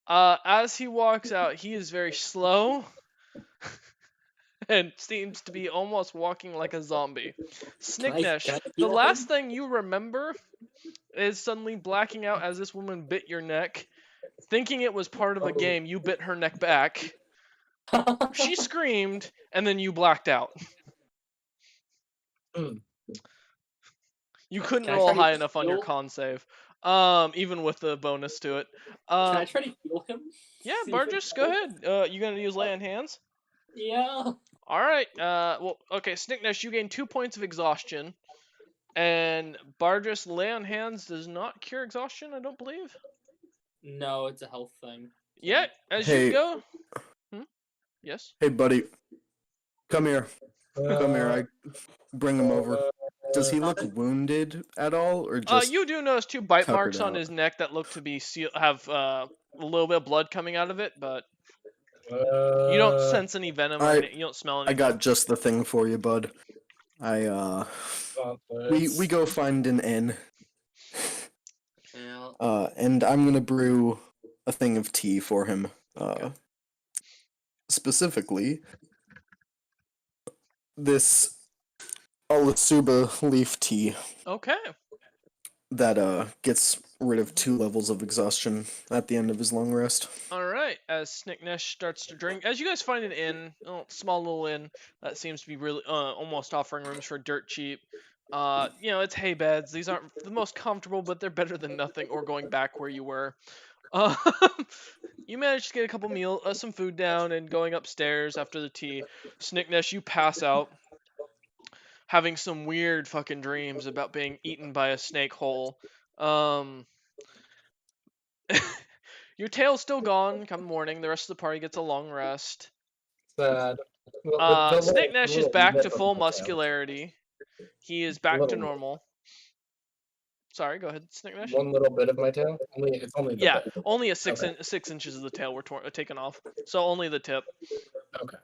As he walks out, he is very slow and seems to be almost walking like a zombie. Snicknash, the last thing you remember is suddenly blacking out as this woman bit your neck. Thinking it was part of a game, you bit her neck back. She screamed, and then you blacked out. You couldn't roll high enough on your con save, even with the bonus to it. Can I try to heal him? Yeah, Bargis, go ahead. You gonna use lay on hands? Yeah. All right. Well, okay. Snicknash, you gain 2 points of exhaustion, and Bargis, lay on hands does not cure exhaustion, I don't believe. No, it's a health thing. Yeah. As you go. Yes. Hey, buddy. Come here. Come here. I bring him over. Does he look wounded at all, or just? You do notice 2 bite marks on out? his neck that look to be have a little bit of blood coming out of it, but you don't sense any venom or you don't smell anything. I got just the thing for you, bud. We go find an inn. Yeah. And I'm gonna brew a thing of tea for him. Specifically, this Alisuba leaf tea. Okay. That gets rid of 2 levels of exhaustion at the end of his long rest. All right. As Snicknash starts to drink, as you guys find an inn, small little inn that seems to be really almost offering rooms for dirt cheap. It's hay beds. These aren't the most comfortable, but they're better than nothing or going back where you were. You manage to get a couple some food down, and going upstairs after the tea, Snicknash, you pass out, having some weird fucking dreams about being eaten by a snake whole. Your tail's still gone come morning. The rest of the party gets a long rest. Sad. Snicknash is back to full muscularity. He is back to normal. Sorry, go ahead, Snicknash. One little bit of my tail? It's only the bit. Only 6 inches of the tail were taken off. So only the tip. Okay.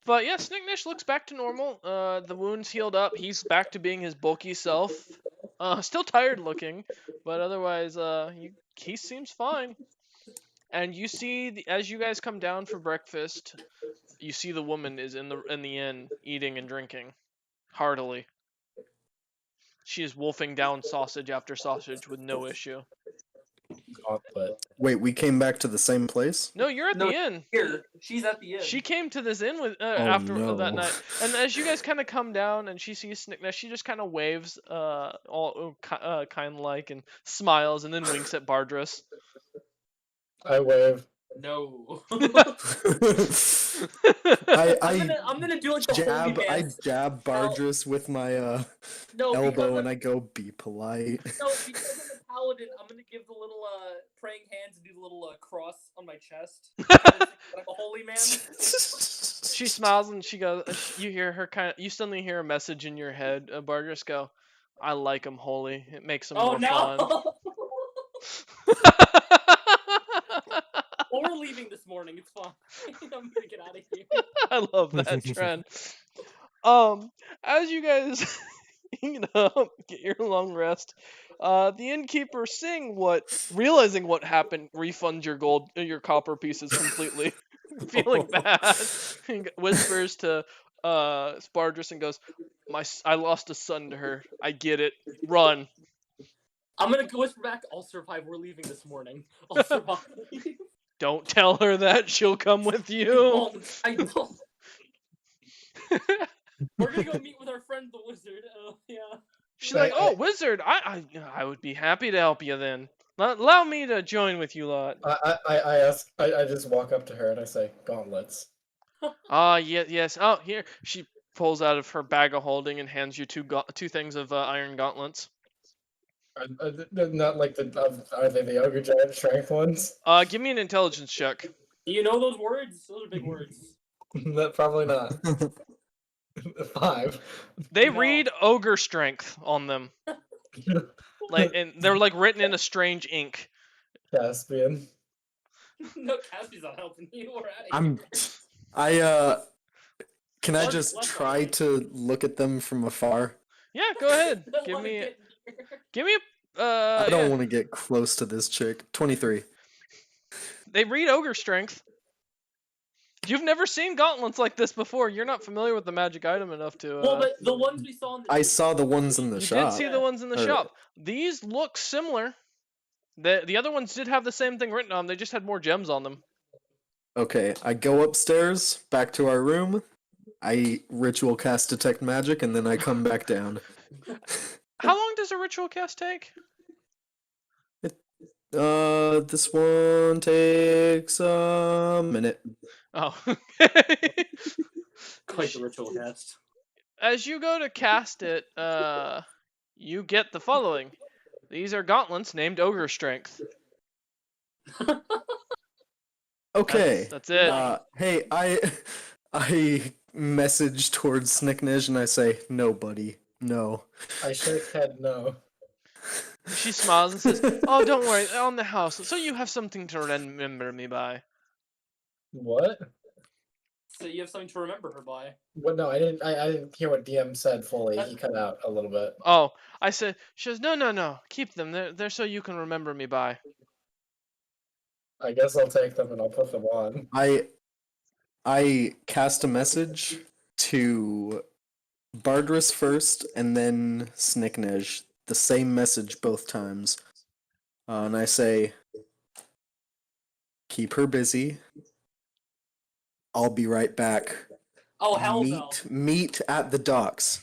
But yeah, Snicknash looks back to normal. The wound's healed up. He's back to being his bulky self. Still tired looking, but otherwise, he seems fine. and you see as you guys come down for breakfast, you see the woman is in the inn eating and drinking heartily. She is wolfing down sausage after sausage with no issue. Gauntlet. Wait, we came back to the same place? No, you're at No, the inn. Here, she's at the inn. She came to this inn with after no. that night, and as you guys kind of come down and she sees Snickness, she just kind of waves, all kind like, and smiles, and then winks at Bardris. I wave. No. I'm gonna do like the holy man. I jab Bardris with my elbow and I go, be polite. No, because I'm a paladin, I'm gonna give the little praying hands and do the little cross on my chest. I'm a holy man. She smiles and she goes. You hear her you suddenly hear a message in your head. Bardris go, "I like him holy. It makes him more fun." Well, we're leaving this morning. It's fine. I'm gonna get out of here. I love that trend. As you guys get your long rest, the innkeeper, realizing what happened, refunds your copper pieces completely, feeling bad, and whispers to Spardris and goes, I lost a son to her. I get it. Run. I'm gonna go whisper back. I'll survive. We're leaving this morning. I'll survive. Don't tell her that. She'll come with you. I don't. We're gonna go meet with our friend the wizard. Yeah. She's like, "Oh, wizard! I would be happy to help you then. Allow me to join with you lot." I just walk up to her and I say, gauntlets. Yes. Oh, here. She pulls out of her bag of holding and hands you two things of iron gauntlets. They're not like are they the ogre giant strength ones? Give me an intelligence check. Do you know those words? Those are big words. Probably not. 5. They read ogre strength on them. And they're like written in a strange ink. Caspian. No, Caspian's not helping you. We're out of here. Can I just try to look at them from afar? Yeah, go ahead. Give me I don't want to get close to this chick. 23. They read ogre strength. You've never seen gauntlets like this before. You're not familiar with the magic item enough to. Well, but the ones we saw in the. I saw the ones in the shop. You did see the ones in the shop. These look similar. The other ones did have the same thing written on them. They just had more gems on them. Okay, I go upstairs, back to our room. I ritual cast detect magic, and then I come back down. How long does a ritual cast take? This one takes a minute. Oh. Quite the ritual cast. As you go to cast it, you get the following. These are gauntlets named Ogre Strength. Okay. That's it. Hey, I message towards Snicknish and I say, no, buddy, no. I shake head no. She smiles and says, "Oh, don't worry, on the house, so you have something to remember me by." What? So you have something to remember her by. What? No, I didn't hear what DM said fully. He cut out a little bit. Oh, I said. She says, "No, keep them. They're so you can remember me by." I guess I'll take them and I'll put them on. I cast a message to Bardris first and then Snicknish. The same message both times. And I say, keep her busy. I'll be right back. Oh, hell no. Meet at the docks.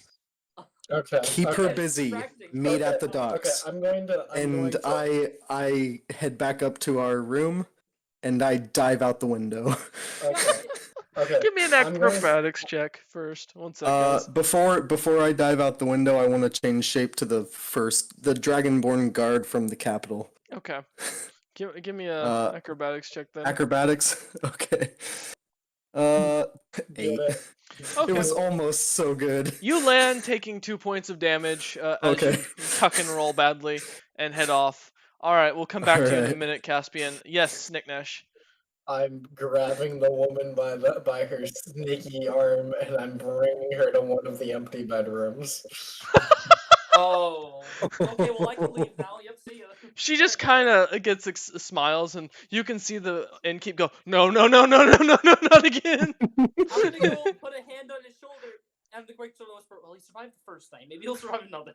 Okay. Keep her busy. Meet at the docks. Okay, I head back up to our room and I dive out the window. Okay. Give me an acrobatics check first. 1 second. Before I dive out the window, I want to change shape to the Dragonborn guard from the capital. Okay. Give me a acrobatics check then. Acrobatics? Okay. 8. Okay. It was almost so good. You land taking 2 points of damage as you tuck and roll badly and head off. Alright, we'll come back to you in a minute, Caspian. Yes, Snicknash. I'm grabbing the woman by her snaky arm and I'm bringing her to one of the empty bedrooms. Oh. Okay, well I can leave now. Yep, see ya. She just kind of gets smiles, and you can see the innkeep go, no, no, no, no, no, no, no, not again. I'm gonna go put a hand on his shoulder, and the great sort of whisper, well, he survived the first night. Maybe he'll survive another.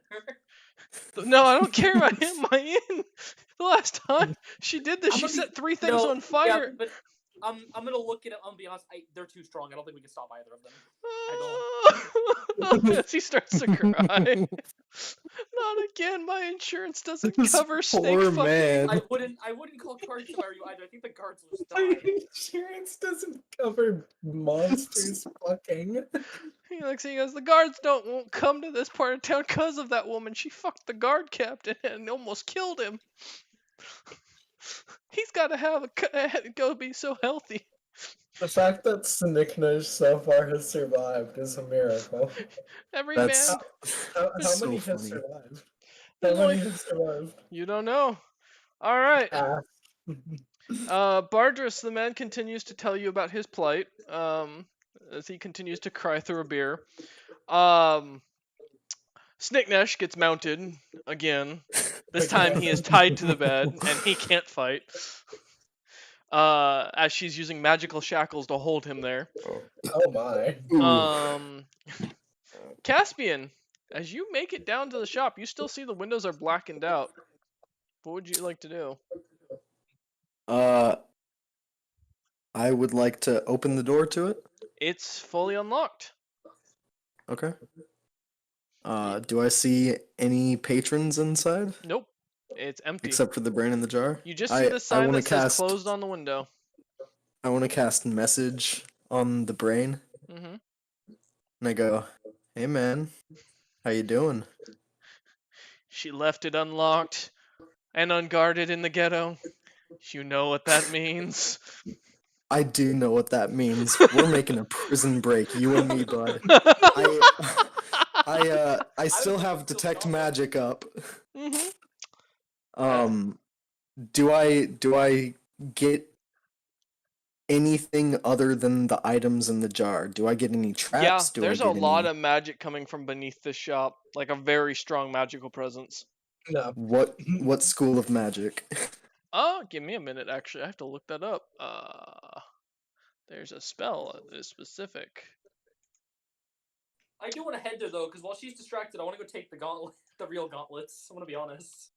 No, I don't care about him. My inn. The last time she did this, she set 3 things on fire. Yeah, but I'm gonna look at it. I'm gonna be honest. They're too strong. I don't think we can stop either of them. Yes, he starts to cry. Not again. My insurance doesn't cover snake poor fucking. man. I wouldn't call guards if I were you either. I think the guards will just My die. insurance doesn't cover monsters fucking. He looks and he goes, the guards won't come to this part of town because of that woman. She fucked the guard captain and almost killed him. He's got to go be so healthy. The fact that Snicknish so far has survived is a miracle. Every That's man. How so many has funny. survived? There's How many only- has survived? You don't know. All right. Ah. Bardris, the man, continues to tell you about his plight. As he continues to cry through a beer. Snicknesh gets mounted again. This time he is tied to the bed and he can't fight. As she's using magical shackles to hold him there. Oh my. Caspian, as you make it down to the shop, you still see the windows are blackened out. What would you like to do? I would like to open the door to it. It's fully unlocked. Okay. Do I see any patrons inside? Nope. It's empty. Except for the brain in the jar? You just see the sign that says closed on the window. I want to cast message on the brain. Mm-hmm. And I go, hey man, how you doing? She left it unlocked and unguarded in the ghetto. You know what that means. I do know what that means. We're making a prison break, you and me, bud. I still have detect magic up. Mm-hmm. Do I get anything other than the items in the jar? Do I get any traps? Yeah, there's a lot of magic coming from beneath this shop, like a very strong magical presence. No. What school of magic? Give me a minute. Actually, I have to look that up. There's a spell that is specific. I do want to head there though, because while she's distracted, I want to go take the real gauntlets. I'm gonna be honest.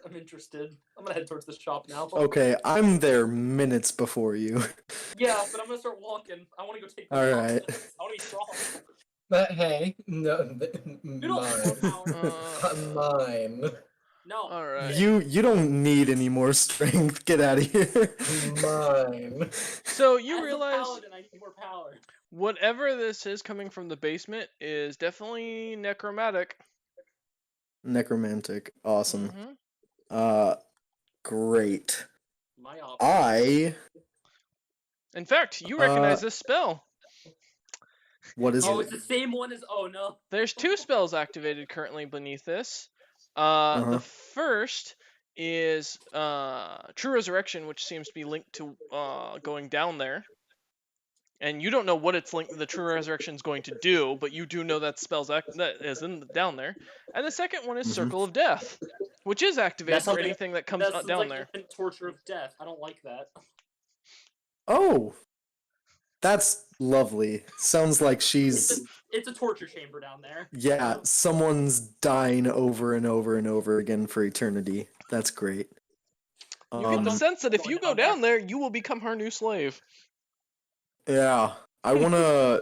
I'm interested. I'm gonna head towards the shop now. Okay, I'm there minutes before you. Yeah, but I'm gonna start walking. I want to go take the Alright. gauntlets. I want to be strong. But hey, no, Noodle, mine. No. All right. You don't need any more strength. Get out of here. Mine. So you As a realize paladin, I need more power. whatever this is coming from the basement is definitely necromantic. Necromantic. Awesome. Mm-hmm. Great. My option. In fact, you recognize this spell. What is Oh, it? it's the same one as. Oh no. There's 2 spells activated currently beneath this. The first is True Resurrection, which seems to be linked to going down there. And you don't know what it's linked. The True Resurrection is going to do, but you do know that that is down there. And the second one is Circle of Death, which is activated for anything that comes down like there. Torture of death. I don't like that. Oh, that's lovely. Sounds like she's It's a torture chamber down there. yeah. Someone's dying over and over and over again for eternity. That's great. You get the sense that if you go down there, you will become her new slave. Yeah, I wanna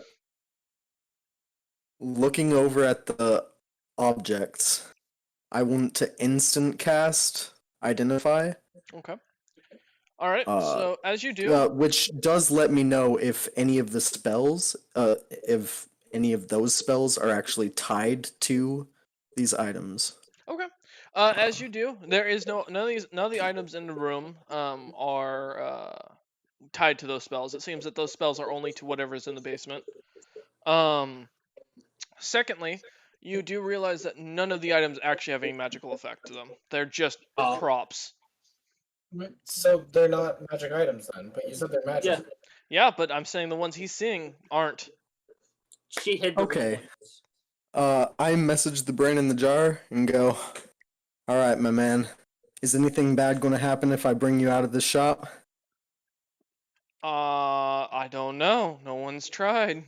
looking over at the objects. I want to instant cast identify. Okay. All right. So as you do, which does let me know if any of the spells, if any of those spells are actually tied to these items. okay. As you do, there is none of the items in the room are tied to those spells. It seems that those spells are only to whatever's in the basement. Secondly, you do realize that none of the items actually have any magical effect to them. They're just props. So they're not magic items then, but you said they're magic. Yeah. Yeah, but I'm saying the ones he's seeing aren't. She hid the Okay. real ones. I message the brain in the jar and go, all right, my man. Is anything bad going to happen if I bring you out of the shop? I don't know. No one's tried.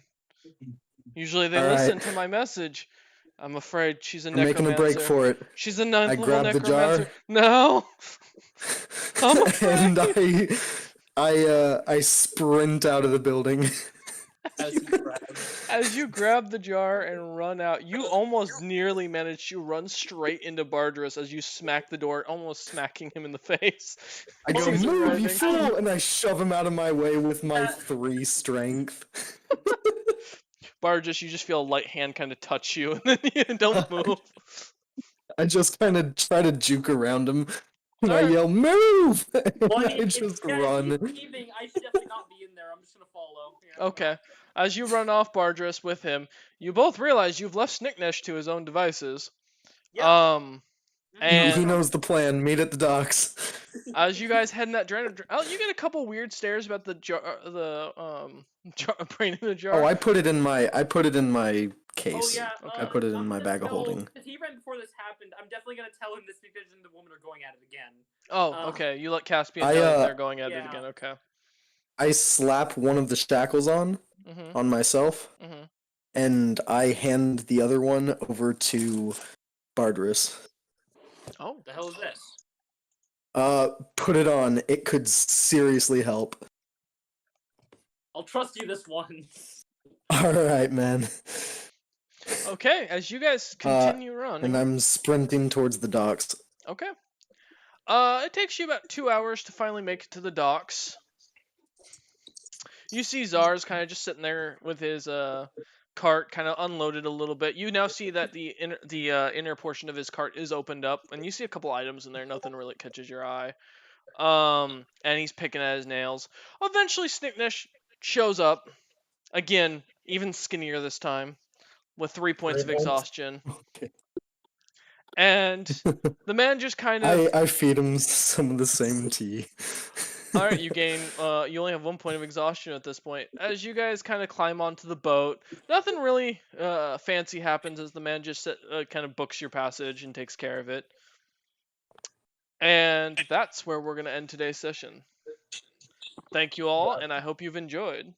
Usually they All right. listen to my message. I'm afraid she's a We're making a break necromancer. for it. She's a ninth I level grab the necromancer. jar. No. I'm afraid. And I sprint out of the building. As you grab the jar and run out, you almost nearly manage to run straight into Bardrus as you smack the door, almost smacking him in the face. I go, He's move, you arriving. fool! And I shove him out of my way with my 3 strength. Bardrus, you just feel a light hand kind of touch you, and then you don't move. I just kind of try to juke around him. And I Alright. yell, move! And Well, I I mean, just if run. he's leaving, I should definitely not be in there. I'm just gonna follow. Yeah. Okay. As you run off Bardrus with him, you both realize you've left Snicknesh to his own devices. Yeah. He And knows the plan. Meet at the docks. as you guys head in that direction, you get a couple weird stares about the jar, brain in the jar. Oh, I put it in my case. Oh yeah. I put it in I'm my gonna bag of tell- holding. If he ran before this happened, I'm definitely gonna tell him this Snickers and the woman are going at it again. Oh, okay. You let Caspian I, know that they're going at it yeah. again. Okay. I slap one of the shackles on myself, and I hand the other one over to Bardrus. Oh, the hell is this? Put it on. It could seriously help. I'll trust you this once. All right, man. Okay, as you guys continue running. And I'm sprinting towards the docks. Okay. It takes you about 2 hours to finally make it to the docks. You see Czar's kind of just sitting there with his cart kind of unloaded a little bit. You now see that the inner portion of his cart is opened up, and you see a couple items in there. Nothing really catches your eye. And he's picking at his nails. Eventually, Snicknesh shows up again, even skinnier this time, with 3 points of exhaustion. Okay. And the man just kind of. I feed him some of the same tea. All right, you gain. You only have 1 point of exhaustion at this point. As you guys kind of climb onto the boat, nothing really fancy happens as the man just kind of books your passage and takes care of it. And that's where we're gonna end today's session. Thank you all, and I hope you've enjoyed.